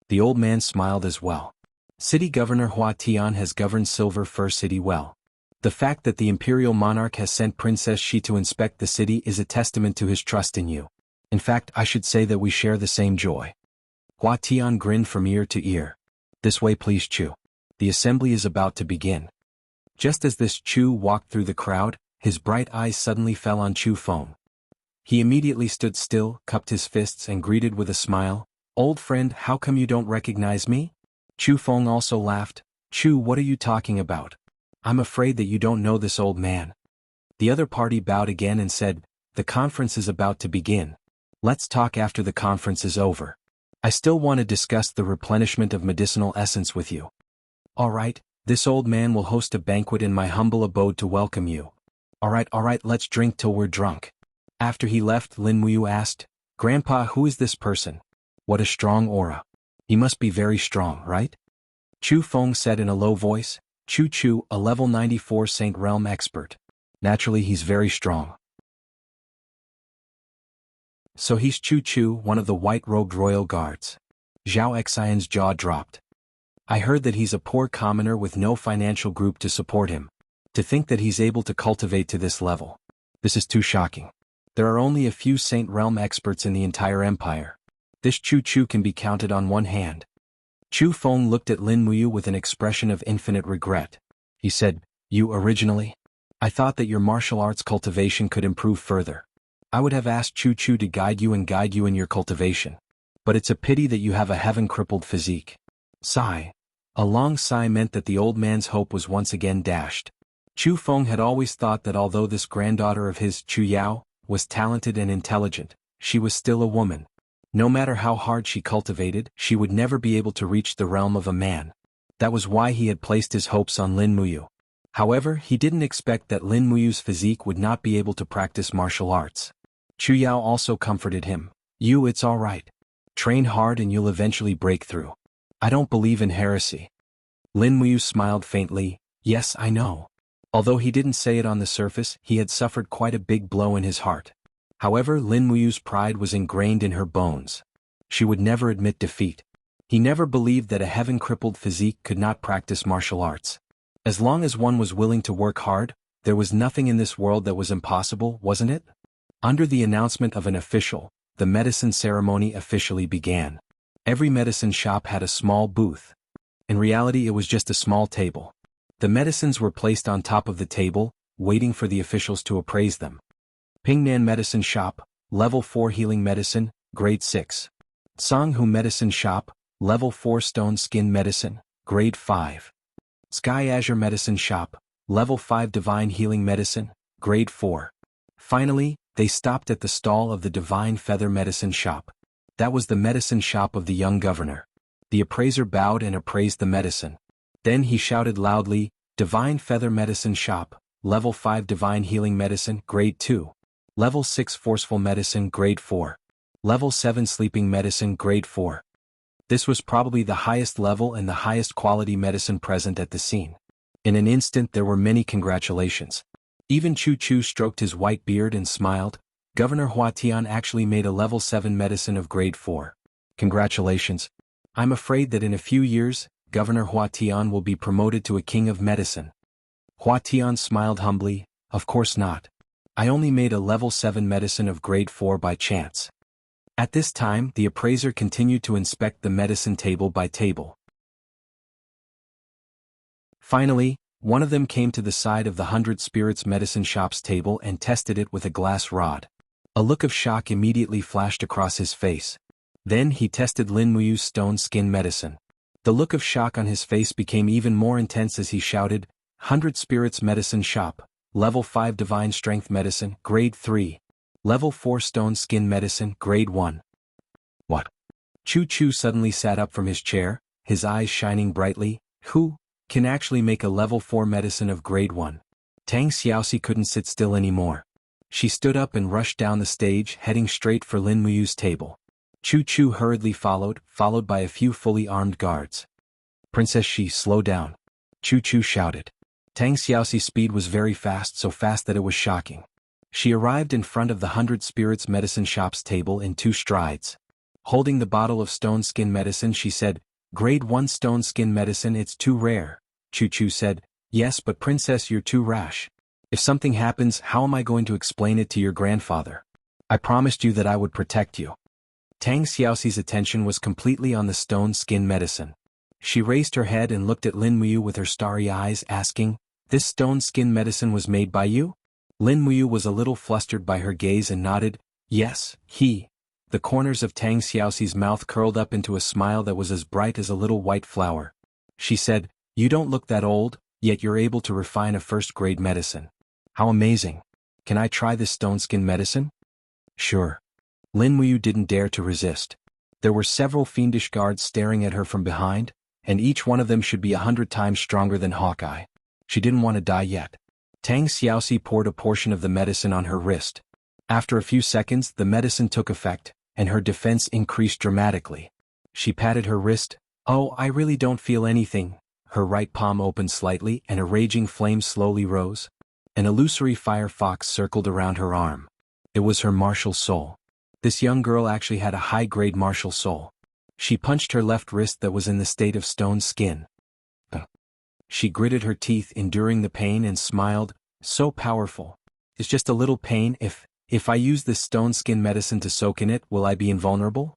The old man smiled as well. City Governor Hua Tian has governed Silver Fir City well. The fact that the imperial monarch has sent Princess Xi to inspect the city is a testament to his trust in you. In fact, I should say that we share the same joy. Hua Tian grinned from ear to ear. This way please, Chu. The assembly is about to begin. Just as this Chu walked through the crowd, his bright eyes suddenly fell on Chu Feng. He immediately stood still, cupped his fists and greeted with a smile. Old friend, how come you don't recognize me? Chu Feng also laughed. Chu, what are you talking about? I'm afraid that you don't know this old man. The other party bowed again and said, the conference is about to begin. Let's talk after the conference is over. I still want to discuss the replenishment of medicinal essence with you. Alright, this old man will host a banquet in my humble abode to welcome you. Alright, let's drink till we're drunk. After he left, Lin Muyu asked, Grandpa, who is this person? What a strong aura. He must be very strong, right? Chu Feng said in a low voice, Chu, a level 94 Saint Realm expert. Naturally he's very strong. So he's Chu, one of the white-robed royal guards. Zhao Xian's jaw dropped. I heard that he's a poor commoner with no financial group to support him. To think that he's able to cultivate to this level. This is too shocking. There are only a few Saint Realm experts in the entire empire. This Chu can be counted on one hand. Chu Feng looked at Lin Muyu with an expression of infinite regret. He said, You originally? I thought that your martial arts cultivation could improve further. I would have asked Chu to guide you in your cultivation. But it's a pity that you have a heaven-crippled physique. Sigh. A long sigh meant that the old man's hope was once again dashed. Chu Feng had always thought that although this granddaughter of his, Chu Yao, was talented and intelligent, she was still a woman. No matter how hard she cultivated, she would never be able to reach the realm of a man. That was why he had placed his hopes on Lin Muyu. However, he didn't expect that Lin Muyu's physique would not be able to practice martial arts. Chu Yao also comforted him. It's alright. Train hard and you'll eventually break through. I don't believe in heresy. Lin Muyu smiled faintly. Yes, I know. Although he didn't say it on the surface, he had suffered quite a big blow in his heart. However, Lin Muyu's pride was ingrained in her bones. She would never admit defeat. He never believed that a heaven-crippled physique could not practice martial arts. As long as one was willing to work hard, there was nothing in this world that was impossible, wasn't it? Under the announcement of an official, the medicine ceremony officially began. Every medicine shop had a small booth. In reality, it was just a small table. The medicines were placed on top of the table, waiting for the officials to appraise them. Pingnan Medicine Shop, Level 4 Healing Medicine, Grade 6. Songhu Medicine Shop, Level 4 Stone Skin Medicine, Grade 5. Sky Azure Medicine Shop, Level 5 Divine Healing Medicine, Grade 4. Finally, they stopped at the stall of the Divine Feather Medicine Shop. That was the medicine shop of the young governor. The appraiser bowed and appraised the medicine. Then he shouted loudly, Divine Feather Medicine Shop, Level 5 Divine Healing Medicine, Grade 2. Level 6 Forceful Medicine, Grade 4. Level 7 Sleeping Medicine Grade 4. This was probably the highest level and the highest quality medicine present at the scene. In an instant there were many congratulations. Even Chu Chu stroked his white beard and smiled. Governor Hua Tian actually made a level 7 medicine of grade 4. Congratulations. I'm afraid that in a few years, Governor Hua Tian will be promoted to a king of medicine. Hua Tian smiled humbly. Of course not. I only made a level 7 medicine of grade 4 by chance. At this time, the appraiser continued to inspect the medicine table by table. Finally, one of them came to the side of the 100 Spirits Medicine Shop's table and tested it with a glass rod. A look of shock immediately flashed across his face. Then he tested Lin Muyu's stone skin medicine. The look of shock on his face became even more intense as he shouted, 100 Spirits Medicine Shop, Level 5 Divine Strength Medicine, Grade 3. Level 4 Stone Skin Medicine, Grade 1. What? Chu Chu suddenly sat up from his chair, his eyes shining brightly. Who can actually make a level 4 medicine of grade 1? Tang Xiaoxi couldn't sit still anymore. She stood up and rushed down the stage, heading straight for Lin Muyu's table. Chu Chu hurriedly followed by a few fully armed guards. Princess Shi, slow down. Chu Chu shouted. Tang Xiaoxi's speed was very fast, so fast that it was shocking. She arrived in front of the 100 Spirits Medicine Shop's table in 2 strides. Holding the bottle of stone skin medicine, she said, Grade 1 stone skin medicine, it's too rare. Chu Chu said, Yes, but princess, you're too rash. If something happens, how am I going to explain it to your grandfather? I promised you that I would protect you. Tang Xiaoxi's attention was completely on the stone skin medicine. She raised her head and looked at Lin Muyu with her starry eyes, asking, This stone skin medicine was made by you? Lin Muyu was a little flustered by her gaze and nodded, Yes, he. The corners of Tang Xiaoxi's mouth curled up into a smile that was as bright as a little white flower. She said, You don't look that old, yet you're able to refine a first-grade medicine. How amazing. Can I try this stone skin medicine? Sure. Lin Muyu didn't dare to resist. There were several fiendish guards staring at her from behind, and each one of them should be 100 times stronger than Hawkeye. She didn't want to die yet. Tang Xiaoxi poured a portion of the medicine on her wrist. After a few seconds, the medicine took effect, and her defense increased dramatically. She patted her wrist. Oh, I really don't feel anything. Her right palm opened slightly and a raging flame slowly rose. An illusory fire fox circled around her arm. It was her martial soul. This young girl actually had a high-grade martial soul. She punched her left wrist that was in the state of stone skin. She gritted her teeth, enduring the pain, and smiled, So powerful. It's just a little pain. If I use this stone skin medicine to soak in it, will I be invulnerable?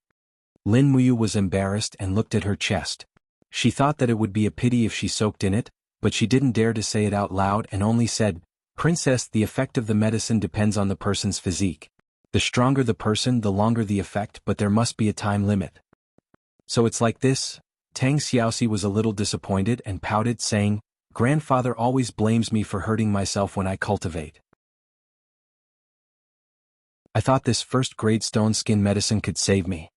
Lin Muyu was embarrassed and looked at her chest. She thought that it would be a pity if she soaked in it, but she didn't dare to say it out loud and only said, Princess, the effect of the medicine depends on the person's physique. The stronger the person, the longer the effect, but there must be a time limit. So it's like this? Tang Xiaoxi was a little disappointed and pouted, saying, Grandfather always blames me for hurting myself when I cultivate. I thought this first-grade stone skin medicine could save me.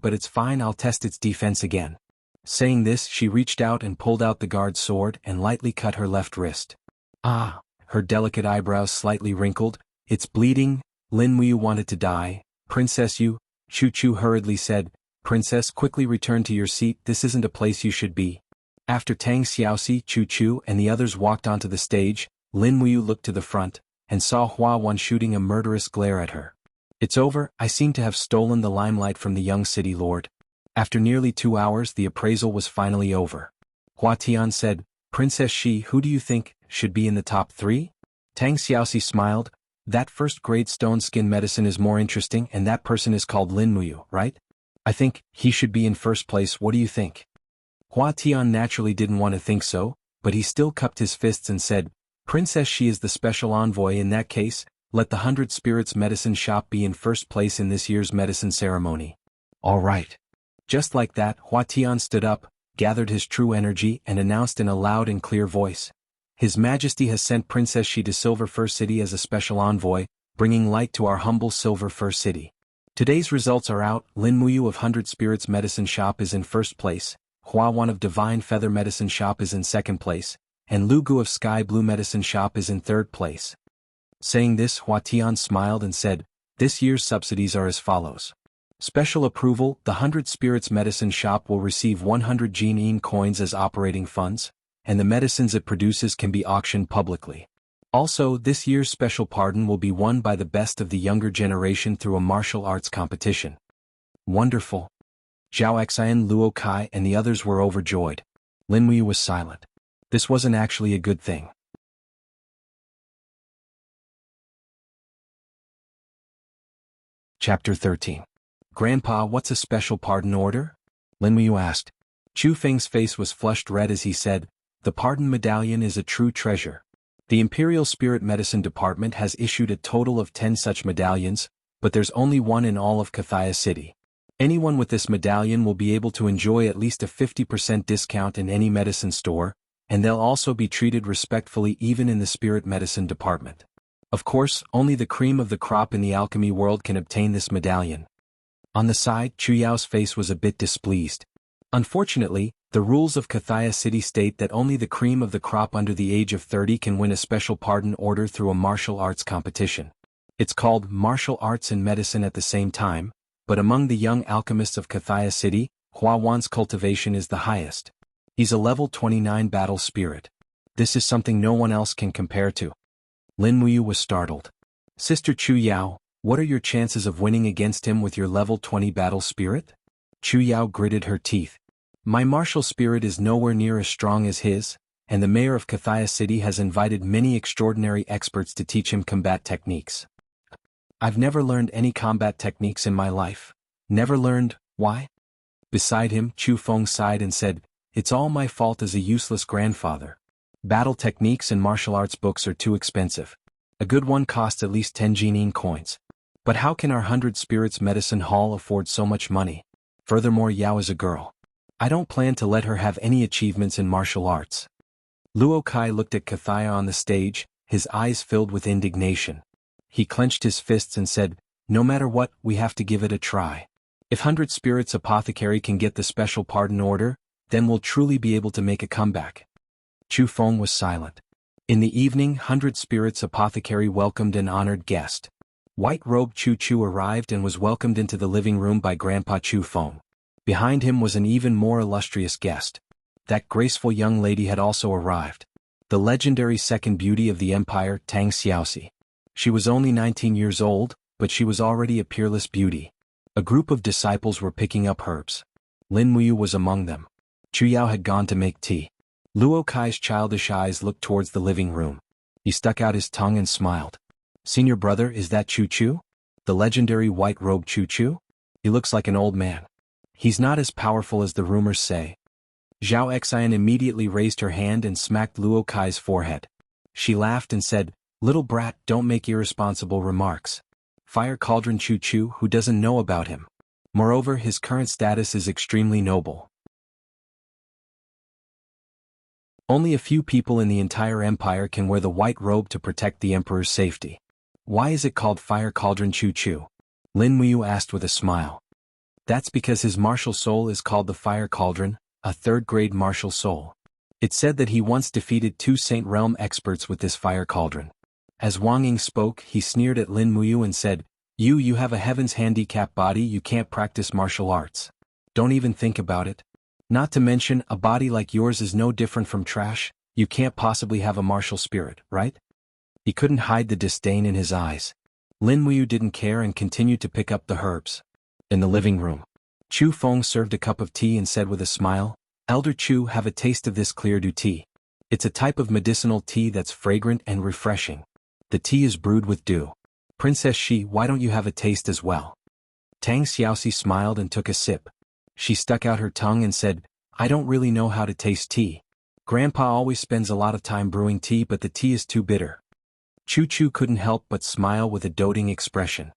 But it's fine, I'll test its defense again. Saying this, she reached out and pulled out the guard's sword and lightly cut her left wrist. Ah! Her delicate eyebrows slightly wrinkled. It's bleeding. Lin Muyu wanted to die. Princess, you, Chu Chu hurriedly said. Princess, quickly return to your seat, this isn't a place you should be. After Tang Xiaoxi, Chu Chu, and the others walked onto the stage, Lin Muyu looked to the front, and saw Hua Wan shooting a murderous glare at her. It's over, I seem to have stolen the limelight from the young city lord. After nearly 2 hours, the appraisal was finally over. Hua Tian said, Princess Shi, who do you think should be in the top 3? Tang Xiaoxi smiled. That first-grade stone skin medicine is more interesting, and that person is called Lin Muyu, right? I think he should be in first place, what do you think? Hua Tian naturally didn't want to think so, but he still cupped his fists and said, Princess Shi is the special envoy. In that case, let the 100 Spirits Medicine Shop be in first place in this year's medicine ceremony. All right. Just like that, Hua Tian stood up, gathered his true energy, and announced in a loud and clear voice. His Majesty has sent Princess Shi to Silver Fir City as a special envoy, bringing light to our humble Silver Fir City. Today's results are out. Lin Muyu of 100 Spirits Medicine Shop is in first place, Hua Wan of Divine Feather Medicine Shop is in second place, and Lu Gu of Sky Blue Medicine Shop is in third place. Saying this, Hua Tian smiled and said, This year's subsidies are as follows. Special approval, the 100 Spirits Medicine Shop will receive 100 Gene coins as operating funds, and the medicines it produces can be auctioned publicly. Also, this year's special pardon will be won by the best of the younger generation through a martial arts competition. Wonderful. Zhao Xian, Luo Kai, and the others were overjoyed. Lin Wuyu was silent. This wasn't actually a good thing. Chapter 13. Grandpa, what's a special pardon order? Lin Wuyu asked. Chu Feng's face was flushed red as he said, the pardon medallion is a true treasure. The Imperial Spirit Medicine Department has issued a total of 10 such medallions, but there's only one in all of Kathia City. Anyone with this medallion will be able to enjoy at least a 50% discount in any medicine store, and they'll also be treated respectfully even in the Spirit Medicine Department. Of course, only the cream of the crop in the alchemy world can obtain this medallion. On the side, Chu Yao's face was a bit displeased. Unfortunately, the rules of Kathia City state that only the cream of the crop under the age of 30 can win a special pardon order through a martial arts competition. It's called martial arts and medicine at the same time, but among the young alchemists of Kathia City, Hua Wan's cultivation is the highest. He's a level 29 battle spirit. This is something no one else can compare to. Lin Wuyu was startled. Sister Chu Yao, what are your chances of winning against him with your level 20 battle spirit? Chu Yao gritted her teeth. My martial spirit is nowhere near as strong as his, and the mayor of Kathia City has invited many extraordinary experts to teach him combat techniques. I've never learned any combat techniques in my life. Never learned, why? Beside him, Chu Feng sighed and said, it's all my fault as a useless grandfather. Battle techniques and martial arts books are too expensive. A good one costs at least 10 Gene coins. But how can our 100 Spirits Medicine Hall afford so much money? Furthermore, Yao is a girl. I don't plan to let her have any achievements in martial arts. Luo Kai looked at Kathia on the stage, his eyes filled with indignation. He clenched his fists and said, no matter what, we have to give it a try. If 100 Spirits Apothecary can get the special pardon order, then we'll truly be able to make a comeback. Chu Feng was silent. In the evening, 100 Spirits Apothecary welcomed an honored guest. White-robed Chu Chu arrived and was welcomed into the living room by Grandpa Chu Feng. Behind him was an even more illustrious guest. That graceful young lady had also arrived. The legendary second beauty of the empire, Tang Xiaoxi. She was only 19 years old, but she was already a peerless beauty. A group of disciples were picking up herbs. Lin Wuyu was among them. Chu Yao had gone to make tea. Luo Kai's childish eyes looked towards the living room. He stuck out his tongue and smiled. Senior brother, is that Chu Chu? The legendary white-robed Chu Chu? He looks like an old man. He's not as powerful as the rumors say. Zhao Xian immediately raised her hand and smacked Luo Kai's forehead. She laughed and said, little brat, don't make irresponsible remarks. Fire Cauldron Chu Chu, who doesn't know about him? Moreover, his current status is extremely noble. Only a few people in the entire empire can wear the white robe to protect the emperor's safety. Why is it called Fire Cauldron Chu Chu? Lin Wuyu asked with a smile. That's because his martial soul is called the Fire Cauldron, a third-grade martial soul. It said that he once defeated 2 Saint Realm experts with this Fire Cauldron. As Wang Ying spoke, he sneered at Lin Wuyu and said, You have a heaven's handicap body, you can't practice martial arts. Don't even think about it. Not to mention, a body like yours is no different from trash, you can't possibly have a martial spirit, right? He couldn't hide the disdain in his eyes. Lin Wuyu didn't care and continued to pick up the herbs. In the living room, Chu Feng served a cup of tea and said with a smile, Elder Chu, have a taste of this clear dew tea. It's a type of medicinal tea that's fragrant and refreshing. The tea is brewed with dew. Princess Shi, why don't you have a taste as well? Tang Xiaoxi smiled and took a sip. She stuck out her tongue and said, I don't really know how to taste tea. Grandpa always spends a lot of time brewing tea, but the tea is too bitter. Chu Chu couldn't help but smile with a doting expression.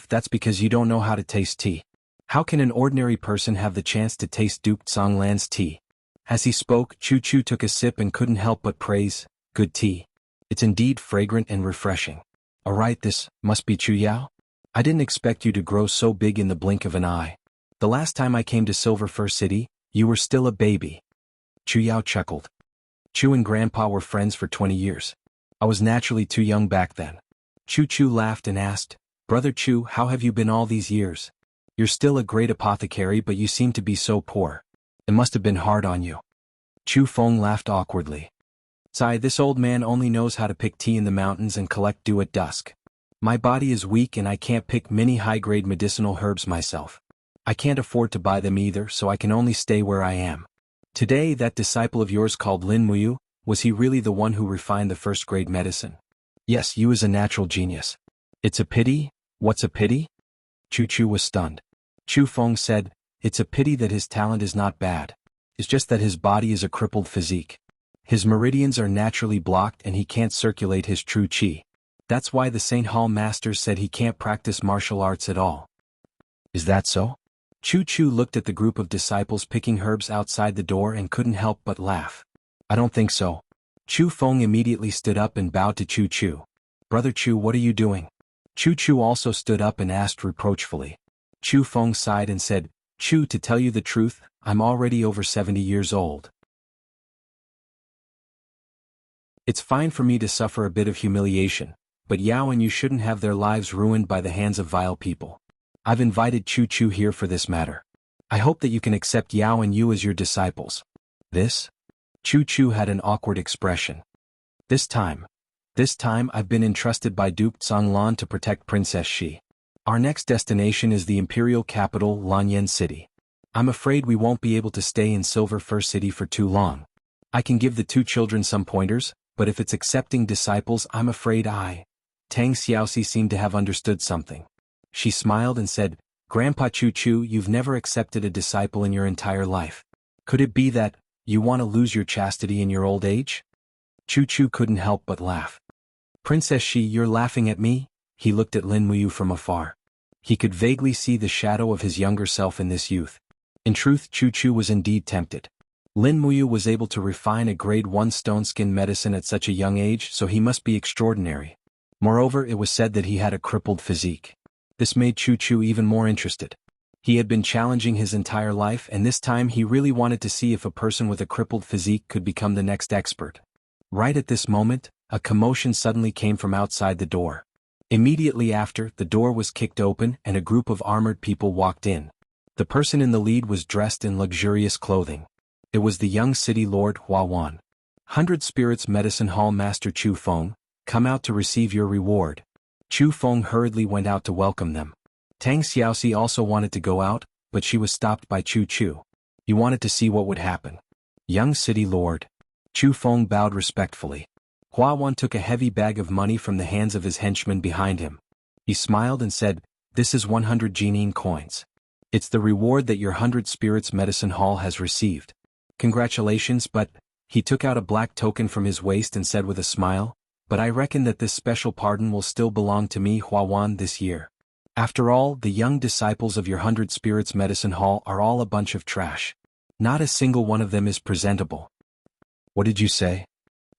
That's because you don't know how to taste tea. How can an ordinary person have the chance to taste Duke Songlan's tea? As he spoke, Chu Chu took a sip and couldn't help but praise, good tea. It's indeed fragrant and refreshing. Alright, this must be Chu Yao? I didn't expect you to grow so big in the blink of an eye. The last time I came to Silver Fir City, you were still a baby. Chu Yao chuckled. Chu and Grandpa were friends for 20 years. I was naturally too young back then. Chu Chu laughed and asked, Brother Chu, how have you been all these years? You're still a great apothecary, but you seem to be so poor. It must have been hard on you. Chu Feng laughed awkwardly. Sigh, this old man only knows how to pick tea in the mountains and collect dew at dusk. My body is weak and I can't pick many high-grade medicinal herbs myself. I can't afford to buy them either, so I can only stay where I am. Today, that disciple of yours called Lin Muyu, was he really the one who refined the first-grade medicine? Yes, you is a natural genius. It's a pity? What's a pity? Chu Chu was stunned. Chu Feng said, it's a pity that his talent is not bad. It's just that his body is a crippled physique. His meridians are naturally blocked and he can't circulate his true qi. That's why the St. Hall masters said he can't practice martial arts at all. Is that so? Chu Chu looked at the group of disciples picking herbs outside the door and couldn't help but laugh. I don't think so. Chu Feng immediately stood up and bowed to Chu Chu. Brother Chu, what are you doing? Chu Chu also stood up and asked reproachfully. Chu Feng sighed and said, Chu, to tell you the truth, I'm already over 70 years old. It's fine for me to suffer a bit of humiliation, but Yao and you shouldn't have their lives ruined by the hands of vile people. I've invited Chu Chu here for this matter. I hope that you can accept Yao and you as your disciples. This? Chu Chu had an awkward expression. This time I've been entrusted by Duke Zhonglan to protect Princess Shi. Our next destination is the imperial capital, Lanyan City. I'm afraid we won't be able to stay in Silver Fir City for too long. I can give the two children some pointers, but if it's accepting disciples, I'm afraid Tang Xiaoxi seemed to have understood something. She smiled and said, Grandpa Chu Chu, you've never accepted a disciple in your entire life. Could it be that you want to lose your chastity in your old age? Chu Chu couldn't help but laugh. Princess Shi, you're laughing at me? He looked at Lin Muyu from afar. He could vaguely see the shadow of his younger self in this youth. In truth, Chu Chu was indeed tempted. Lin Muyu was able to refine a grade 1 stone skin medicine at such a young age, so he must be extraordinary. Moreover, it was said that he had a crippled physique. This made Chu Chu even more interested. He had been challenging his entire life, and this time he really wanted to see if a person with a crippled physique could become the next expert. Right at this moment, a commotion suddenly came from outside the door. Immediately after, the door was kicked open and a group of armored people walked in. The person in the lead was dressed in luxurious clothing. It was the young city lord Hua Wan. 100 Spirits Medicine Hall Master Chu Feng, come out to receive your reward. Chu Feng hurriedly went out to welcome them. Tang Xiaoxi also wanted to go out, but she was stopped by Chu Chu. He wanted to see what would happen. Young city lord. Chu Feng bowed respectfully. Hua Wan took a heavy bag of money from the hands of his henchman behind him. He smiled and said, this is 100 Jinyin coins. It's the reward that your 100 Spirits Medicine Hall has received. Congratulations, but, he took out a black token from his waist and said with a smile, but I reckon that this special pardon will still belong to me, Hua Wan, this year. After all, the young disciples of your 100 Spirits Medicine Hall are all a bunch of trash. Not a single one of them is presentable. What did you say?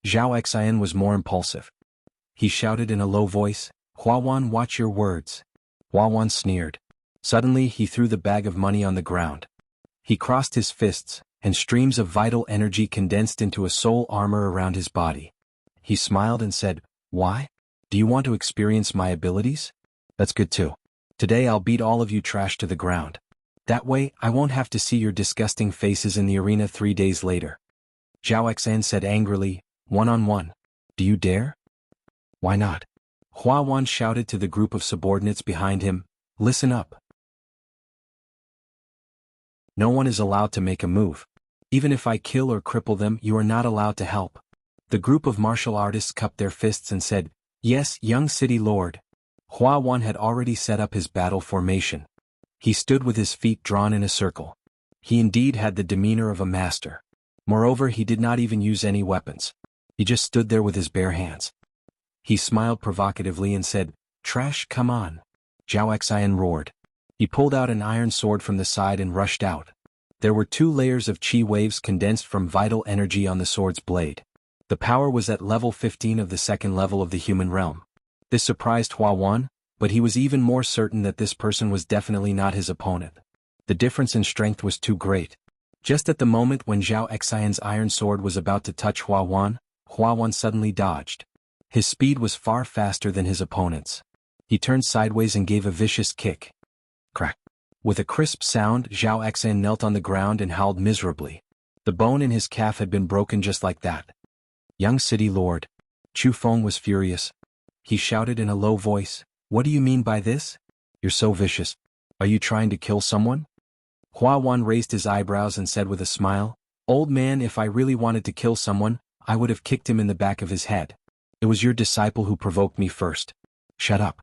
Zhao Xian was more impulsive. He shouted in a low voice, Hua Wan, watch your words. Hua Wan sneered. Suddenly he threw the bag of money on the ground. He crossed his fists, and streams of vital energy condensed into a soul armor around his body. He smiled and said, why? Do you want to experience my abilities? That's good too. Today I'll beat all of you trash to the ground. That way, I won't have to see your disgusting faces in the arena 3 days later. Zhao Xian said angrily, one-on-one. Do you dare? Why not? Hua Wan shouted to the group of subordinates behind him, listen up. No one is allowed to make a move. Even if I kill or cripple them, you are not allowed to help. The group of martial artists cupped their fists and said, yes, young city lord. Hua Wan had already set up his battle formation. He stood with his feet drawn in a circle. He indeed had the demeanor of a master. Moreover, he did not even use any weapons. He just stood there with his bare hands. He smiled provocatively and said, trash, come on. Zhao Xian roared. He pulled out an iron sword from the side and rushed out. There were 2 layers of chi waves condensed from vital energy on the sword's blade. The power was at level 15 of the 2nd level of the human realm. This surprised Hua Wan, but he was even more certain that this person was definitely not his opponent. The difference in strength was too great. Just at the moment when Zhao Xian's iron sword was about to touch Hua Wan suddenly dodged. His speed was far faster than his opponent's. He turned sideways and gave a vicious kick. Crack. With a crisp sound, Zhao Xan knelt on the ground and howled miserably. The bone in his calf had been broken just like that. Young city lord. Chu Feng was furious. He shouted in a low voice, "What do you mean by this? You're so vicious. Are you trying to kill someone?" Hua Wan raised his eyebrows and said with a smile, "Old man, if I really wanted to kill someone, I would have kicked him in the back of his head. It was your disciple who provoked me first. Shut up."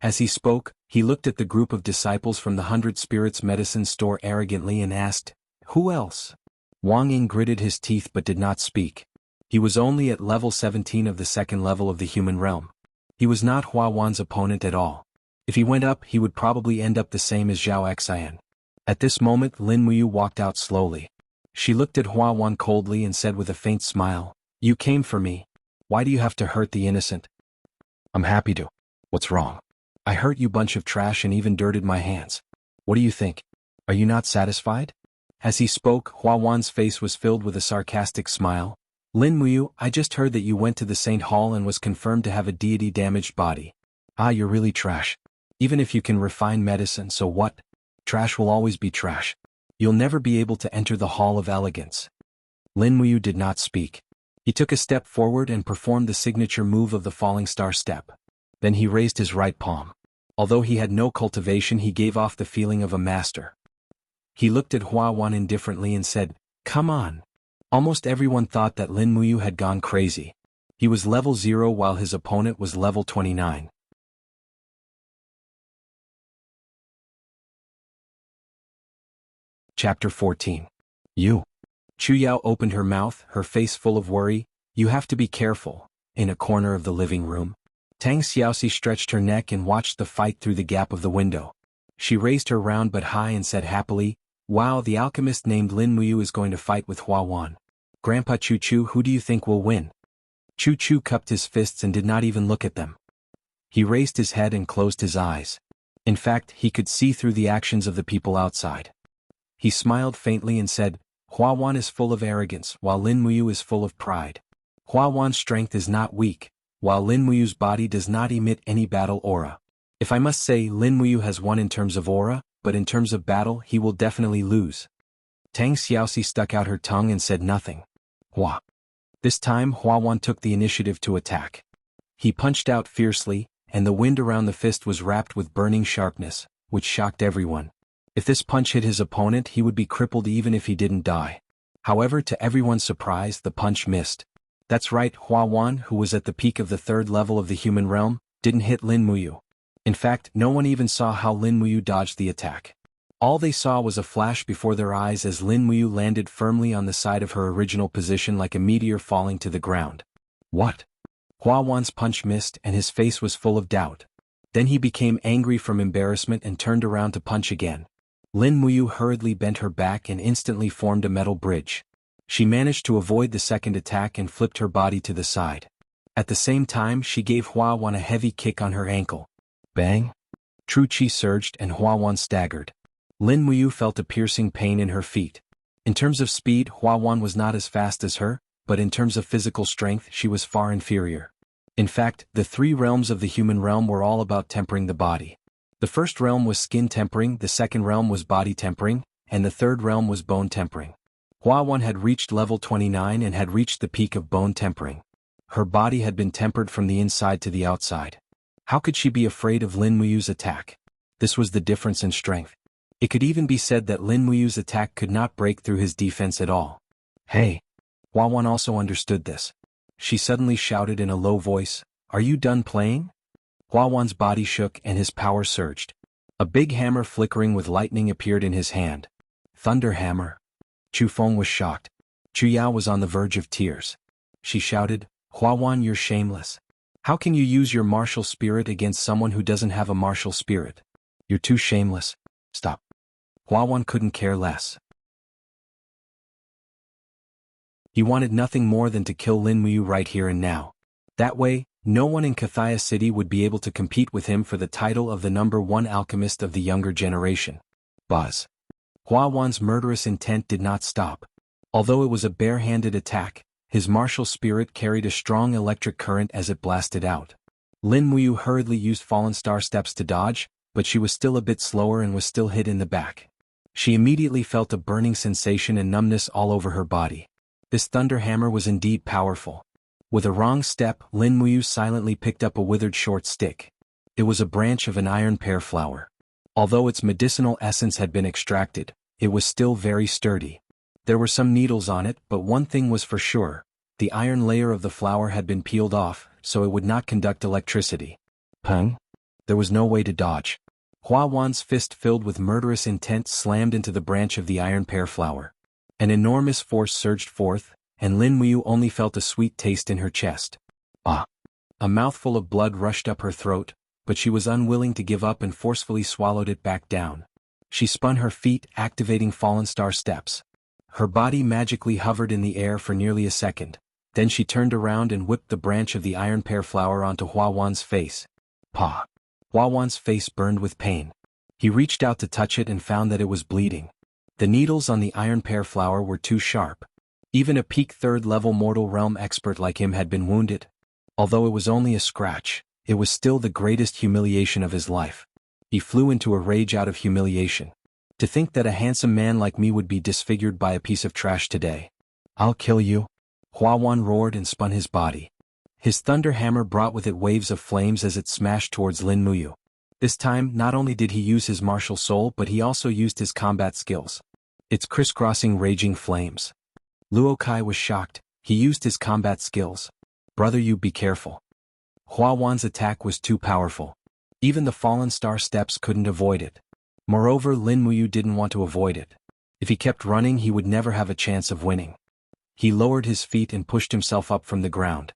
As he spoke, he looked at the group of disciples from the 100 Spirits Medicine store arrogantly and asked, "Who else?" Wang Ying gritted his teeth but did not speak. He was only at level 17 of the second level of the human realm. He was not Hua Wan's opponent at all. If he went up, he would probably end up the same as Zhao Xian. At this moment, Lin Muyu walked out slowly. She looked at Hua Wan coldly and said with a faint smile, "You came for me. Why do you have to hurt the innocent?" "I'm happy to. What's wrong? I hurt you bunch of trash and even dirted my hands. What do you think? Are you not satisfied?" As he spoke, Hua Wan's face was filled with a sarcastic smile. "Lin Muyu, I just heard that you went to the Saint Hall and was confirmed to have a deity-damaged body. Ah, you're really trash. Even if you can refine medicine, so what? Trash will always be trash. You'll never be able to enter the Hall of Elegance." Lin Muyu did not speak. He took a step forward and performed the signature move of the falling star step. Then he raised his right palm. Although he had no cultivation, he gave off the feeling of a master. He looked at Hua Wan indifferently and said, "Come on." Almost everyone thought that Lin Muyu had gone crazy. He was level 0 while his opponent was level 29. Chapter 14. You. Chu Yao opened her mouth, her face full of worry. "You have to be careful." In a corner of the living room, Tang Xiaoxi stretched her neck and watched the fight through the gap of the window. She raised her round but high and said happily, "Wow, the alchemist named Lin Muyu is going to fight with Hua Wan. Grandpa Chu Chu, who do you think will win?" Chu Chu cupped his fists and did not even look at them. He raised his head and closed his eyes. In fact, he could see through the actions of the people outside. He smiled faintly and said, "Hua Wan is full of arrogance, while Lin Muyu is full of pride. Hua Wan's strength is not weak, while Lin Muyu's body does not emit any battle aura. If I must say, Lin Muyu has won in terms of aura, but in terms of battle he will definitely lose." Tang Xiaoxi stuck out her tongue and said nothing. Hua. This time Hua Wan took the initiative to attack. He punched out fiercely, and the wind around the fist was wrapped with burning sharpness, which shocked everyone. If this punch hit his opponent, he would be crippled even if he didn't die. However, to everyone's surprise, the punch missed. That's right, Hua Wan, who was at the peak of the 3rd level of the human realm, didn't hit Lin Muyu. In fact, no one even saw how Lin Muyu dodged the attack. All they saw was a flash before their eyes as Lin Muyu landed firmly on the side of her original position like a meteor falling to the ground. What? Hua Wan's punch missed and his face was full of doubt. Then he became angry from embarrassment and turned around to punch again. Lin Muyu hurriedly bent her back and instantly formed a metal bridge. She managed to avoid the second attack and flipped her body to the side. At the same time, she gave Hua Wan a heavy kick on her ankle. Bang! True Qi surged and Hua Wan staggered. Lin Muyu felt a piercing pain in her feet. In terms of speed, Hua Wan was not as fast as her, but in terms of physical strength she was far inferior. In fact, the 3 realms of the human realm were all about tempering the body. The first realm was skin tempering, the second realm was body tempering, and the third realm was bone tempering. Hua Wan had reached level 29 and had reached the peak of bone tempering. Her body had been tempered from the inside to the outside. How could she be afraid of Lin Muyu's attack? This was the difference in strength. It could even be said that Lin Muyu's attack could not break through his defense at all. Hey! Hua Wan also understood this. She suddenly shouted in a low voice, "Are you done playing?" Hua Wan's body shook and his power surged. A big hammer flickering with lightning appeared in his hand. Thunder hammer. Chu Feng was shocked. Chu Yao was on the verge of tears. She shouted, "Hua Wan, you're shameless. How can you use your martial spirit against someone who doesn't have a martial spirit? You're too shameless. Stop." Hua Wan couldn't care less. He wanted nothing more than to kill Lin Muyu right here and now. That way, no one in Kathaya City would be able to compete with him for the title of the #1 alchemist of the younger generation. Buzz. Hua Wan's murderous intent did not stop. Although it was a bare-handed attack, his martial spirit carried a strong electric current as it blasted out. Lin Muyu hurriedly used fallen star steps to dodge, but she was still a bit slower and was still hit in the back. She immediately felt a burning sensation and numbness all over her body. This thunder hammer was indeed powerful. With a wrong step, Lin Muyu silently picked up a withered short stick. It was a branch of an iron pear flower. Although its medicinal essence had been extracted, it was still very sturdy. There were some needles on it, but one thing was for sure: the iron layer of the flower had been peeled off, so it would not conduct electricity. Peng? There was no way to dodge. Hua Wan's fist filled with murderous intent slammed into the branch of the iron pear flower. An enormous force surged forth, and Lin Muyu only felt a sweet taste in her chest. Ah! A mouthful of blood rushed up her throat, but she was unwilling to give up and forcefully swallowed it back down. She spun her feet, activating Fallen Star steps. Her body magically hovered in the air for nearly a second. Then she turned around and whipped the branch of the iron pear flower onto Hua Wan's face. Pah! Hua Wan's face burned with pain. He reached out to touch it and found that it was bleeding. The needles on the iron pear flower were too sharp. Even a peak third-level mortal realm expert like him had been wounded. Although it was only a scratch, it was still the greatest humiliation of his life. He flew into a rage out of humiliation. To think that a handsome man like me would be disfigured by a piece of trash today. I'll kill you. Hua Wan roared and spun his body. His thunder hammer brought with it waves of flames as it smashed towards Lin Muyu. This time, not only did he use his martial soul, but he also used his combat skills. Its crisscrossing raging flames. Luo Kai was shocked. He used his combat skills. Brother, you be careful. Hua Wan's attack was too powerful. Even the Fallen Star steps couldn't avoid it. Moreover, Lin Muyu didn't want to avoid it. If he kept running, he would never have a chance of winning. He lowered his feet and pushed himself up from the ground.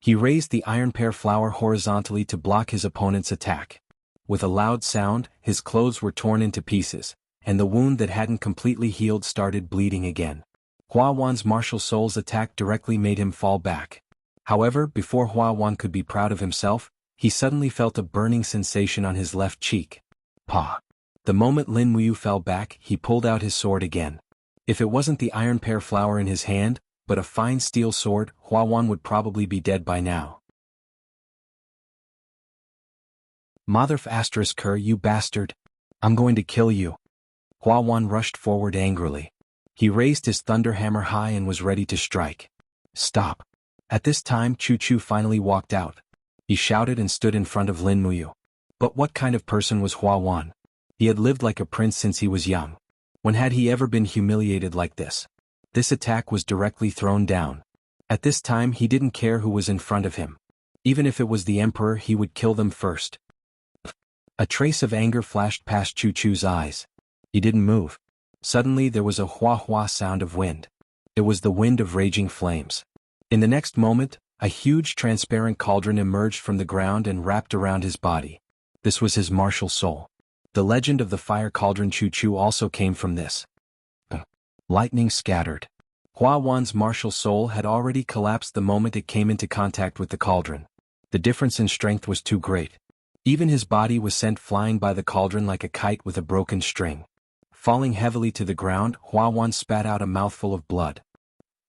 He raised the iron pear flower horizontally to block his opponent's attack. With a loud sound, his clothes were torn into pieces, and the wound that hadn't completely healed started bleeding again. Hua Wan's martial soul's attack directly made him fall back. However, before Hua Wan could be proud of himself, he suddenly felt a burning sensation on his left cheek. Pah! The moment Lin Muyu fell back, he pulled out his sword again. If it wasn't the iron pear flower in his hand, but a fine steel sword, Hua Wan would probably be dead by now. Motherf asterisk her, you bastard! I'm going to kill you! Hua Wan rushed forward angrily. He raised his thunder hammer high and was ready to strike. Stop! At this time, Chu Chu finally walked out. He shouted and stood in front of Lin Muyu. But what kind of person was Hua Wan? He had lived like a prince since he was young. When had he ever been humiliated like this? This attack was directly thrown down. At this time, he didn't care who was in front of him. Even if it was the emperor, he would kill them first. A trace of anger flashed past Chu Chu's eyes. He didn't move. Suddenly there was a hua-hua sound of wind. It was the wind of raging flames. In the next moment, a huge transparent cauldron emerged from the ground and wrapped around his body. This was his martial soul. The legend of the fire cauldron Chu Chu also came from this. Lightning scattered. Hua Wan's martial soul had already collapsed the moment it came into contact with the cauldron. The difference in strength was too great. Even his body was sent flying by the cauldron like a kite with a broken string. Falling heavily to the ground, Hua Wan spat out a mouthful of blood.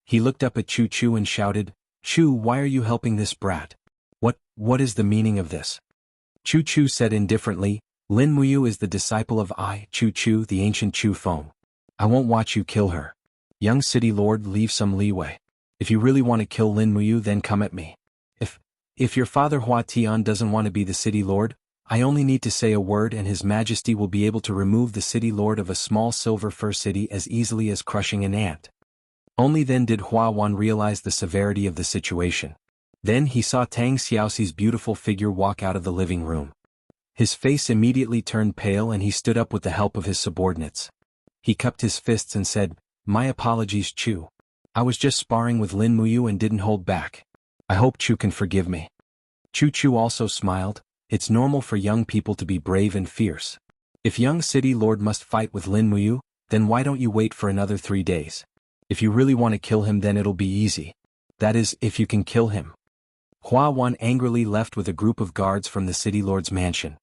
He looked up at Chu Chu and shouted, Chu, why are you helping this brat? What is the meaning of this? Chu Chu said indifferently, Lin Muyu is the disciple of Chu Chu, the ancient Chu Feng. I won't watch you kill her. Young city lord, leave some leeway. If you really want to kill Lin Muyu, then come at me. If your father Hua Tian doesn't want to be the city lord, I only need to say a word and his majesty will be able to remove the city lord of a small silver fur city as easily as crushing an ant. Only then did Hua Wan realize the severity of the situation. Then he saw Tang Xiaoxi's beautiful figure walk out of the living room. His face immediately turned pale and he stood up with the help of his subordinates. He cupped his fists and said, My apologies, Chu. I was just sparring with Lin Muyu and didn't hold back. I hope Chu can forgive me. Chu Chu also smiled. It's normal for young people to be brave and fierce. If young city lord must fight with Lin Muyu, then why don't you wait for another 3 days? If you really want to kill him, then it'll be easy. That is, if you can kill him. Hua Wan angrily left with a group of guards from the city lord's mansion.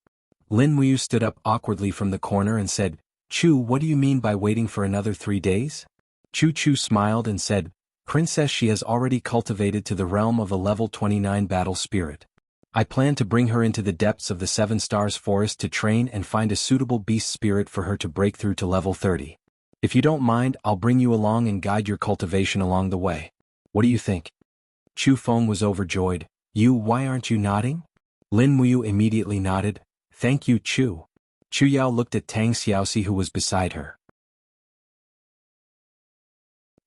Lin Muyu stood up awkwardly from the corner and said, Chu, what do you mean by waiting for another 3 days? Chu Chu smiled and said, Princess, she has already cultivated to the realm of a level 29 battle spirit. I plan to bring her into the depths of the Seven Stars Forest to train and find a suitable beast spirit for her to break through to level 30. If you don't mind, I'll bring you along and guide your cultivation along the way. What do you think? Chu Feng was overjoyed. Why aren't you nodding? Lin Muyu immediately nodded. Thank you, Chu. Chu Yao looked at Tang Xiaoxi who was beside her.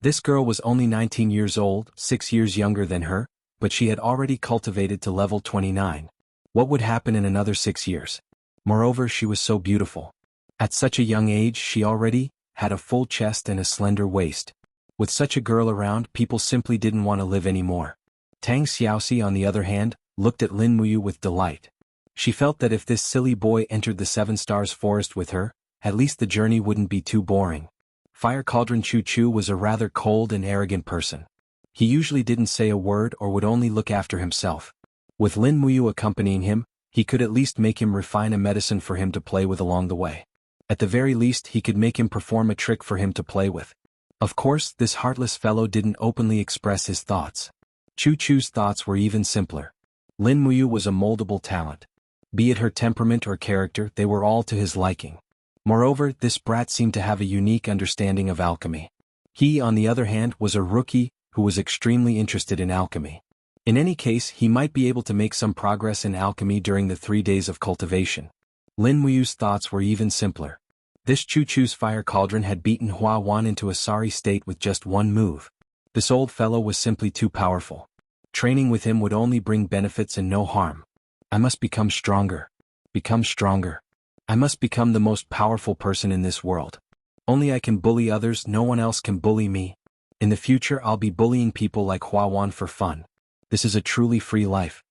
This girl was only 19 years old, 6 years younger than her, but she had already cultivated to level 29. What would happen in another 6 years? Moreover, she was so beautiful. At such a young age she already had a full chest and a slender waist. With such a girl around, people simply didn't want to live anymore. Tang Xiaoxi, on the other hand, looked at Lin Muyu with delight. She felt that if this silly boy entered the Seven Stars Forest with her, at least the journey wouldn't be too boring. Fire Cauldron Chu Chu was a rather cold and arrogant person. He usually didn't say a word or would only look after himself. With Lin Muyu accompanying him, he could at least make him refine a medicine for him to play with along the way. At the very least, he could make him perform a trick for him to play with. Of course, this heartless fellow didn't openly express his thoughts. Chu Chu's thoughts were even simpler. Lin Muyu was a moldable talent. Be it her temperament or character, they were all to his liking. Moreover, this brat seemed to have a unique understanding of alchemy. He, on the other hand, was a rookie who was extremely interested in alchemy. In any case, he might be able to make some progress in alchemy during the 3 days of cultivation. Lin Muyu's thoughts were even simpler. This Chu Chu's fire cauldron had beaten Hua Wan into a sorry state with just one move. This old fellow was simply too powerful. Training with him would only bring benefits and no harm. I must become stronger. Become stronger. I must become the most powerful person in this world. Only I can bully others, no one else can bully me. In the future I'll be bullying people like Hua Wan for fun. This is a truly free life.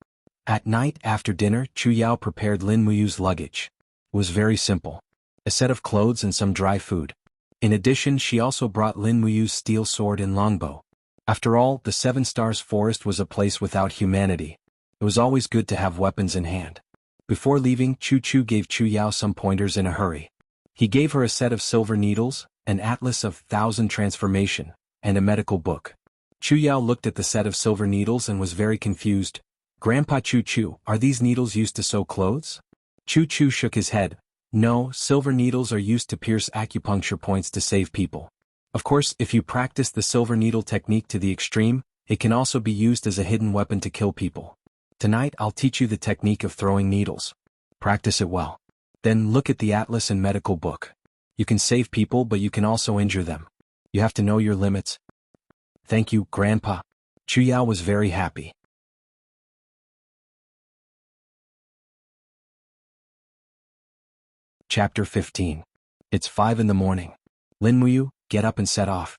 At night, after dinner, Chu Yao prepared Lin Muyu's luggage. It was very simple. A set of clothes and some dry food. In addition, she also brought Lin Muyu's steel sword and longbow. After all, the Seven Stars Forest was a place without humanity. It was always good to have weapons in hand. Before leaving, Chu Chu gave Chu Yao some pointers in a hurry. He gave her a set of silver needles, an atlas of 1,000 transformation, and a medical book. Chu Yao looked at the set of silver needles and was very confused. Grandpa Chu Chu, are these needles used to sew clothes? Chu Chu shook his head. No, silver needles are used to pierce acupuncture points to save people. Of course, if you practice the silver needle technique to the extreme, it can also be used as a hidden weapon to kill people. Tonight I'll teach you the technique of throwing needles. Practice it well. Then look at the atlas and medical book. You can save people, but you can also injure them. You have to know your limits. Thank you, Grandpa. Chu Yao was very happy. Chapter 15. It's 5 in the morning. Lin Muyu, get up and set off.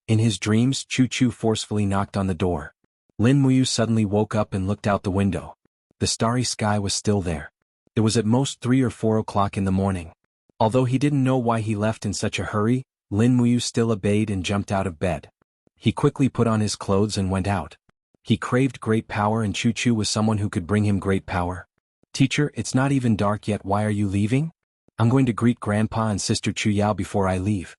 In his dreams, Chu Chu forcefully knocked on the door. Lin Muyu suddenly woke up and looked out the window. The starry sky was still there. It was at most 3 or 4 o'clock in the morning. Although he didn't know why he left in such a hurry, Lin Muyu still obeyed and jumped out of bed. He quickly put on his clothes and went out. He craved great power, and Chu Chu was someone who could bring him great power. Teacher, it's not even dark yet, why are you leaving? I'm going to greet Grandpa and Sister Chu Yao before I leave.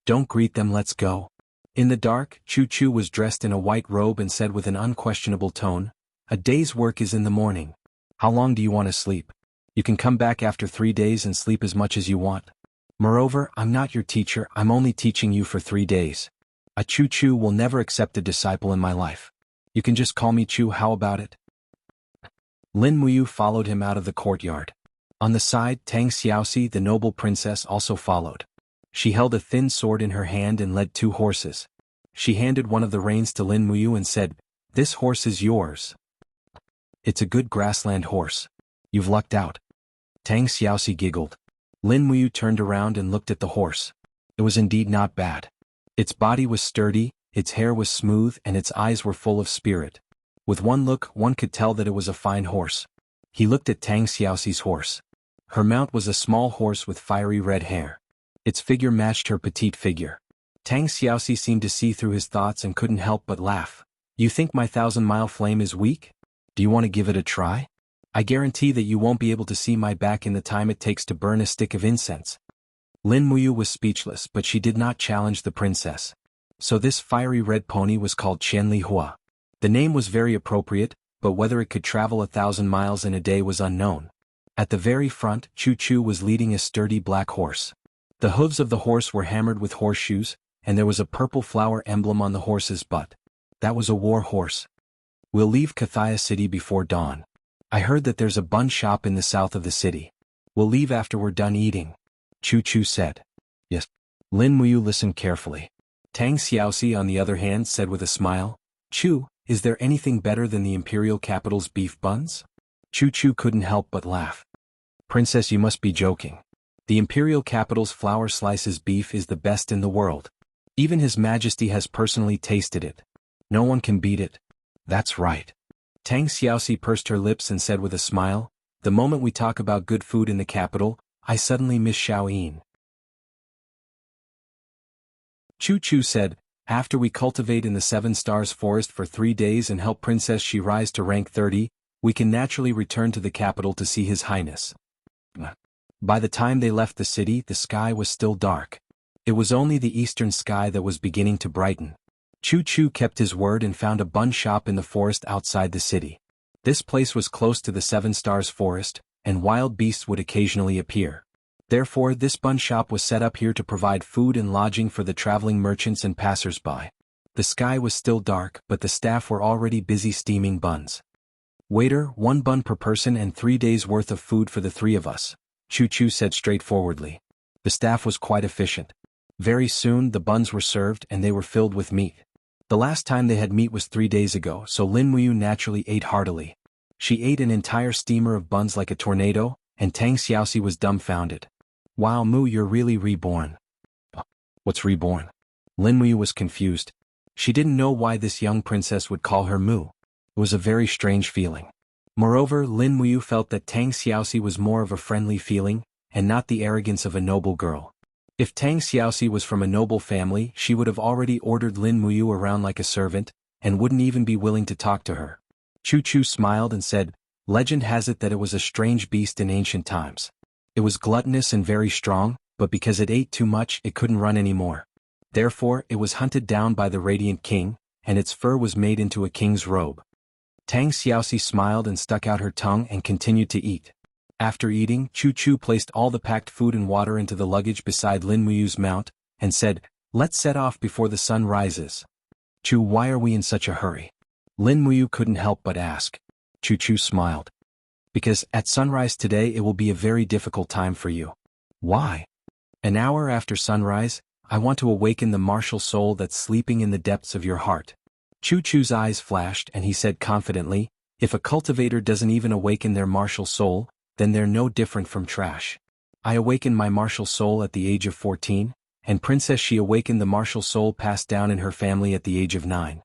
Don't greet them, let's go. In the dark, Chu Chu was dressed in a white robe and said with an unquestionable tone, a day's work is in the morning. How long do you want to sleep? You can come back after 3 days and sleep as much as you want. Moreover, I'm not your teacher, I'm only teaching you for 3 days. A Chu Chu will never accept a disciple in my life. You can just call me Chu, how about it? Lin Muyu followed him out of the courtyard. On the side, Tang Xiaoxi, the noble princess, also followed. She held a thin sword in her hand and led 2 horses. She handed one of the reins to Lin Muyu and said, "This horse is yours. It's a good grassland horse. You've lucked out." Tang Xiaoxi giggled. Lin Muyu turned around and looked at the horse. It was indeed not bad. Its body was sturdy, its hair was smooth, and its eyes were full of spirit. With one look, one could tell that it was a fine horse. He looked at Tang Xiaoxi's horse. Her mount was a small horse with fiery red hair. Its figure matched her petite figure. Tang Xiaoxi seemed to see through his thoughts and couldn't help but laugh. You think my 1,000-mile flame is weak? Do you want to give it a try? I guarantee that you won't be able to see my back in the time it takes to burn a stick of incense. Lin Muyu was speechless, but she did not challenge the princess. So this fiery red pony was called Qian Li Hua. The name was very appropriate, but whether it could travel 1,000 miles in a day was unknown. At the very front, Choo-Choo was leading a sturdy black horse. The hooves of the horse were hammered with horseshoes, and there was a purple flower emblem on the horse's butt. That was a war horse. We'll leave Kathia City before dawn. I heard that there's a bun shop in the south of the city. We'll leave after we're done eating, Choo-Choo said. Yes. Lin Muyu listened carefully. Tang Xiaoxi on the other hand said with a smile, Choo, is there anything better than the imperial capital's beef buns? Choo-Choo couldn't help but laugh. Princess, you must be joking. The imperial capital's flour slices beef is the best in the world. Even His Majesty has personally tasted it. No one can beat it. That's right. Tang Xiaoxi pursed her lips and said with a smile, the moment we talk about good food in the capital, I suddenly miss Shaoyin. Choo-Choo said, after we cultivate in the 7 Stars Forest for 3 days and help Princess She rise to rank 30, we can naturally return to the capital to see His Highness. By the time they left the city, the sky was still dark. It was only the eastern sky that was beginning to brighten. Choo-Choo kept his word and found a bun shop in the forest outside the city. This place was close to the 7 Stars Forest, and wild beasts would occasionally appear. Therefore, this bun shop was set up here to provide food and lodging for the traveling merchants and passers-by. The sky was still dark, but the staff were already busy steaming buns. Waiter, 1 bun per person and 3 days' worth of food for the 3 of us, Choo-Choo said straightforwardly. The staff was quite efficient. Very soon the buns were served and they were filled with meat. The last time they had meat was 3 days ago, so Lin Muyu naturally ate heartily. She ate an entire steamer of buns like a tornado, and Tang Xiaoxi was dumbfounded. Wow, Mu, you're really reborn. What's reborn? Lin Muyu was confused. She didn't know why this young princess would call her Mu. It was a very strange feeling. Moreover, Lin Muyu felt that Tang Xiaoxi was more of a friendly feeling, and not the arrogance of a noble girl. If Tang Xiaoxi was from a noble family, she would have already ordered Lin Muyu around like a servant, and wouldn't even be willing to talk to her. Choo-Choo smiled and said, legend has it that it was a strange beast in ancient times. It was gluttonous and very strong, but because it ate too much, it couldn't run anymore. Therefore, it was hunted down by the Radiant King, and its fur was made into a king's robe. Tang Xiaoxi smiled and stuck out her tongue and continued to eat. After eating, Choo-Choo placed all the packed food and water into the luggage beside Lin Muyu's mount, and said, let's set off before the sun rises. Choo, why are we in such a hurry? Lin Muyu couldn't help but ask. Choo-Choo smiled. Because at sunrise today it will be a very difficult time for you. Why? An hour after sunrise, I want to awaken the martial soul that's sleeping in the depths of your heart. Choo-Choo's eyes flashed and he said confidently, if a cultivator doesn't even awaken their martial soul, then they're no different from trash. I awakened my martial soul at the age of 14, and Princess She awakened the martial soul passed down in her family at the age of 9.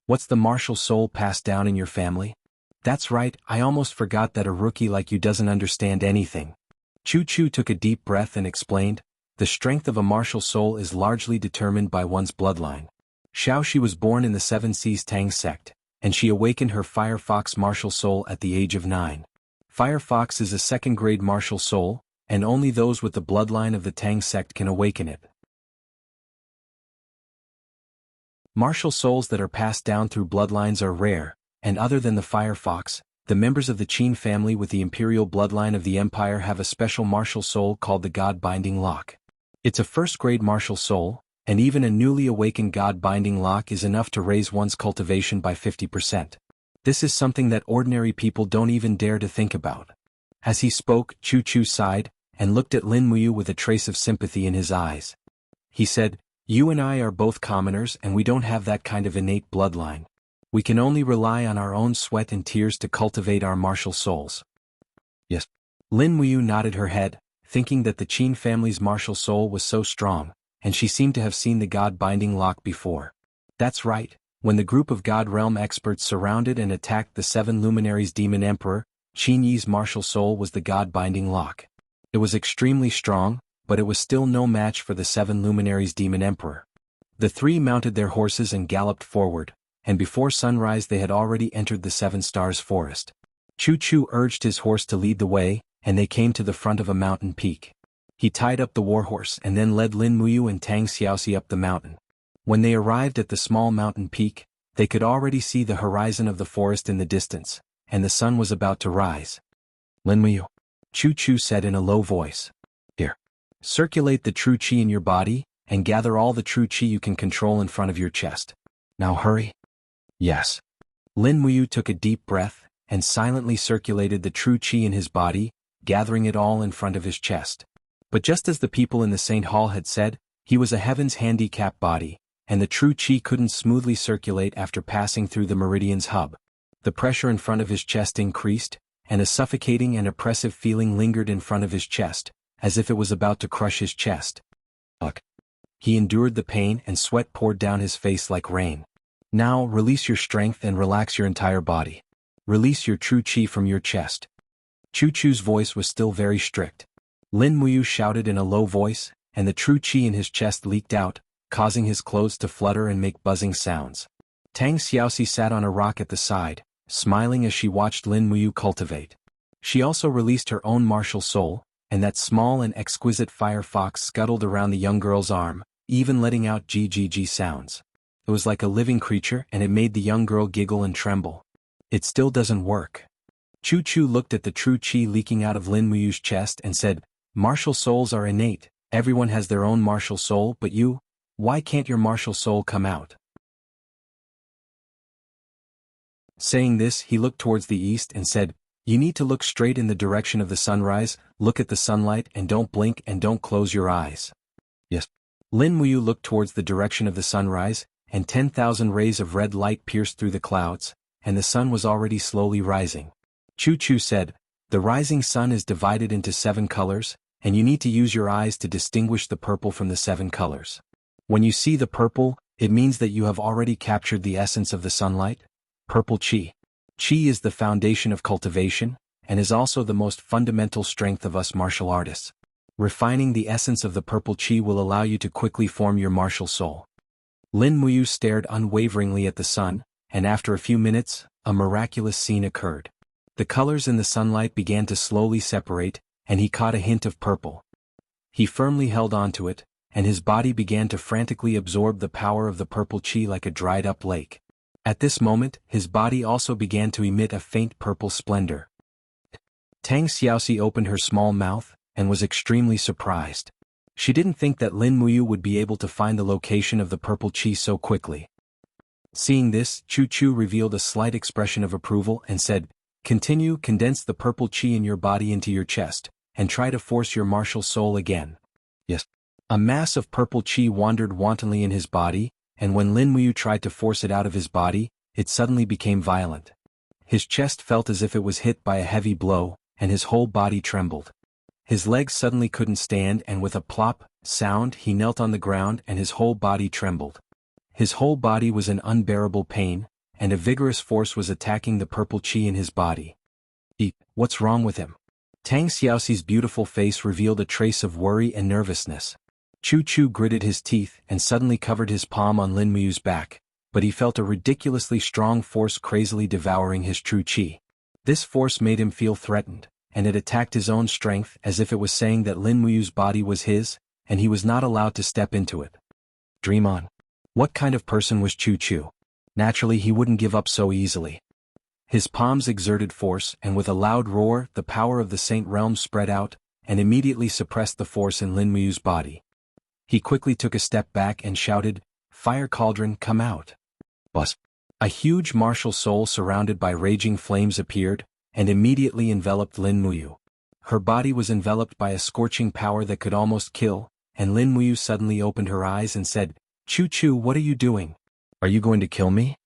What's the martial soul passed down in your family? That's right, I almost forgot that a rookie like you doesn't understand anything. Choo-Choo took a deep breath and explained, the strength of a martial soul is largely determined by one's bloodline. Xiaoxi was born in the 7 Seas Tang sect, and she awakened her Fire Fox martial soul at the age of 9. Fire Fox is a second-grade martial soul, and only those with the bloodline of the Tang sect can awaken it. Martial souls that are passed down through bloodlines are rare, and other than the Fire Fox, the members of the Qin family with the imperial bloodline of the empire have a special martial soul called the God-Binding Lock. It's a first-grade martial soul, and even a newly awakened God-Binding Lock is enough to raise one's cultivation by 50%. This is something that ordinary people don't even dare to think about. As he spoke, Choo-Choo sighed, and looked at Lin Muyu with a trace of sympathy in his eyes. He said, you and I are both commoners and we don't have that kind of innate bloodline. We can only rely on our own sweat and tears to cultivate our martial souls. Yes. Lin Muyu nodded her head, thinking that the Qin family's martial soul was so strong, and she seemed to have seen the God-Binding Lock before. That's right, when the group of God Realm experts surrounded and attacked the 7 Luminaries Demon Emperor, Qin Yi's martial soul was the God-Binding Lock. It was extremely strong, but it was still no match for the 7 Luminaries Demon Emperor. The 3 mounted their horses and galloped forward, and before sunrise they had already entered the 7 Stars Forest. Choo-Choo urged his horse to lead the way, and they came to the front of a mountain peak. He tied up the warhorse and then led Lin Muyu and Tang Xiaoxi up the mountain. When they arrived at the small mountain peak, They could already see the horizon of the forest in the distance, and the sun was about to rise. Lin Muyu, Chu Chu said in a low voice. Here. Circulate the true qi in your body, and gather all the true qi you can control in front of your chest. Now hurry. Yes. Lin Muyu took a deep breath, and silently circulated the true qi in his body, gathering it all in front of his chest. But just as the people in the Saint Hall had said, he was a heaven's handicap body, and the true qi couldn't smoothly circulate after passing through the meridian's hub. The pressure in front of his chest increased, and a suffocating and oppressive feeling lingered in front of his chest, as if it was about to crush his chest. Ugh. He endured the pain and sweat poured down his face like rain. Now release your strength and relax your entire body. Release your true qi from your chest. Chu Chu's voice was still very strict. Lin Muyu shouted in a low voice, and the true qi in his chest leaked out, causing his clothes to flutter and make buzzing sounds. Tang Xiaoxi sat on a rock at the side, smiling as she watched Lin Muyu cultivate. She also released her own martial soul, and that small and exquisite fire fox scuttled around the young girl's arm, even letting out GGG sounds. It was like a living creature and it made the young girl giggle and tremble. It still doesn't work. Chu Chu looked at the true qi leaking out of Lin Muyu's chest and said, Martial souls are innate, everyone has their own martial soul, but you, why can't your martial soul come out? Saying this, he looked towards the east and said, You need to look straight in the direction of the sunrise, look at the sunlight and don't blink and don't close your eyes. Yes. Lin Muyu looked towards the direction of the sunrise, and 10,000 rays of red light pierced through the clouds, and the sun was already slowly rising. Chu Chu said, The rising sun is divided into 7 colors, and you need to use your eyes to distinguish the purple from the 7 colors. When you see the purple, it means that you have already captured the essence of the sunlight. Purple qi. Qi is the foundation of cultivation, and is also the most fundamental strength of us martial artists. Refining the essence of the purple qi will allow you to quickly form your martial soul. Lin Muyu stared unwaveringly at the sun, and after a few minutes, a miraculous scene occurred. The colors in the sunlight began to slowly separate, and he caught a hint of purple. He firmly held onto it, and his body began to frantically absorb the power of the purple qi like a dried-up lake. At this moment, his body also began to emit a faint purple splendor. Tang Xiaoxi opened her small mouth, and was extremely surprised. She didn't think that Lin Muyu would be able to find the location of the purple qi so quickly. Seeing this, Chu Chu revealed a slight expression of approval and said, Continue, condense the purple qi in your body into your chest, and try to force your martial soul again. Yes. A mass of purple qi wandered wantonly in his body, and when Lin Muyu tried to force it out of his body, it suddenly became violent. His chest felt as if it was hit by a heavy blow, and his whole body trembled. His legs suddenly couldn't stand and with a plop sound he knelt on the ground and his whole body trembled. His whole body was in unbearable pain, and a vigorous force was attacking the purple qi in his body. What's wrong with him? Tang Xiaoxi's beautiful face revealed a trace of worry and nervousness. Chu Chu gritted his teeth and suddenly covered his palm on Lin Muyu's back, but he felt a ridiculously strong force crazily devouring his true qi. This force made him feel threatened, and it attacked his own strength as if it was saying that Lin Muyu's body was his, and he was not allowed to step into it. Dream on. What kind of person was Chu Chu? Naturally he wouldn't give up so easily. His palms exerted force, and with a loud roar, the power of the Saint Realm spread out, and immediately suppressed the force in Lin Muyu's body. He quickly took a step back and shouted, Fire Cauldron, come out. Buzz. A huge martial soul surrounded by raging flames appeared, and immediately enveloped Lin Muyu. Her body was enveloped by a scorching power that could almost kill, and Lin Muyu suddenly opened her eyes and said, Chu Chu, what are you doing? Are you going to kill me?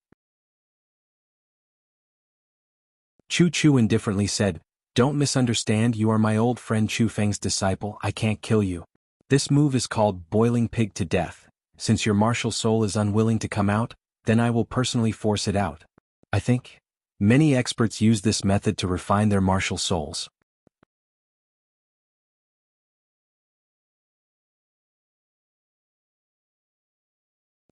Chu Chu indifferently said, Don't misunderstand, you are my old friend Chu Feng's disciple, I can't kill you. This move is called boiling pig to death. Since your martial soul is unwilling to come out, then I will personally force it out. I think many experts use this method to refine their martial souls.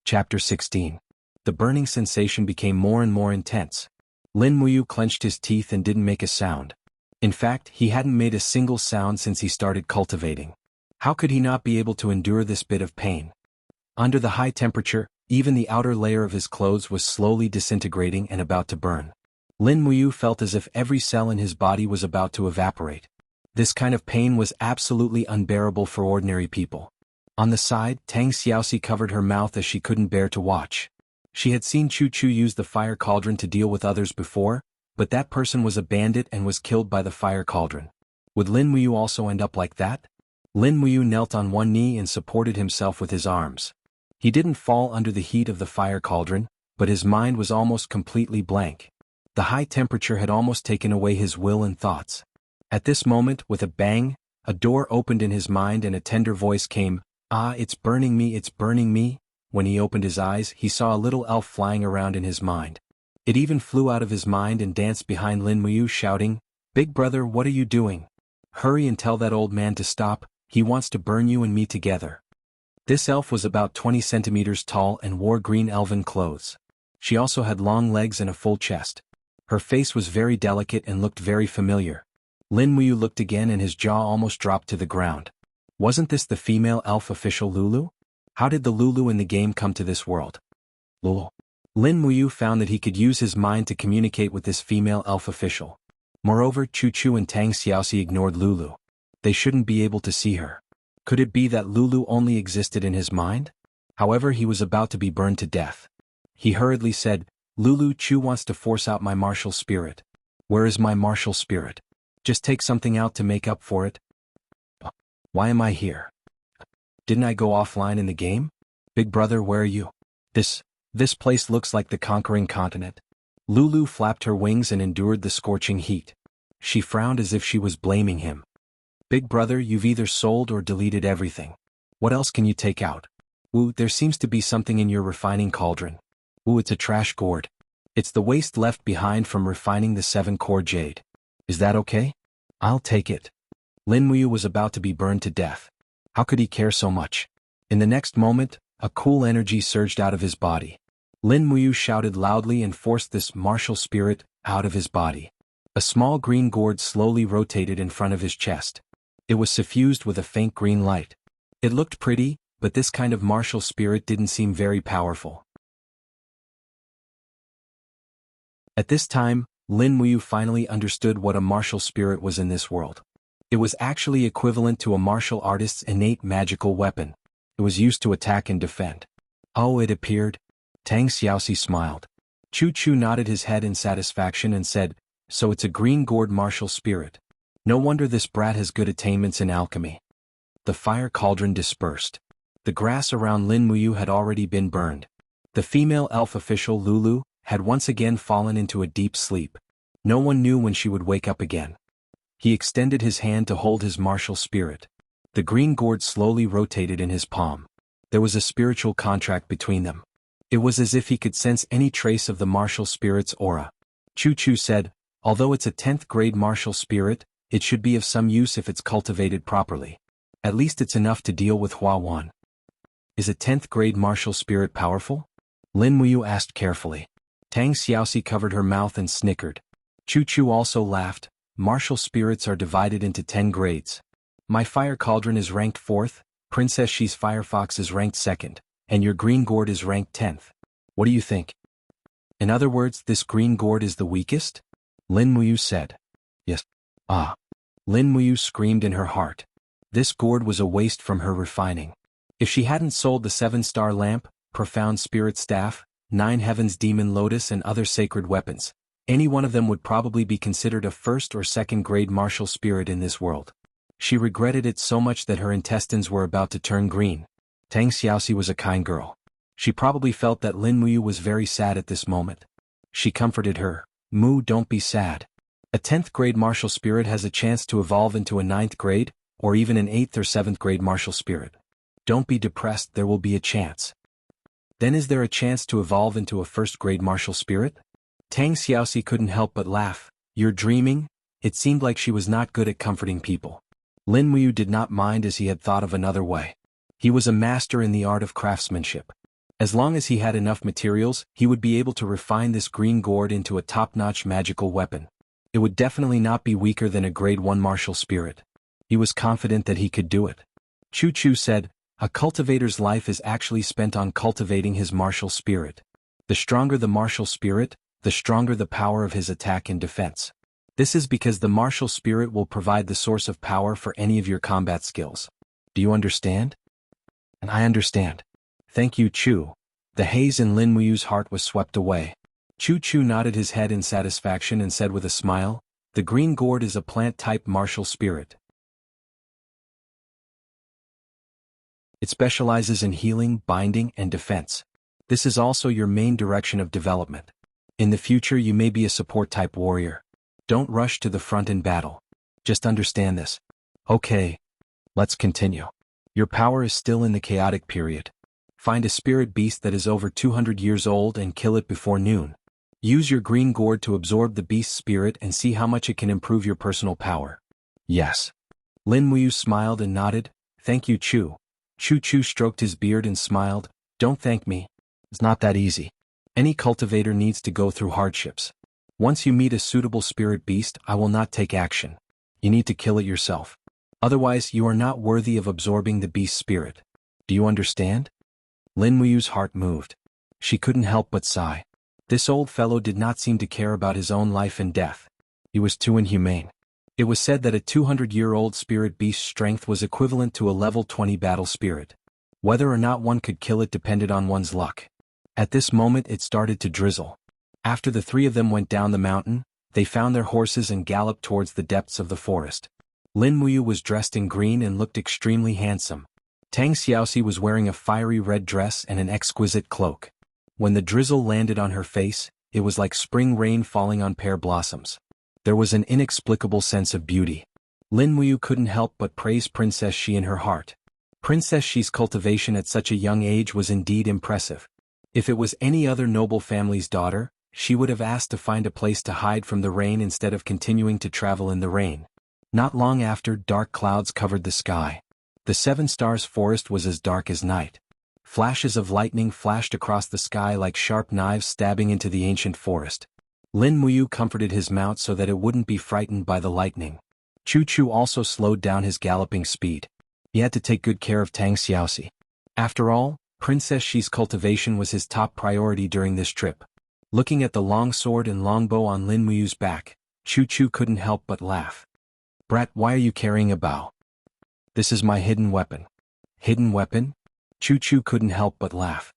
Chapter 16. The burning sensation became more and more intense. Lin Muyu clenched his teeth and didn't make a sound. In fact, he hadn't made a single sound since he started cultivating. How could he not be able to endure this bit of pain? Under the high temperature, Even the outer layer of his clothes was slowly disintegrating and about to burn. Lin Muyu felt as if every cell in his body was about to evaporate. This kind of pain was absolutely unbearable for ordinary people. On the side, Tang Xiaoxi covered her mouth as she couldn't bear to watch. She had seen Chu Chu use the fire cauldron to deal with others before, but that person was a bandit and was killed by the fire cauldron. Would Lin Muyu also end up like that? Lin Muyu knelt on one knee and supported himself with his arms. He didn't fall under the heat of the fire cauldron, but his mind was almost completely blank. The high temperature had almost taken away his will and thoughts. At this moment, with a bang, a door opened in his mind and a tender voice came, "Ah, it's burning me, it's burning me." When he opened his eyes, he saw a little elf flying around in his mind. It even flew out of his mind and danced behind Lin Muyu shouting, "Big brother, what are you doing? Hurry and tell that old man to stop, he wants to burn you and me together." This elf was about 20 centimeters tall and wore green elven clothes. She also had long legs and a full chest. Her face was very delicate and looked very familiar. Lin Muyu looked again and his jaw almost dropped to the ground. Wasn't this the female elf official Lulu? How did the Lulu in the game come to this world? Lul. Lin Muyu found that he could use his mind to communicate with this female elf official. Moreover, Chu Chu and Tang Xiaoxi ignored Lulu. They shouldn't be able to see her. Could it be that Lulu only existed in his mind? However, he was about to be burned to death. He hurriedly said, "Lulu, Chu wants to force out my martial spirit. Where is my martial spirit? Just take something out to make up for it." "Why am I here? Didn't I go offline in the game? Big brother, where are you? This place looks like the conquering continent." Lulu flapped her wings and endured the scorching heat. She frowned as if she was blaming him. "Big brother, you've either sold or deleted everything. What else can you take out?" "Ooh, there seems to be something in your refining cauldron." "Ooh, it's a trash gourd. It's the waste left behind from refining the 7-core jade. Is that okay? I'll take it." Lin Muyu was about to be burned to death. How could he care so much? In the next moment, a cool energy surged out of his body. Lin Muyu shouted loudly and forced this martial spirit out of his body. A small green gourd slowly rotated in front of his chest. It was suffused with a faint green light. It looked pretty, but this kind of martial spirit didn't seem very powerful. At this time, Lin Muyu finally understood what a martial spirit was in this world. It was actually equivalent to a martial artist's innate magical weapon. It was used to attack and defend. "Oh, it appeared." Tang Xiaoxi smiled. Chu Chu nodded his head in satisfaction and said, "So it's a green gourd martial spirit. No wonder this brat has good attainments in alchemy." The fire cauldron dispersed. The grass around Lin Muyu had already been burned. The female elf official Lulu had once again fallen into a deep sleep. No one knew when she would wake up again. He extended his hand to hold his martial spirit. The green gourd slowly rotated in his palm. There was a spiritual contract between them. It was as if he could sense any trace of the martial spirit's aura. Chu Chu said, "Although it's a 10th grade martial spirit, it should be of some use if it's cultivated properly. At least it's enough to deal with Hua Wan." "Is a 10th grade martial spirit powerful?" Lin Muyu asked carefully. Tang Xiaoxi covered her mouth and snickered. Chu Chu also laughed. "Martial spirits are divided into 10 grades. My fire cauldron is ranked 4th, Princess Xi's firefox is ranked 2nd, and your green gourd is ranked 10th. What do you think?" "In other words, this green gourd is the weakest?" Lin Muyu said. "Yes." "Ah." Lin Muyu screamed in her heart. This gourd was a waste from her refining. If she hadn't sold the 7-star lamp, profound spirit staff, 9 heavens demon lotus and other sacred weapons, any one of them would probably be considered a 1st or 2nd grade martial spirit in this world. She regretted it so much that her intestines were about to turn green. Tang Xiaoxi was a kind girl. She probably felt that Lin Muyu was very sad at this moment. She comforted her. "Mu, don't be sad. A 10th grade martial spirit has a chance to evolve into a 9th grade, or even an 8th or 7th grade martial spirit. Don't be depressed, there will be a chance." "Then is there a chance to evolve into a 1st grade martial spirit?" Tang Xiaoxi couldn't help but laugh. "You're dreaming?" It seemed like she was not good at comforting people. Lin Muyu did not mind as he had thought of another way. He was a master in the art of craftsmanship. As long as he had enough materials, he would be able to refine this green gourd into a top-notch magical weapon. It would definitely not be weaker than a grade 1 martial spirit. He was confident that he could do it. Chu Chu said, A cultivator's life is actually spent on cultivating his martial spirit. The stronger the martial spirit, the stronger the power of his attack and defense. This is because the martial spirit will provide the source of power for any of your combat skills. Do you understand? And I understand. Thank you, Chu. The haze in Lin Muyu's heart was swept away. Chu nodded his head in satisfaction and said with a smile, "The green gourd is a plant-type martial spirit. It specializes in healing, binding, and defense. This is also your main direction of development. In the future you may be a support-type warrior. Don't rush to the front in battle. Just understand this. Okay. Let's continue. Your power is still in the chaotic period. Find a spirit beast that is over 200 years old and kill it before noon. Use your green gourd to absorb the beast's spirit and see how much it can improve your personal power." "Yes." Lin Muyu smiled and nodded. "Thank you, Chu." Chu stroked his beard and smiled. "Don't thank me. It's not that easy. Any cultivator needs to go through hardships. Once you meet a suitable spirit beast, I will not take action. You need to kill it yourself. Otherwise, you are not worthy of absorbing the beast's spirit. Do you understand?" Lin Muyu's heart moved. She couldn't help but sigh. This old fellow did not seem to care about his own life and death. He was too inhumane. It was said that a 200-year-old spirit beast's strength was equivalent to a level 20 battle spirit. Whether or not one could kill it depended on one's luck. At this moment it started to drizzle. After the three of them went down the mountain, they found their horses and galloped towards the depths of the forest. Lin Muyu was dressed in green and looked extremely handsome. Tang Xiaoxi was wearing a fiery red dress and an exquisite cloak. When the drizzle landed on her face, it was like spring rain falling on pear blossoms. There was an inexplicable sense of beauty. Lin Muyu couldn't help but praise Princess Shi in her heart. Princess Shi's cultivation at such a young age was indeed impressive. If it was any other noble family's daughter, she would have asked to find a place to hide from the rain instead of continuing to travel in the rain. Not long after, dark clouds covered the sky. The Seven Stars forest was as dark as night. Flashes of lightning flashed across the sky like sharp knives stabbing into the ancient forest. Lin Muyu comforted his mount so that it wouldn't be frightened by the lightning. Chu also slowed down his galloping speed. He had to take good care of Tang Xiaoxi. After all, Princess Shi's cultivation was his top priority during this trip. Looking at the long sword and longbow on Lin Muyu's back, Chu couldn't help but laugh. "Brat, why are you carrying a bow?" "This is my hidden weapon." "Hidden weapon?" Chu couldn't help but laugh.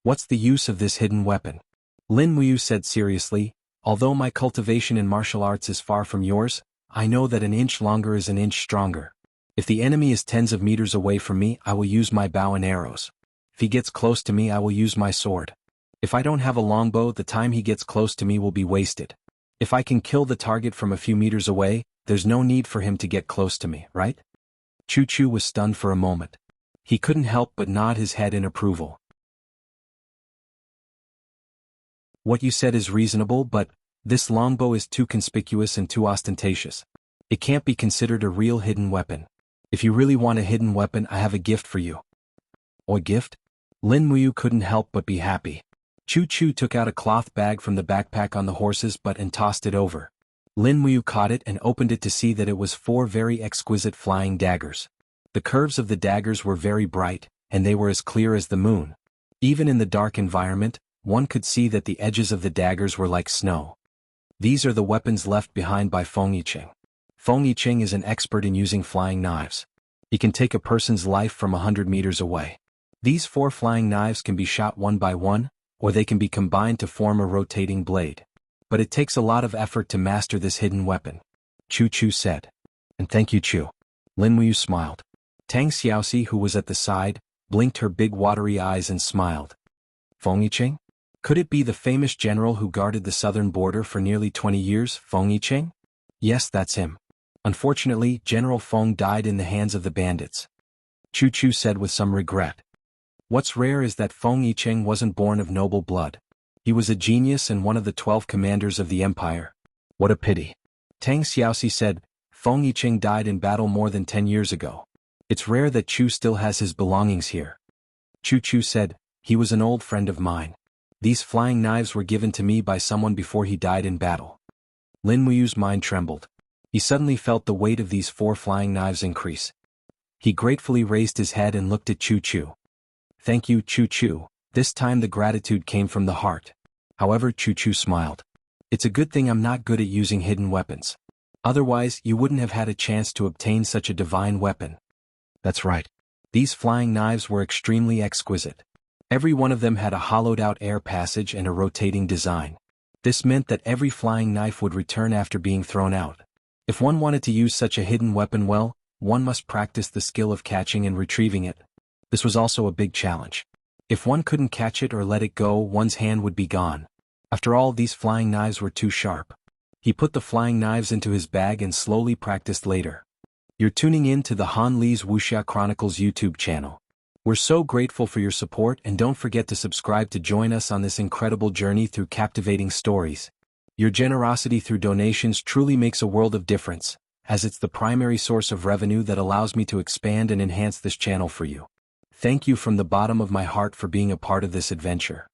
"What's the use of this hidden weapon?" Lin Muyu said seriously, "Although my cultivation in martial arts is far from yours, I know that an inch longer is an inch stronger. If the enemy is tens of meters away from me, I will use my bow and arrows. If he gets close to me, I will use my sword. If I don't have a longbow, the time he gets close to me will be wasted. If I can kill the target from a few meters away, there's no need for him to get close to me, right?" Chu was stunned for a moment. He couldn't help but nod his head in approval. "What you said is reasonable, but this longbow is too conspicuous and too ostentatious. It can't be considered a real hidden weapon. If you really want a hidden weapon, I have a gift for you." "A gift?" Lin Muyu couldn't help but be happy. Chu took out a cloth bag from the backpack on the horse's butt and tossed it over. Lin Muyu caught it and opened it to see that it was 4 very exquisite flying daggers. The curves of the daggers were very bright, and they were as clear as the moon. Even in the dark environment, one could see that the edges of the daggers were like snow. These are the weapons left behind by Feng Yicheng. Feng Yicheng is an expert in using flying knives. He can take a person's life from 100 meters away. These 4 flying knives can be shot one by one, or they can be combined to form a rotating blade. But it takes a lot of effort to master this hidden weapon. Chu said. "And thank you, Chu." Lin Muyu smiled. Tang Xiaoxi, who was at the side, blinked her big watery eyes and smiled. "Feng Yicheng? Could it be the famous general who guarded the southern border for nearly 20 years, Feng Yicheng?" "Yes, that's him. Unfortunately, General Feng died in the hands of the bandits." Chu said with some regret. "What's rare is that Feng Yicheng wasn't born of noble blood. He was a genius and one of the 12 commanders of the empire. What a pity." Tang Xiaoxi said, "Feng Yicheng died in battle more than 10 years ago. It's rare that Chu still has his belongings here." Chu said, "He was an old friend of mine. These flying knives were given to me by someone before he died in battle." Lin Muyu's mind trembled. He suddenly felt the weight of these 4 flying knives increase. He gratefully raised his head and looked at Choo Choo. Thank you, Choo Choo. This time the gratitude came from the heart. However, Choo Choo smiled. It's a good thing I'm not good at using hidden weapons. Otherwise, you wouldn't have had a chance to obtain such a divine weapon. That's right. These flying knives were extremely exquisite. Every one of them had a hollowed-out air passage and a rotating design. This meant that every flying knife would return after being thrown out. If one wanted to use such a hidden weapon well, one must practice the skill of catching and retrieving it. This was also a big challenge. If one couldn't catch it or let it go, one's hand would be gone. After all, these flying knives were too sharp. He put the flying knives into his bag and slowly practiced later. You're tuning in to the Han Lee's Wuxia Chronicles YouTube channel. We're so grateful for your support, and don't forget to subscribe to join us on this incredible journey through captivating stories. Your generosity through donations truly makes a world of difference, as it's the primary source of revenue that allows me to expand and enhance this channel for you. Thank you from the bottom of my heart for being a part of this adventure.